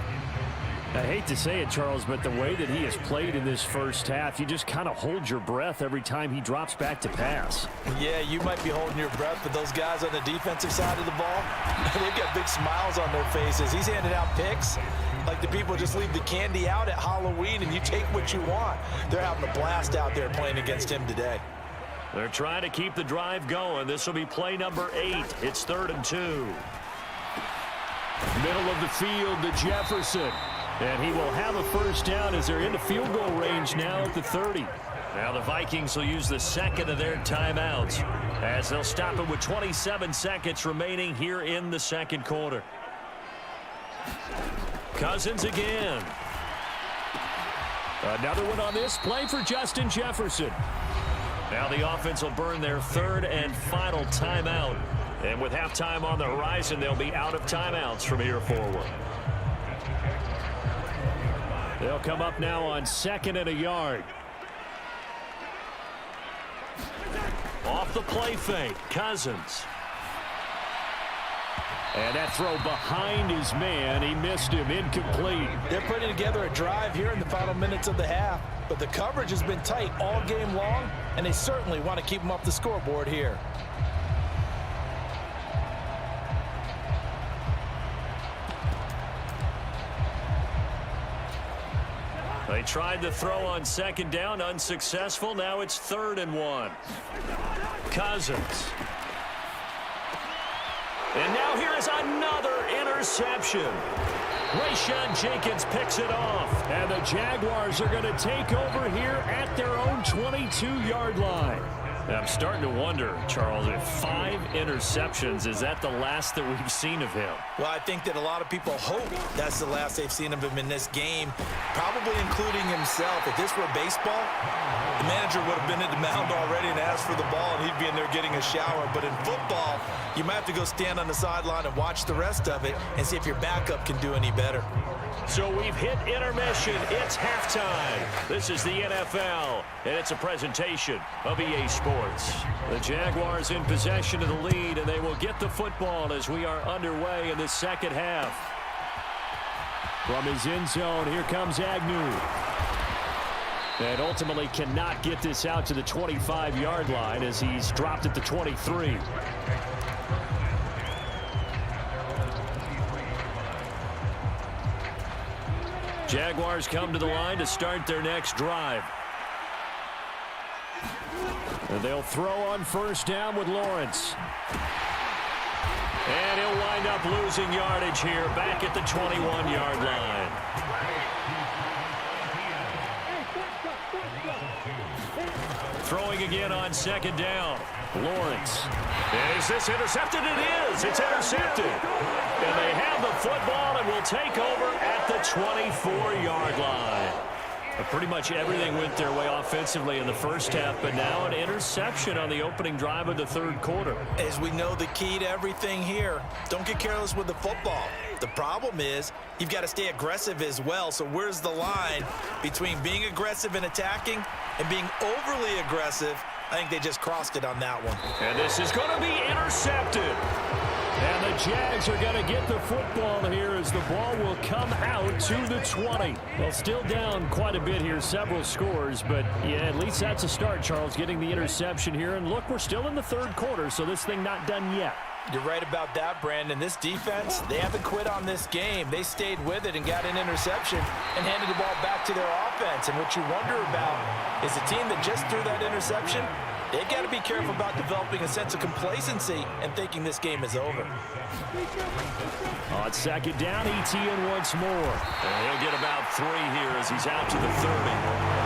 I hate to say it, Charles, but the way that he has played in this first half, you just kind of hold your breath every time he drops back to pass. Yeah, you might be holding your breath, but those guys on the defensive side of the ball, they've got big smiles on their faces. He's handing out picks like the people just leave the candy out at Halloween and you take what you want. They're having a blast out there playing against him today. They're trying to keep the drive going. This will be play number 8. It's 3rd and 2. Middle of the field to Jefferson. And he will have a 1st down as they're in the field goal range now at the 30. Now the Vikings will use the 2nd of their timeouts as they'll stop it with 27 seconds remaining here in the 2nd quarter. Cousins again. Another one on this play for Justin Jefferson. Now the offense will burn their 3rd and final timeout. And with halftime on the horizon, they'll be out of timeouts from here forward. They'll come up now on 2nd and a yard. Off the play fake, Cousins. And that throw behind his man, he missed him, incomplete. They're putting together a drive here in the final minutes of the half, but the coverage has been tight all game long, and they certainly want to keep them off the scoreboard here. They tried the throw on second down, unsuccessful. Now it's 3rd and 1. Cousins. And now here is another interception. Rayshon Jenkins picks it off. And the Jaguars are going to take over here at their own 22-yard line. I'm starting to wonder, Charles, if 5 interceptions, is that the last that we've seen of him? Well, I think that a lot of people hope that's the last they've seen of him in this game, probably including himself. If this were baseball, the manager would have been at the mound already and asked for the ball, and he'd be in there getting a shower. But in football, you might have to go stand on the sideline and watch the rest of it and see if your backup can do any better. So we've hit intermission. It's halftime. This is the NFL, and it's a presentation of EA Sports. The Jaguars in possession of the lead, and they will get the football as we are underway in the second half. From his end zone, here comes Agnew. And ultimately cannot get this out to the 25-yard line as he's dropped at the 23. Jaguars come to the line to start their next drive. And they'll throw on first down with Lawrence. And he'll wind up losing yardage here back at the 21-yard line. Throwing again on second down. Lawrence. Is this intercepted? It is. It's intercepted. And they have the football and will take over at the 24-yard line. Pretty much everything went their way offensively in the first half, but now an interception on the opening drive of the third quarter. As we know, the key to everything here, don't get careless with the football. The problem is you've got to stay aggressive as well. So where's the line between being aggressive and attacking and being overly aggressive? I think they just crossed it on that one. And this is going to be intercepted. And the Jags are going to get the football here as the ball will come out to the 20. Well, still down quite a bit here, several scores, but yeah, at least that's a start, Charles, getting the interception here. And look, we're still in the third quarter, so this thing not done yet. You're right about that, Brandon. This defense, they haven't quit on this game. They stayed with it and got an interception and handed the ball back to their offense. And what you wonder about is the team that just threw that interception, they've got to be careful about developing a sense of complacency and thinking this game is over. On second down, Etienne once more. And he'll get about 3 here as he's out to the 30.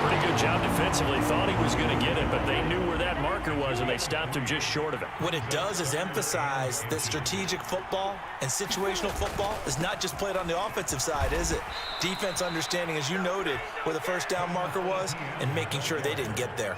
Pretty good job defensively. Thought he was going to get it, but they knew where that marker was, and they stopped him just short of it. What it does is emphasize that strategic football and situational football is not just played on the offensive side, is it? Defense understanding, as you noted, where the first down marker was and making sure they didn't get there.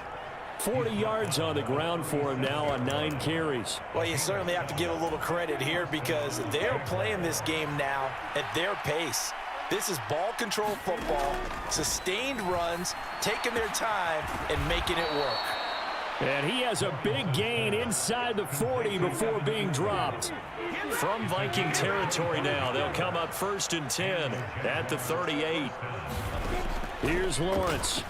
40 yards on the ground for him now on 9 carries. Well, you certainly have to give a little credit here because they're playing this game now at their pace. This is ball control football, sustained runs, taking their time, and making it work. And he has a big gain inside the 40 before being dropped. From Viking territory now, they'll come up 1st and 10 at the 38. Here's Lawrence.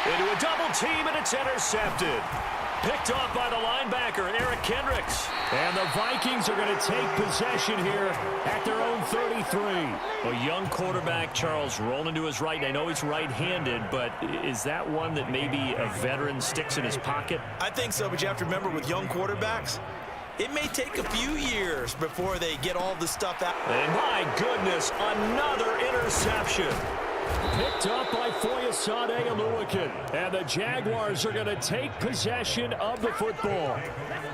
Into a double team, and it's intercepted. Picked off by the linebacker, Eric Kendricks. And the Vikings are going to take possession here at their own 33. A young quarterback, Charles, rolling to his right. And I know he's right-handed, but is that one that maybe a veteran sticks in his pocket? I think so, but you have to remember with young quarterbacks, it may take a few years before they get all this stuff out. And my goodness, another interception. Picked up by Foyesade Oluwakin. And the Jaguars are going to take possession of the football.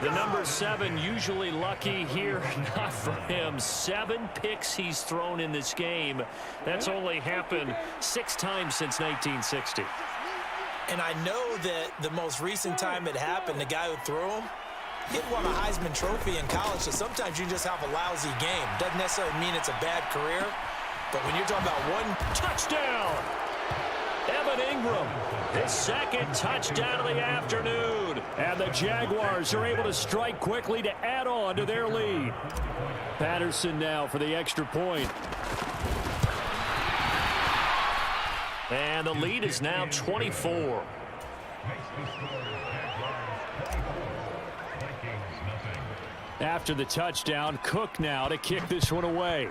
The number 7 usually lucky here. Not for him. 7 picks he's thrown in this game. That's only happened 6 times since 1960. And I know that the most recent time it happened, the guy who threw him, he had won a Heisman Trophy in college, so sometimes you just have a lousy game. Doesn't necessarily mean it's a bad career. But when you're talking about one touchdown, Evan Evan Ingram, his second touchdown of the afternoon. And the Jaguars are able to strike quickly to add on to their lead. Patterson now for the extra point. And the lead is now 24. After the touchdown, Cook now to kick this one away.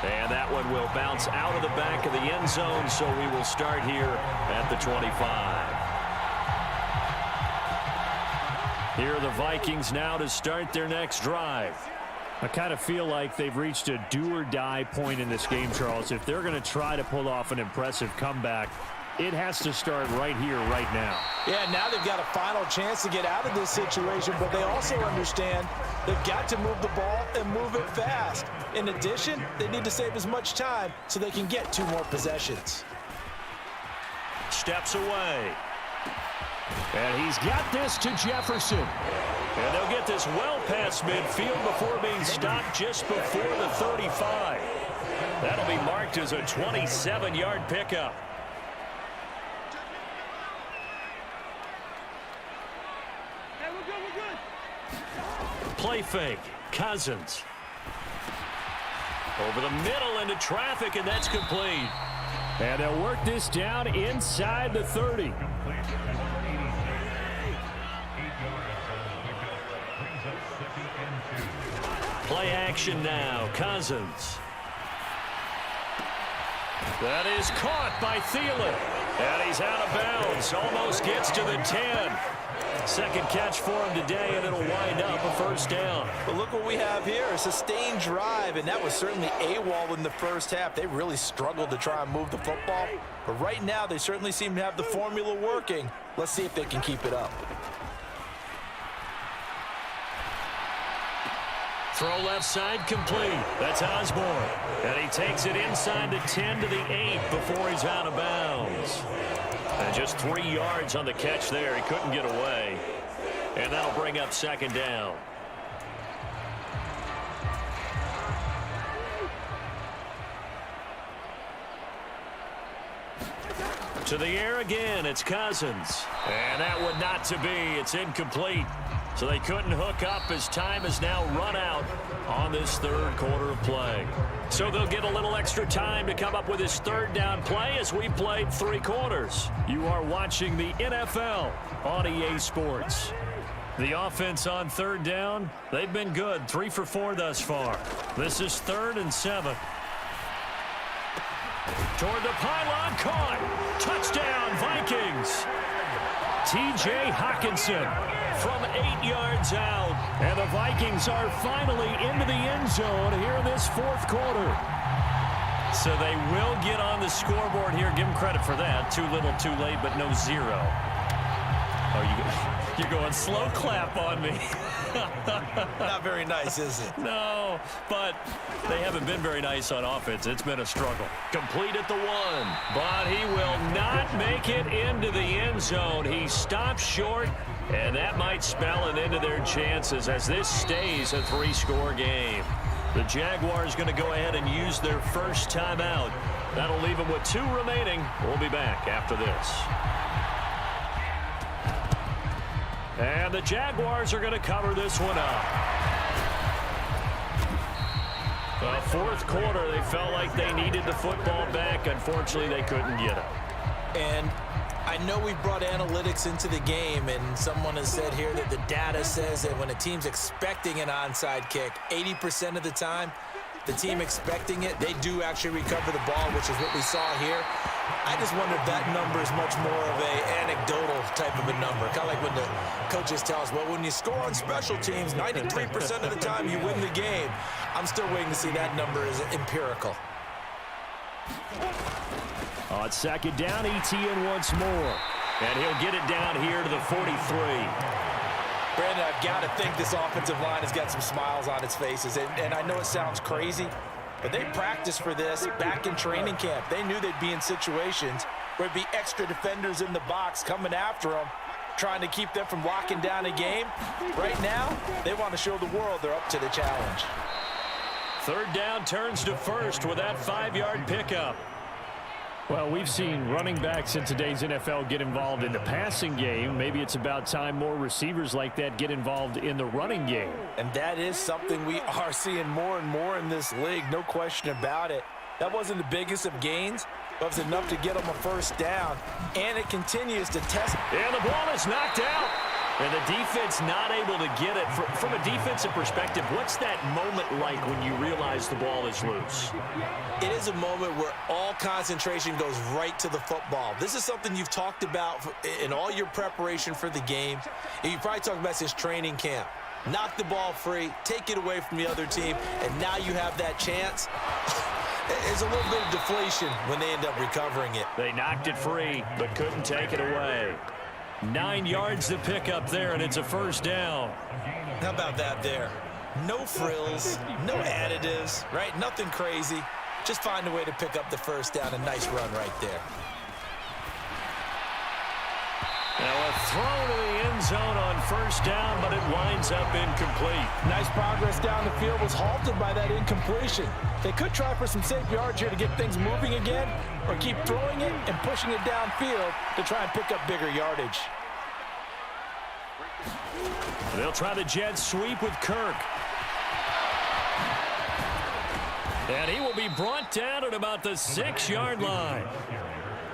And that one will bounce out of the back of the end zone, so we will start here at the 25. Here are the Vikings now to start their next drive. I kind of feel like they've reached a do-or-die point in this game, Charles. If they're going to try to pull off an impressive comeback, it has to start right here, right now. Yeah, now they've got a final chance to get out of this situation, but they also understand they've got to move the ball and move it fast. In addition, they need to save as much time so they can get 2 more possessions. Steps away. And he's got this to Jefferson. And they'll get this well past midfield before being stopped just before the 35. That'll be marked as a 27-yard pickup. Play fake. Cousins. Over the middle into traffic, and that's complete. And they'll work this down inside the 30. Play action now. Cousins. That is caught by Thielen. And he's out of bounds. Almost gets to the 10. Second catch for him today, and it'll wind up a first down. But look what we have here, a sustained drive, and that was certainly AWOL in the first half. They really struggled to try and move the football. But right now, they certainly seem to have the formula working. Let's see if they can keep it up. Throw left side complete. That's Osborne. And he takes it inside the 10 to the 8 before he's out of bounds. And just 3 yards on the catch there. He couldn't get away. And that'll bring up second down. To the air again. It's Cousins. And that one not to be. It's incomplete. So they couldn't hook up as time has now run out on this third quarter of play. So they'll get a little extra time to come up with this third down play as we played 3 quarters. You are watching the NFL on EA Sports. The offense on third down, they've been good. 3 for 4 thus far. This is 3rd and 7. Toward the pylon, caught. Touchdown, Vikings. T.J. Hawkinson from 8 yards out. And the Vikings are finally into the end zone here in this 4th quarter. So they will get on the scoreboard here. Give them credit for that. Too little, too late, but no 0. Oh, you're going slow clap on me. Not very nice, is it? No, but they haven't been very nice on offense. It's been a struggle. Complete at the 1, but he will not make it into the end zone. He stops short, and that might spell an end to their chances as this stays a 3-score game. The Jaguars going to go ahead and use their first timeout. That'll leave them with 2 remaining. We'll be back after this. And the Jaguars are going to cover this one up. The 4th quarter, they felt like they needed the football back. Unfortunately, they couldn't get it. And I know we've brought analytics into the game, and someone has said here that the data says that when a team's expecting an onside kick, 80% of the time, the team expecting it, they do actually recover the ball, which is what we saw here. I just wonder if that number is much more of an anecdotal type of a number. Kind of like when the coaches tell us, well, when you score on special teams, 93% of the time you win the game. I'm still waiting to see that number is empirical. On second down, ETN once more. And he'll get it down here to the 43. Brandon, I've got to think this offensive line has got some smiles on its faces. And I know it sounds crazy, but they practiced for this back in training camp. They knew they'd be in situations where there'd be extra defenders in the box coming after them, trying to keep them from locking down a game. Right now, they want to show the world they're up to the challenge. Third down turns to first with that 5-yard pickup. Well, we've seen running backs in today's NFL get involved in the passing game. Maybe it's about time more receivers like that get involved in the running game. And that is something we are seeing more and more in this league, no question about it. That wasn't the biggest of gains, but it was enough to get them a first down. And it continues to test. And the ball is knocked out. And the defense not able to get it. From a defensive perspective, what's that moment like when you realize the ball is loose? It is a moment where all concentration goes right to the football. This is something you've talked about in all your preparation for the game. And you probably talked about since training camp. Knock the ball free, take it away from the other team, and now you have that chance. It's a little bit of deflation when they end up recovering it. They knocked it free, but couldn't take it away. 9 yards to pick up there, and it's a first down. How about that there? No frills, no additives, right? Nothing crazy. Just find a way to pick up the first down. A nice run right there. Now a throw to the end zone on first down, but it winds up incomplete. Nice progress down the field was halted by that incompletion. They could try for some safe yards here to get things moving again, or keep throwing it and pushing it downfield to try and pick up bigger yardage. They'll try the jet sweep with Kirk. And he will be brought down at about the 6-yard line.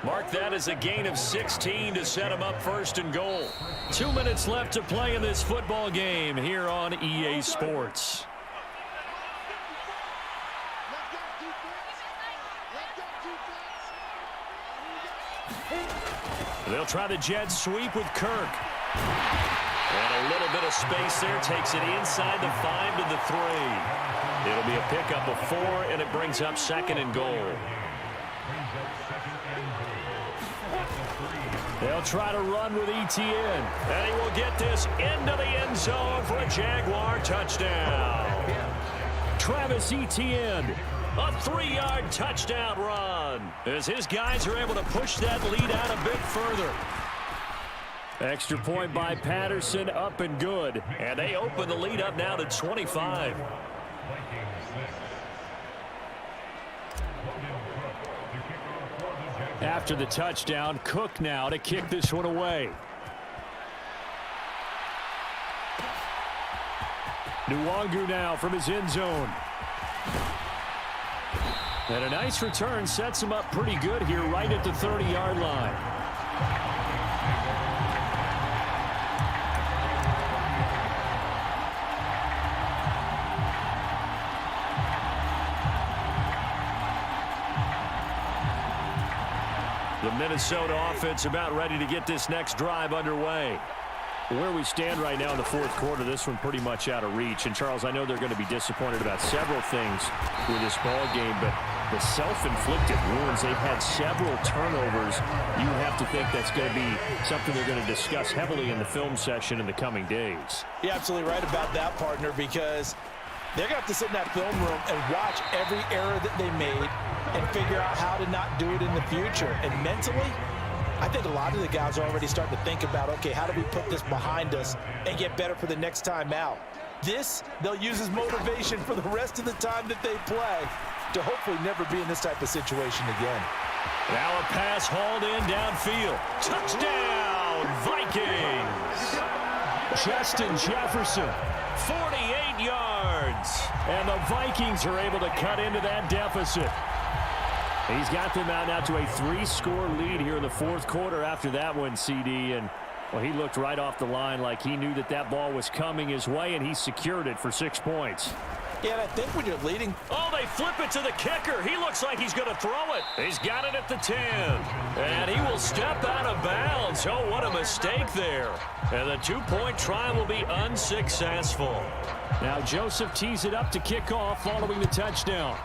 Mark that as a gain of 16 to set him up first and goal. 2 minutes left to play in this football game here on EA Sports. They'll try the jet sweep with Kirk. And a little bit of space there. Takes it inside the 5 to the 3. It'll be a pickup of 4, and it brings up second and goal. They'll try to run with Etienne. And he will get this into the end zone for a Jaguar touchdown. Travis Etienne, a 3-yard touchdown run, as his guys are able to push that lead out a bit further. Extra point by Patterson, up and good. And they open the lead up now to 25. After the touchdown, Cook now to kick this one away. Nwangu now from his end zone. And a nice return sets him up pretty good here right at the 30-yard line. The Minnesota offense about ready to get this next drive underway. Where we stand right now in the fourth quarter, this one pretty much out of reach. And, Charles, I know they're going to be disappointed about several things with this ball game, but the self-inflicted wounds, they've had several turnovers. You have to think that's going to be something they're going to discuss heavily in the film session in the coming days. You're absolutely right about that, partner, because they're going to have to sit in that film room and watch every error that they made and figure out how to not do it in the future. And mentally, I think a lot of the guys are already starting to think about, okay, how do we put this behind us and get better for the next time out? This, they'll use as motivation for the rest of the time that they play to hopefully never be in this type of situation again. Now a pass hauled in downfield. Touchdown, Vikings! Justin Jefferson, 48 yards. And the Vikings are able to cut into that deficit. He's got them out now to a 3-score lead here in the fourth quarter after that one, CD. And, well, he looked right off the line like he knew that that ball was coming his way, and he secured it for 6 points. Yeah, and I think when you're leading... Oh, they flip it to the kicker. He looks like he's going to throw it. He's got it at the 10. And he will step out of bounds. Oh, what a mistake there. And the 2-point try will be unsuccessful. Now Joseph tees it up to kick off following the touchdown.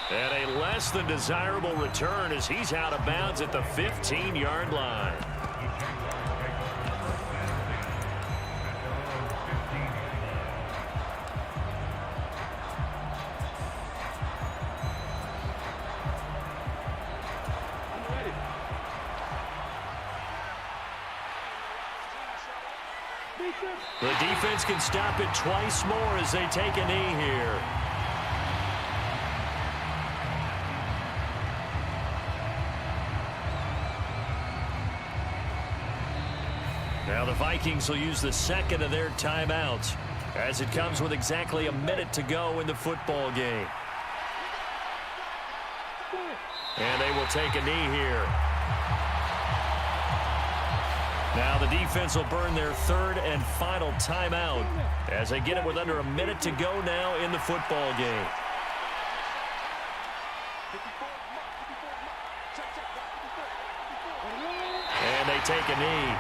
And a less than desirable return as he's out of bounds at the 15-yard line. The defense can stop it twice more as they take a knee here. Now the Vikings will use the second of their timeouts as it comes with exactly a minute to go in the football game. And they will take a knee here. Now the defense will burn their third and final timeout as they get it with under a minute to go now in the football game. And they take a knee.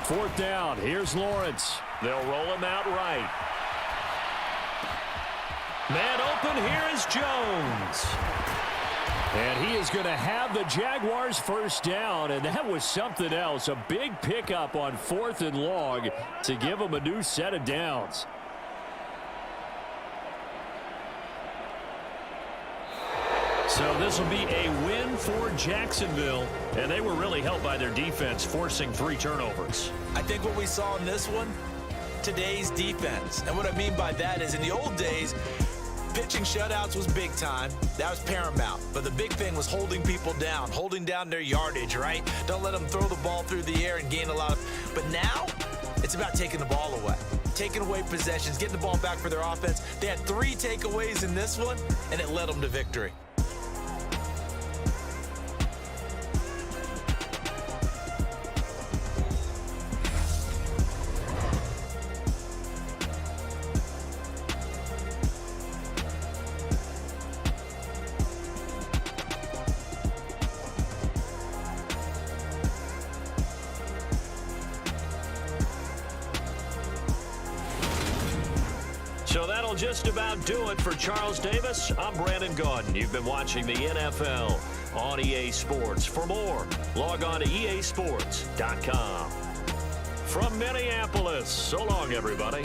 Fourth down. Here's Lawrence. They'll roll him out right. Man open. Here is Jones. And he is going to have the Jaguars first down, and that was something else. A big pickup on 4th and long to give them a new set of downs. So this will be a win for Jacksonville, and they were really helped by their defense, forcing 3 turnovers. I think what we saw in this one, today's defense. And what I mean by that is in the old days, pitching shutouts was big time. That was paramount. But the big thing was holding people down, holding down their yardage, right? Don't let them throw the ball through the air and gain a lot of... But now, it's about taking the ball away. Taking away possessions, getting the ball back for their offense. They had 3 takeaways in this one, and it led them to victory. So that'll just about do it for Charles Davis. I'm Brandon Gaudin. You've been watching the NFL on EA Sports. For more, log on to easports.com. From Minneapolis, so long, everybody.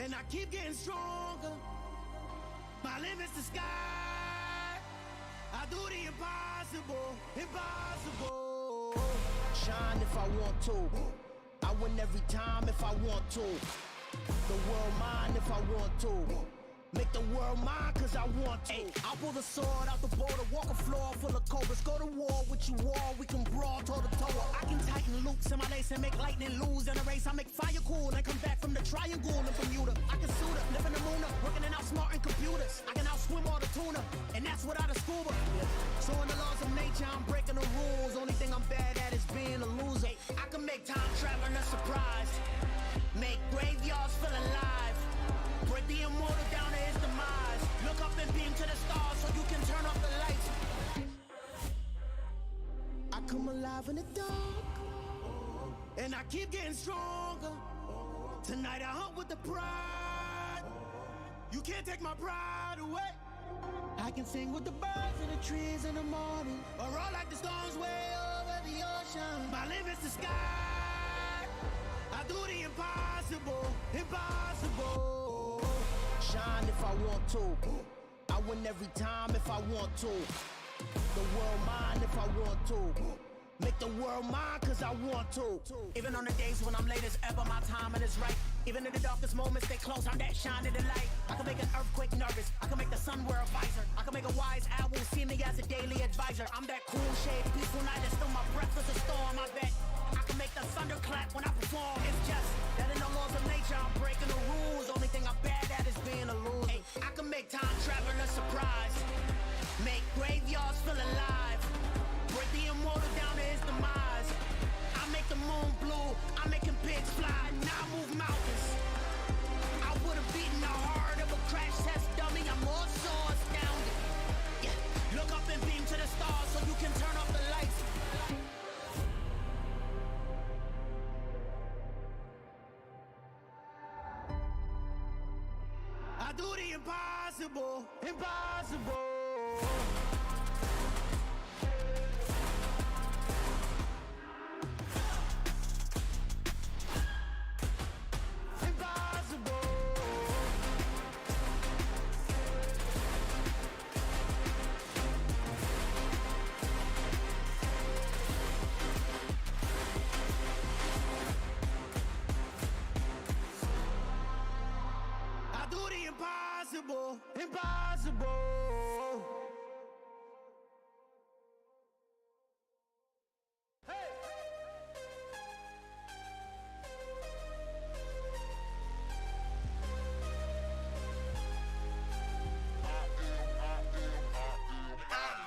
and I keep getting stronger. My limit's the sky. I do the impossible, impossible. Shine if I want to. I win every time if I want to. The world mine if I want to. Make the world mine cause I want to. Ay, I'll pull the sword out the border, walk a floor full of cobras. Go to war with you all, we can brawl toe to toe. I can tighten loops in my lace and make lightning lose in a race. I make fire cool and come back from the triangle in Bermuda. I can suit up, live in the moon up, working and outsmarting computers. I can outswim all the tuna, and that's without a scuba. So in the laws of nature, I'm breaking the rules. Only thing I'm bad at is being a loser. Ay, I can make time traveling a surprise. Make graveyards feel alive. Break the immortal down to his demise. Look up and beam to the stars so you can turn off the lights. I come alive in the dark, and I keep getting stronger. Tonight I hunt with the pride. You can't take my pride away. I can sing with the birds and the trees in the morning, or roll like the storms way over the ocean. My limit's the sky. I do the impossible, impossible. Shine if I want to. I win every time if I want to. The world mine if I want to. Make the world mine cause I want to. Even on the days when I'm late as ever, my timing is right. Even in the darkest moments, stay close, I'm that shining the light. I can make an earthquake nervous, I can make the sun wear a visor. I can make a wise owl see me as a daily advisor. I'm that cool shade, peaceful night, and still my breath is a storm, I bet. I can make the thunder clap when I perform. It's just that in the laws of nature, I'm breaking the rules. Only thing I'm bad at is being a loser. Hey, I can make time travel a surprise. Make graveyards feel alive. Break the immortal down to his demise. I make the moon blue, I'm making pigs fly. Now I move mountains. I would've beaten the heart of a crash test dummy. I'm more so astounded. Yeah. Look up and beam to the stars so you can turn off the lights. I do the impossible, impossible. Impossible, impossible. Hey!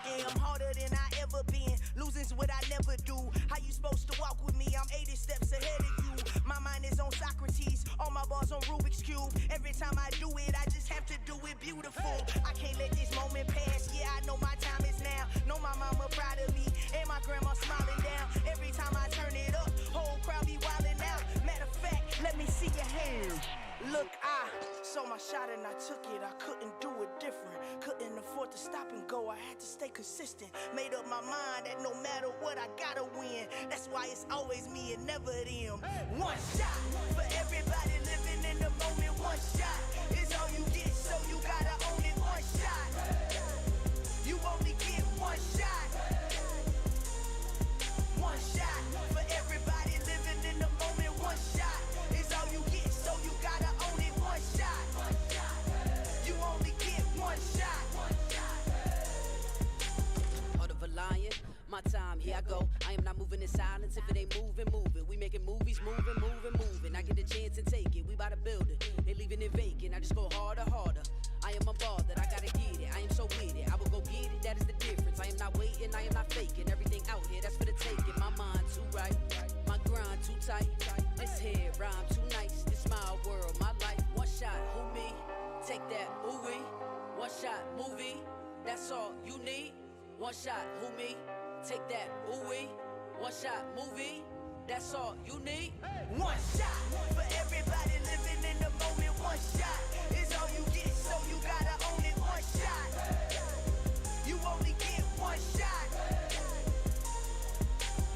I am harder than I ever been. Losing's what I never do. How you supposed to walk with me? I'm 80 steps ahead of you. My mind is on Socrates. All my bars on Rubik's Cube. Every time I do it, I just have to do it beautiful. I can't let this moment pass. Yeah, I know my time is now. Know my mama proud of me. And my grandma smiling down. Every time I turn it up, whole crowd be wildin' out. Matter of fact, let me see your hands. Look, I saw my shot and I took it. I couldn't do it different. Couldn't afford to stop and go. I had to stay consistent. Made up my mind that no matter what, I gotta win. That's why it's always me and never them. One shot for everybody living in the moment. One shot is all you get, so you gotta own it. One shot. You only get one shot. One shot for everybody living in the moment. One shot is all you get, so you gotta own it. One shot. You only get one shot. Heart of a lion, my time, here I go. I am not moving in silence. If it ain't moving, moving. We making movies, moving, moving, moving. I get a chance and take it. We bout to build it. They leaving it vacant. I just go harder, harder. I am a ball that I gotta get it. I am so with it. I will go get it. That is the difference. I am not waiting. I am not faking. Everything out here, that's for the taking. My mind too right. My grind too tight. This head rhyme too nice. This my world, my life. One shot, who me? Take that, ooh wee. One shot, movie. That's all you need. One shot, who me? Take that, ooh wee. One shot, movie. That's all you need. One shot for everybody living in the moment. One shot is all you get, so you gotta own it. One shot. You only get one shot.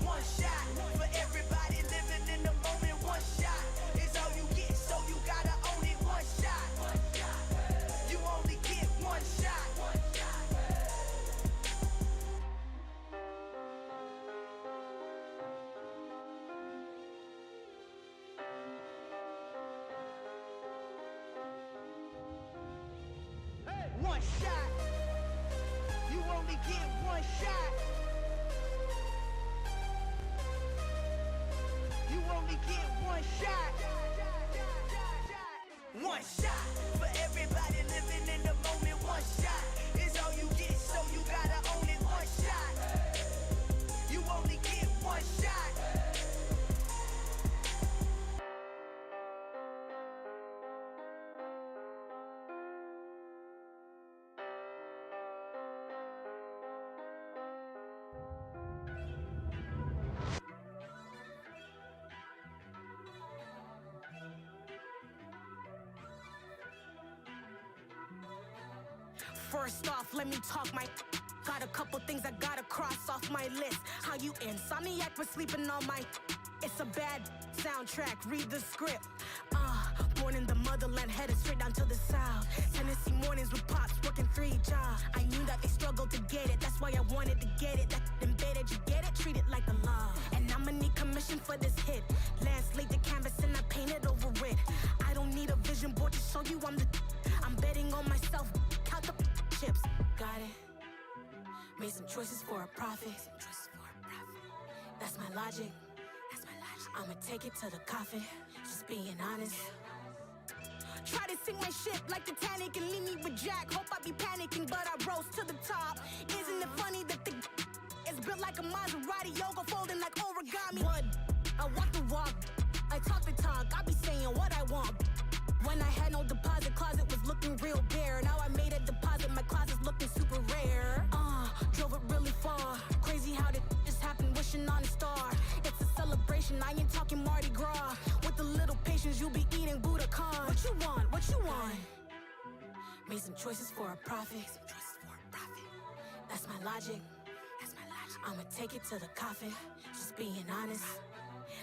One shot for everybody living in the moment. One shot is all you get, so you gotta own it. One shot. one shot. You only get one shot. You only get one shot. One shot for everybody living in the moment. One shot is all you get, so you gotta own it. One shot. You only get one shot. First off, let me talk my. Got a couple things I gotta cross off my list. How you insomniac for sleeping on my. It's a bad soundtrack, read the script. Born in the motherland, headed straight down to the south. Tennessee mornings with pops, working 3 jobs. I knew that they struggled to get it, that's why I wanted to get it. That embedded, you get it, treat it like a law. And I'ma need commission for this hit. Lance laid the canvas and I painted over it. I don't need a vision board to show you I'm the. I'm betting on myself, count the chips. Got it. Made some choices for a profit. That's my logic. I'ma take it to the coffin. Just being honest. Try to sink my ship like Titanic and leave me with Jack. Hope I be panicking, but I rose to the top. Isn't it funny that the is built like a Maserati, yoga folding like origami? What? I walk the walk, I talk the talk. I be saying what I want. When I had no deposit, closet was looking real bare. Now I made a deposit, my closet's looking super rare. Drove it really far. Crazy how did just happen, wishing on a star. It's a celebration, I ain't talking Mardi Gras. With a little patience, you'll be eating Budokan. What you want? What you want? Made some choices for a profit. That's my logic. I'ma take it to the coffin. Just being honest.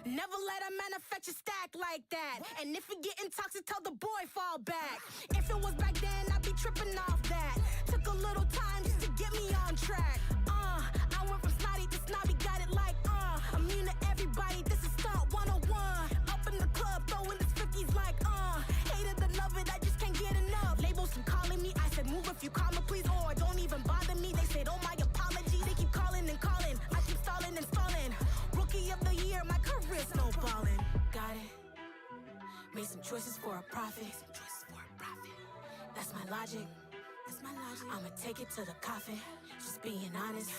Never let a manufacture stack like that. And if it getting toxic, tell the boy fall back. If it was back then, I'd be tripping off that. Took a little time just to get me on track. I went from snotty to snobby, got it like immune to everybody, this is stunt 101. Up in the club, throwing the 50s like hate it or love it, I just can't get enough. Labels keep calling me, I said move if you call me please, or don't even bother me. They said oh my apologies, they keep calling and calling. I keep stalling and stalling. Rookie of the year, my career snowballing. Got it. Made some choices for a profit. That's my logic. I'ma take it to the coffin. Just being honest.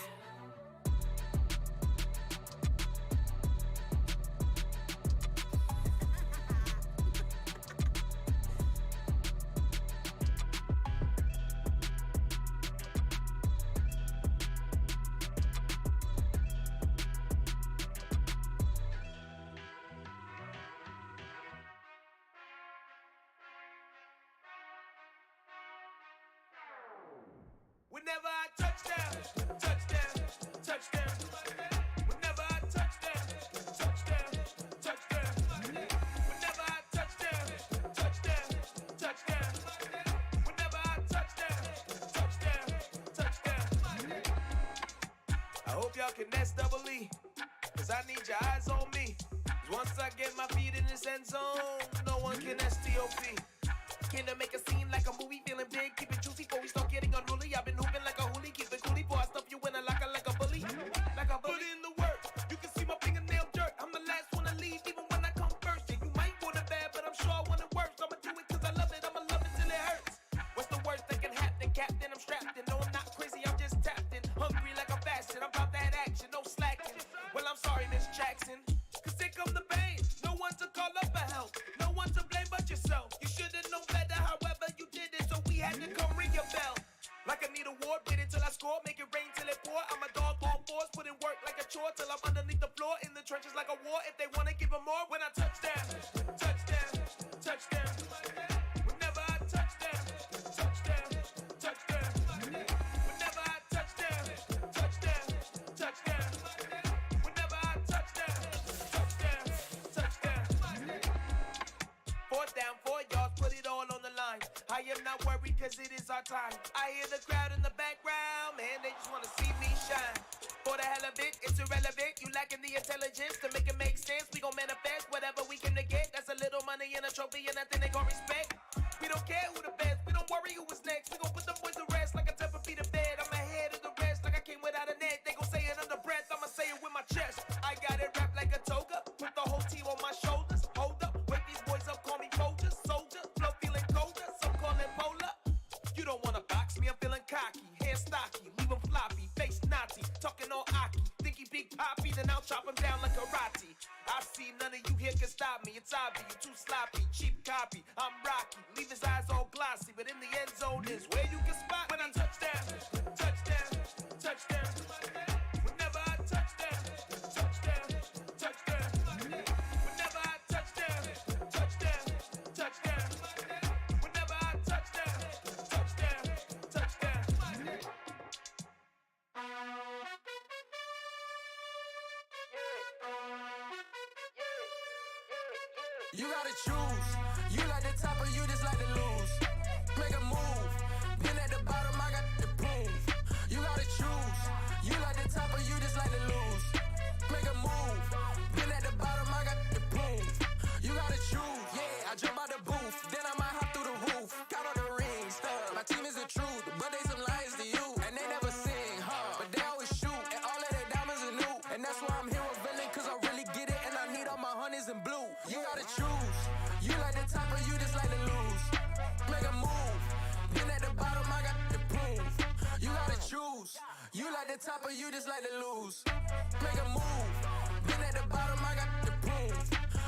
Whenever I touchdown, touchdown, touchdown. Whenever I touchdown, touchdown, touchdown. Whenever I touchdown, touchdown, touchdown. Whenever I touchdown, touchdown, touchdown. I hope y'all can nest double E, cause I need your eyes on me. Once I get my feet in this end zone, no one can STOP. Can I make a scene like a movie, feeling big, keep it juicy before we start getting unruly. I've been hooping like a hoolie, keep it coolie before I stuff you in a locker like a bully. Like a bully. Put in the work, you can see my fingernail dirt. I'm the last one to leave, even when I come first. Yeah, you might want it bad, but I'm sure I want it worse. I'ma do it cause I love it, I'ma love it till it hurts. What's the worst that can happen, Captain? I'm strapped in, no I'm not crazy, I'm just tapped in. Hungry like I'm fasting, I'm about that action, no slacking. Well, I'm sorry, Miss Jackson, cause here come the pain. No one to call up for help, no one to blame but yourself. You should've known better, however you did it, so we had to come ring your bell. Like I need a award, wait until I score, make it rain till it pour. I'm a dog on fours, put in work like a chore till I'm underneath the floor, in the trenches like a war. If they wanna give them more, when I touchdown, touchdown, touchdown. Whenever I touchdown, touchdown, touchdown. Whenever I touchdown, touchdown, touchdown. Whenever I touchdown, touchdown, touchdown. 4th down, 4 yards, put it all on the line. I am not worried cause it is our time. I hear the crowd in the background, man, they just wanna see me shine. For the hell of it, it's irrelevant. You lacking the intelligence to make it make sense. We gon' manifest whatever we came to get. That's a little money and a trophy and nothing they gon' respect. We don't care who the best, we don't worry who was next. We gon' put the boys to and I'll chop them down like karate. I see none of you here can stop me. It's obvious, you too sloppy, cheap copy. I'm Rocky, leave his eyes all glossy, but in the end zone is where you can spot when I touch down, touchdown, touchdown. Whenever I touch down, touchdown, touchdown. Whenever I touch down, touchdown, touchdown. Whenever I touch down, touchdown, touchdown. You gotta choose. You like the top or you just like to lose. Make a move. Been at the bottom, I got the proof. You gotta choose. You like the top or you just like to lose. Make a move. Been at the bottom, I got the proof. You gotta choose. Yeah, I jump out the booth. Then I might hop through the roof. Count on the rings. My team is the truth, but they some liars to you. And they never sing, but they always shoot. And all of their diamonds are new. And that's why I'm here with villain, cause I really get it. And I need all my honeys in blue. You gotta choose. You like the top or you just like to lose. Make a move. Been at the bottom, I got the proof. You gotta choose. You like the top or you just like to lose. Make a move. Been at the bottom, I got the proof.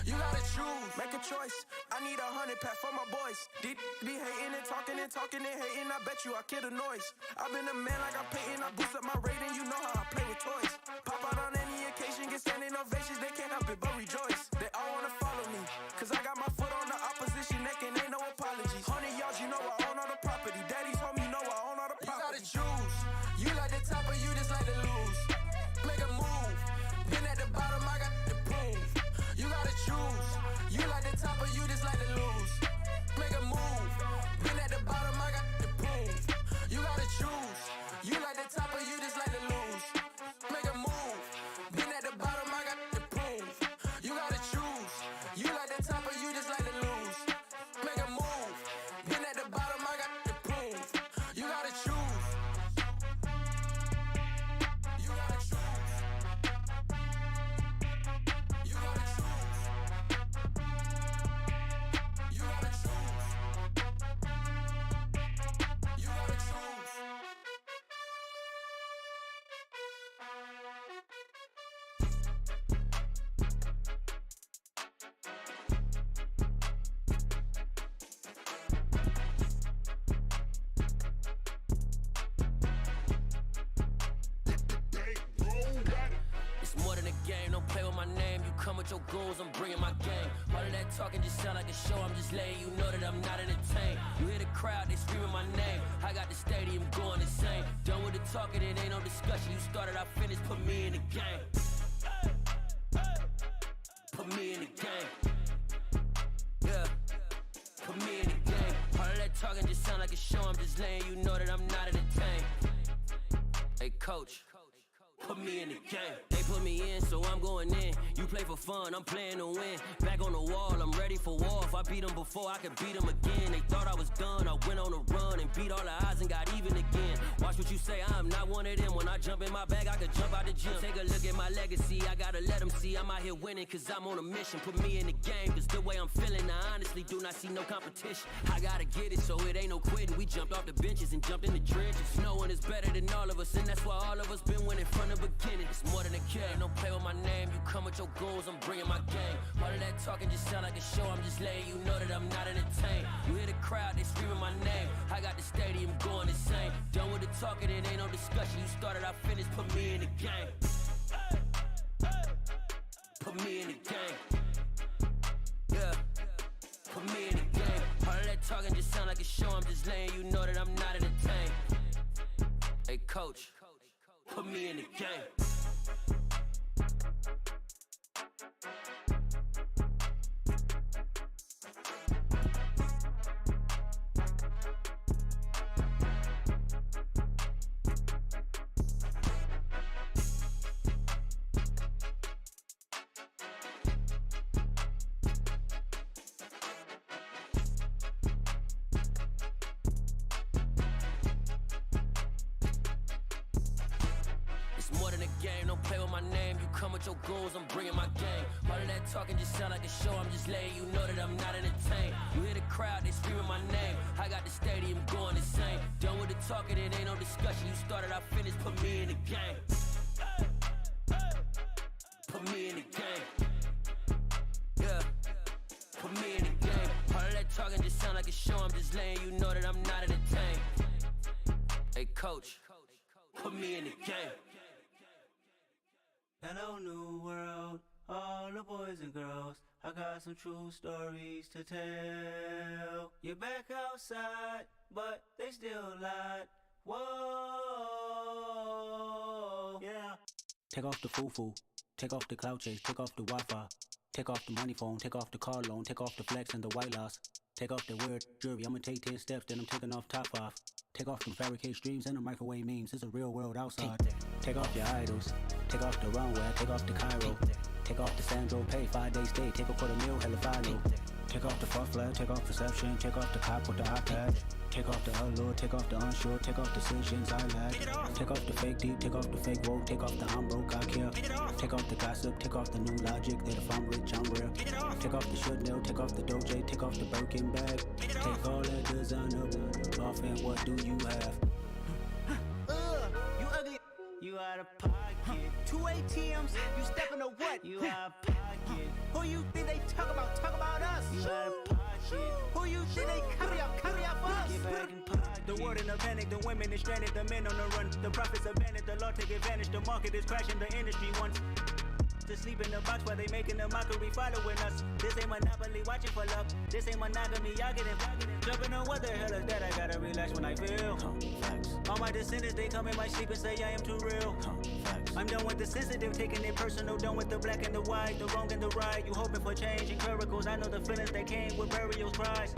You gotta choose. Make a choice. I need 100 pack for my boys. Be hating and talking and talking and hating. I bet you I kill the noise. I've been a man like I'm Peyton. I boost up my rating. You know how I play with toys. Pop out on any occasion, get standing ovations. They can't help it but rejoice. They all wanna follow me, cause I got my foot on the opposition neck and ain't no apologies. 100 yards, you know I own all the property. Daddy's home, you know I own all the property. You gotta choose. You like the top or you just like to lose. Make a move. Been at the bottom, I got the proof. You gotta choose. You like the top or you just like to lose. Make a move. Been at the bottom, I got the proof. You gotta choose. You like the top or you just like to lose. Make a move. Been at the bottom, I got the proof. You gotta choose. You like the top or you just like to lose. Make a move. Been at the bottom, I got the proof. You gotta choose. You gotta choose. You gotta choose. You gotta choose. You gotta choose. It's more than a game, don't play with my name. You come with your goons, I'm bringing my game. All of that talking just sound like a show, I'm just letting you know that I'm not entertained. You hear the crowd, they screaming my name. I got the stadium going insane. Done with the talking, it ain't no discussion. You started, I finished, put me in the game. Put me in the game. Yeah, put me in the game. All of that talking just sound like a show, I'm just letting you know that I'm not entertained. Hey coach, put me in the game. They put me in, so I'm going in. You play for fun, I'm playing to win. Back on the wall, I'm ready for war. If I beat them before, I could beat them again. They thought I was done, I went on a run and beat all the odds and got even again. Watch what you say, I'm not one of them. When I jump in my bag, I could jump out the gym. Take a look at my legacy, I gotta let them see I'm out here winning, cause I'm on a mission. Put me in the game, cause the way I'm feeling, I honestly do not see no competition. I gotta get it, so it ain't no quitting. We jumped off the benches and jumped in the trenches. No one is better than all of us, and that's why all of us been winning from the beginning. It's more than a game, don't play with my name. You come with your goons, I'm bringing my game. All of that talking just sound like a show, I'm just letting you know that I'm not entertained. You hear the crowd, they screaming my name. I got the stadium going insane. Done with the talking, it ain't no discussion. You started, I finished, put me in the game. Put me in the game. Yeah, put me in the game. All of that talking just sound like a show, I'm just letting you know that I'm not entertained. Hey coach, put me in the game. Your goals, I'm bringing my game. All of that talking just sound like a show, I'm just letting you know that I'm not entertained. You hear the crowd, they screaming my name. I got the stadium going insane. Done with the talking, it ain't no discussion. You started, I finished, put me in the game. put me in the game. Yeah, put me in the game. All that talking just sound like a show. I'm just letting you know that I'm not in the tank. Hey, coach, put me in the game. Hello, new world, all the boys and girls. I got some true stories to tell. You're back outside, but they still lied. Whoa, yeah. Take off the foo-foo, take off the cloud chase, take off the Wi-Fi, take off the money phone, take off the car loan, take off the flex and the white loss. Take off the weird jewelry, I'ma take 10 steps, then I'm taking off top 5. Take off them fabricated streams and the microwave memes, it's a real world outside. Take off your idols, take off the runway, take off the Cairo. Take off the Sandro Pay, 5-day stay, take a $250,000, hella final. Take off the fuck flag, take off perception, take off the cop with the iPad. Take off the allure, take off the unsure, take off decisions I lack. Take off the fake deep, take off the fake woke, take off the I'm broke, I care. Take off the gossip, take off the new logic that if I'm rich, I'm rare. Take off the Chanel, take off the Doja, take off the Birkin bag. Take all that designer off and what do you have? You ugly. You out of pocket. 2 ATMs, you stepping to what? You out of pocket. Who you think they talk about? Talk about us. You out of pocket. Who you think they carry up for us? Get back in pocket. The world in a panic, the women is stranded, the men on the run. The profits abandoned, the law take advantage. The market is crashing, the industry wants to sleep in the box while they making a mockery following us. This ain't monopoly, watching for love. This ain't monogamy, y'all getting jumping on what the hell is that? I gotta relax when I feel. All my descendants, they come in my sleep and say I am too real. I'm done with the sensitive, taking it personal. Done with the black and the white, the wrong and the right. You hoping for change and miracles. I know the feelings that came with burial cries.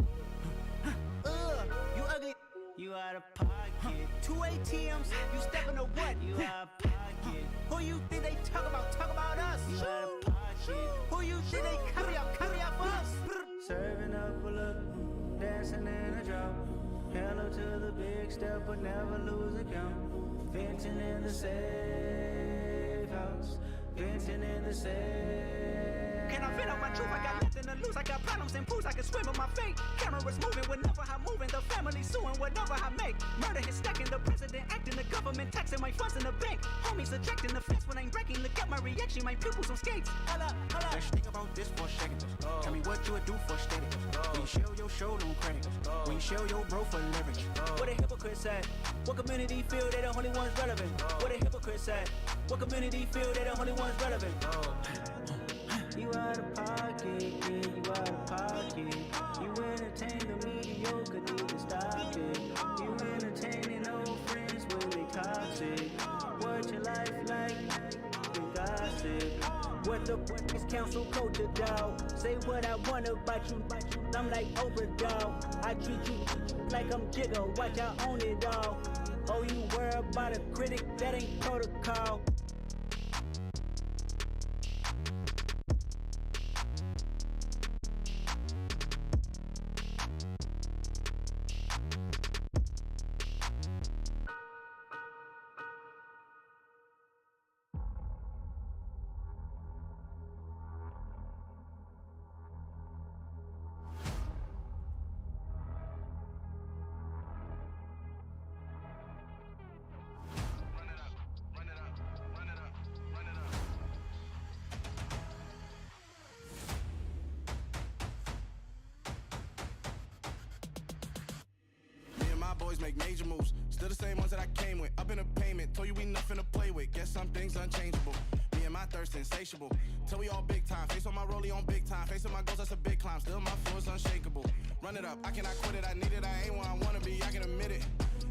You ugly. You out of pocket. 2 ATMs, you stepping to what? You out of pocket. Who you think they talk about? Talk about us. You out of pocket. Who you think they carry up for us? Serving up a look, dancing in a drop. Hello to the big step, but never lose a count. Venting in the safe house. Venting in the safe. Can I vent out my truth? I got nothing to lose. I got problems and pools. I can swim with my fate. Cameras moving whenever I'm moving. The family suing whatever I make. Murder is stacking. The president acting. The government taxing my funds in the bank. Homies ejecting the fence when I'm breaking. Look at my reaction. My pupils on skates. Holla, holla. Let's think about this for a second. Tell me what you would do for steady. When you show your show, don't credit. When you show your bro for leverage. What a hypocrite said. What community feel they the only ones relevant? What a hypocrite said. What community feel they the only ones relevant? You out of pocket, yeah, you out of pocket. You entertain the mediocre, need to stop it. You entertaining old friends when they toxic. What your life like? You gossip. What the is council code to dog? Say what I want about you. I'm like Oprah dog. I treat you like I'm Jigga. Watch I own it all. Oh, you worry about a critic? That ain't protocol. Boys make major moves, still the same ones that I came with. Up in a payment, told you we nothing to play with. Guess some things unchangeable. Me and my thirst insatiable. Till we all big time. Face on my rollie on big time. Facing my goals, that's a big climb. Still my flow is unshakable. Run it up, I cannot quit it. I need it, I ain't where I wanna be. I can admit it.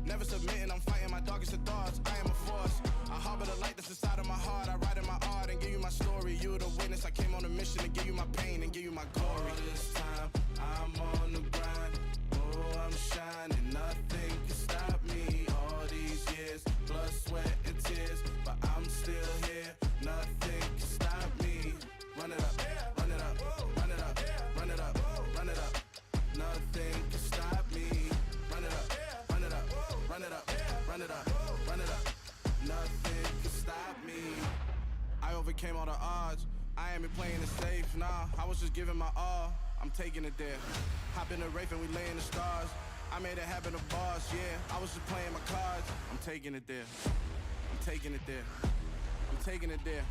Never submitting, I'm fighting my darkest of thoughts. I am a force. I harbor the light that's inside of my heart. I write in my art and give you my story. You the witness. I came on a mission to give you my pain and give you my glory. All this time, I'm on the grind. Oh, I'm shining. Nothing can stop me. All these years, blood, sweat, and tears. But I'm still here. Nothing can stop me. Run it up, run it up, run it up, run it up, run it up. Nothing can stop me. Run it up, run it up, run it up, run it up, run it up. Nothing can stop me. I overcame all the odds. I ain't been playing it safe, nah. I was just giving my all. I'm taking it there. Hop in the Wraith and we lay in the stars. I made it happen to bars, yeah. I was just playing my cards. I'm taking it there. I'm taking it there. I'm taking it there.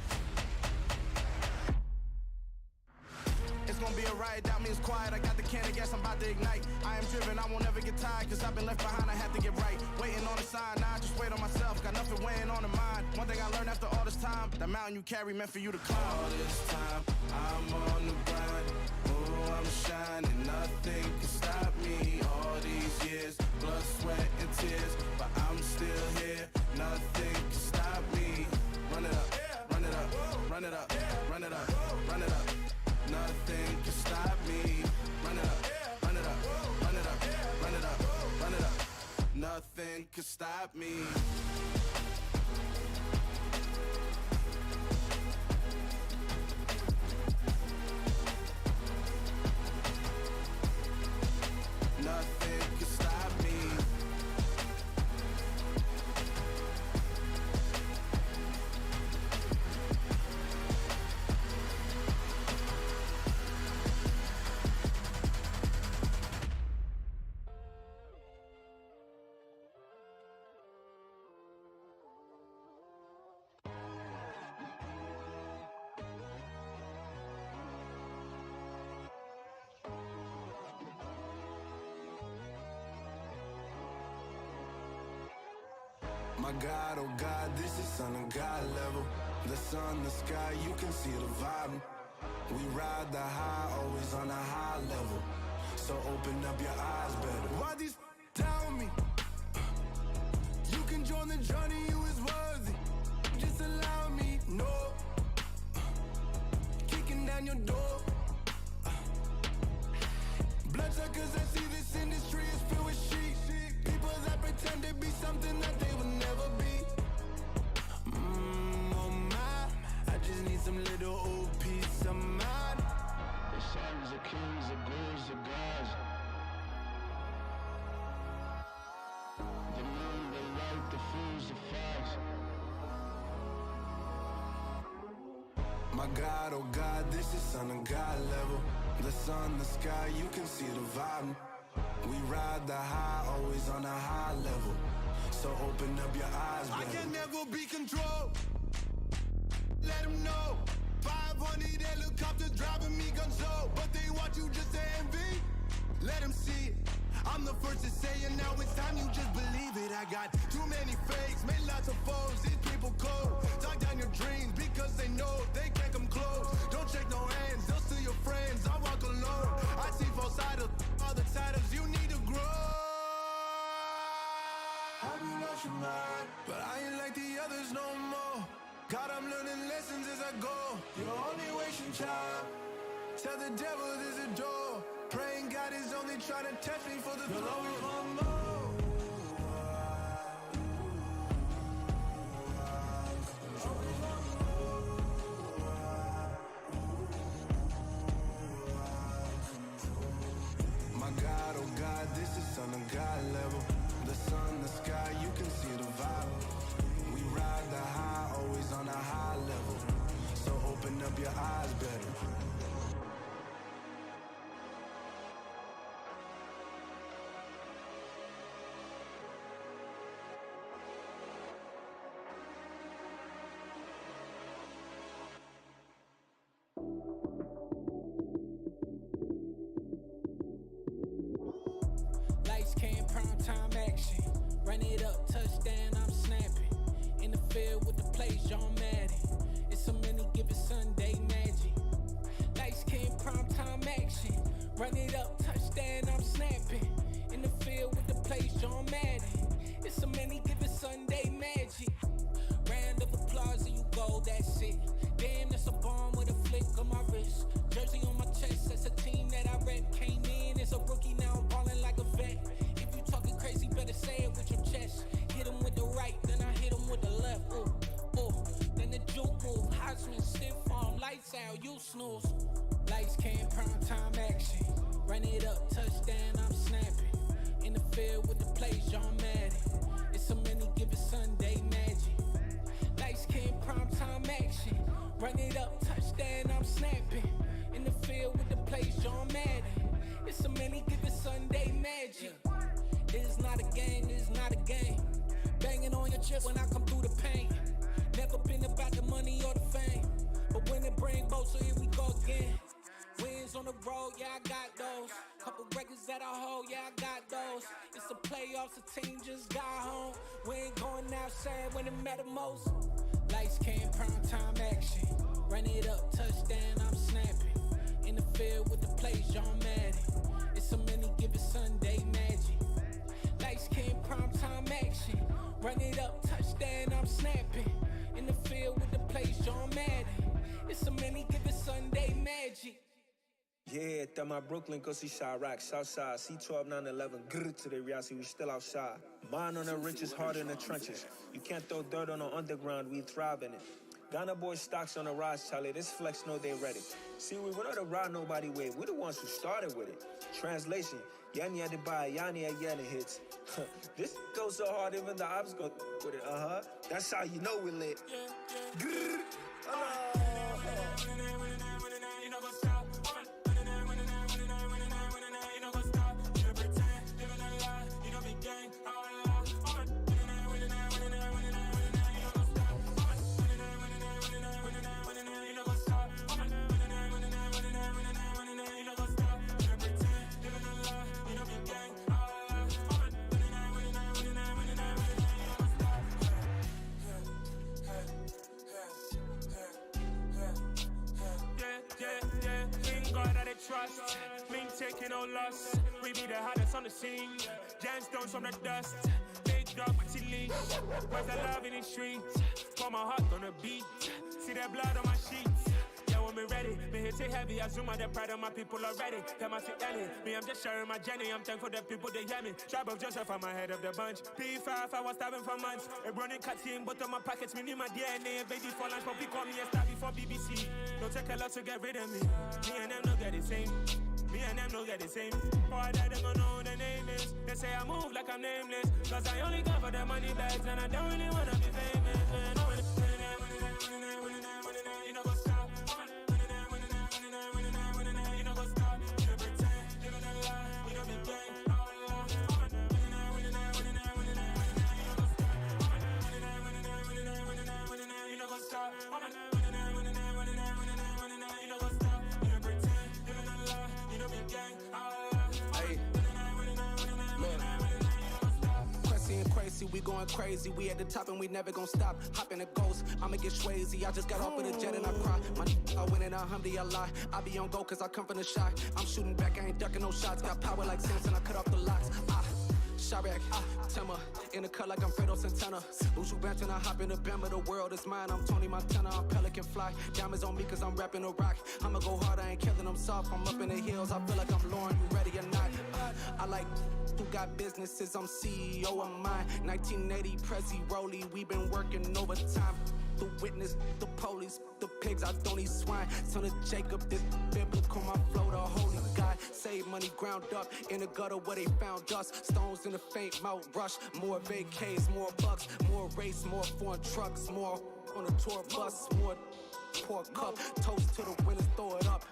it's gonna be a riot. Doubt me, it's quiet. I got the can of gas, I'm about to ignite. I am driven, I won't ever get tired, cause I've been left behind, I have to get right. Waiting on the sign, now I just wait on myself. Got nothing weighing on the mind. One thing I learned after all this time, the mountain you carry meant for you to climb. All this time, I'm on the grind. Oh, I'm shining, nothing can stop me. All these years, blood, sweat, and tears, but I'm still here. Nothing can stop me. Run it up, run it up, run it up, run it up, run it up. Nothing can stop me. Run it up, run it up, run it up, run it up, run it up. Nothing can stop me. Nothing can stop me. My God, oh God, this is Son of God level. The sun, the sky, you can see the vibe. We ride the high, always on a high level. So open up your eyes better. Why these tell me? You can join the journey, you is worthy. Just allow me, no. Kicking down your door. Bloodsuckers, I see this industry is filled with sheep. People that pretend to be something that they will never be. Oh my, I just need some little old peace of mind. The sons of kings, the bulls of gods. The moon, the light, the fools, the facts. My God, oh God, this is Son of God level. The sun, the sky, you can see the vibe. We ride the high, always on a high level. So open up your eyes, baby. I can never be controlled. Let them know. 500 helicopters driving me gunso. But they want you just to envy. Let them see it. I'm the first to say it, now it's time you just believe it. I got too many fakes, made lots of foes. These people cold. Talk down your dreams because they know they can't come close. Don't shake no hands, they'll steal your friends. I walk alone. I see false idols, other titles. You need to grow. Have you lost your mind? But I ain't like the others no more. God, I'm learning lessons as I go. You're only wasting time. Tell the devil there's a door. Praying God is only trying to test me for the glory. Always want more. My God, oh God, this is Son of God level. The sun, the sky, you can see the vibe. We ride the high, always on a high level. So open up your eyes better. Lights came, prime time action. Run it up, touchdown, I'm snapping. In the field with the plays, John Madden. It's a many given Sunday magic. Lights came, prime time action. Run it up, touchdown, I'm snapping. In the field with the plays, John Madden. It's a many given Sunday magic. Round of applause and you go, that's it. Damn, that's a bomb with a flick on my wrist. Jersey on my chest, that's a team that I rep. Came in as a rookie, now I'm ballin' like a vet. If you talking crazy, better say it with your chest. Hit him with the right, then I hit him with the left. Ooh, ooh, then the juke move. Heisman, stiff arm, lights out, you snooze. Lights came, prime time action. Run it up, touchdown, I'm snapping. In the field with the plays, John Madden. It's a many given Sunday magic. Lights came, prime time action. Run it up, touchdown, I'm snapping. In the field with the plays, John Madden. It's a many given Sunday magic. It's not a game, it's not a game. Banging on your chest when I come through the pain. Never been about the money or the fame. But when it bring both, so here we go again. Wins on the road, yeah, I got those. Couple records that I hold, yeah, I got those. It's the playoffs, the team just got home. We ain't going outside when it matter most. Lights came, prime time action. Run it up, touchdown, I'm snapping. In the field with the plays, John Madden. It's so many, give it Sunday magic. Lights came, prime time action. Run it up, touchdown, I'm snapping. In the field with the plays, John Madden. It's so many, give it Sunday magic. Yeah, that my Brooklyn, go see Chirac, Southside, C12, 911, grrr to the reality, we still outside. Mine on the richest, heart in the trenches. You can't throw dirt on the underground, we thrive in it. Ghana boys stocks on the rise, Charlie, this flex know they ready. See, we not to ride nobody with, we the ones who started with it. Translation, Yani had to buy, Yani had Yanni hits. This goes so hard, even the ops go with it, That's how you know we lit. Grrr, trust, mean taking no loss. We be the hottest on the scene. Gemstones from the dust. Big dog, but she leash. Where's the love in the streets? Pour my heart on the beat. See that blood on my sheets. Yeah, when me ready, me hit it heavy. I zoom out the pride of my people already. Them I see Ellie. Me, I'm just sharing my journey. I'm thankful the people they hear me. Tribe of Joseph, I'm ahead of the bunch. P5, I was starving for months. A running cut in, but on my pockets, me need my DNA. Baby for lunch, but call me a star before BBC. Don't take a lot to get rid of me. Me and them don't get the same. Me and them don't get the same. Boy, that them don't know who the name is. They say I move like I'm nameless. Cause I only go for the money bags. And I don't really wanna be famous. You know what's up? You know what's up? You pretend, living a lie. You know be gang. You know what's up? Crazy, we going crazy. We at the top and we never gon' stop. Hop in the ghost, I'ma get swayzy. I just got off with a jet and I cry. I win in a Humvee, I lie. I be on go cause I come from the shot. I'm shooting back, I ain't ducking no shots. Got power like Samson, I cut off the locks. Chirac, Timmer, in the cut like I'm Fredo Santana. Buju Banton, I hop in the Bama, the world is mine. I'm Tony Montana, I'm Pelican Fly. Diamonds on me cause I'm rapping a rock. I'ma go hard, I ain't killing them soft. I'm up in the hills, I feel like I'm Lauren, you ready or not? I like who got businesses, I'm CEO of mine. 1980 Prezi Rolly, we been working overtime. The witness, the police, the pigs, I don't eat swine. Son of Jacob, this biblical, my flow, the holy God. Save money ground up in the gutter where they found us. Stones in the faint mouth rush. More vacays, more bucks, more race, more foreign trucks, more on a tour bus, more pork cup. Toast to the winners, throw it up.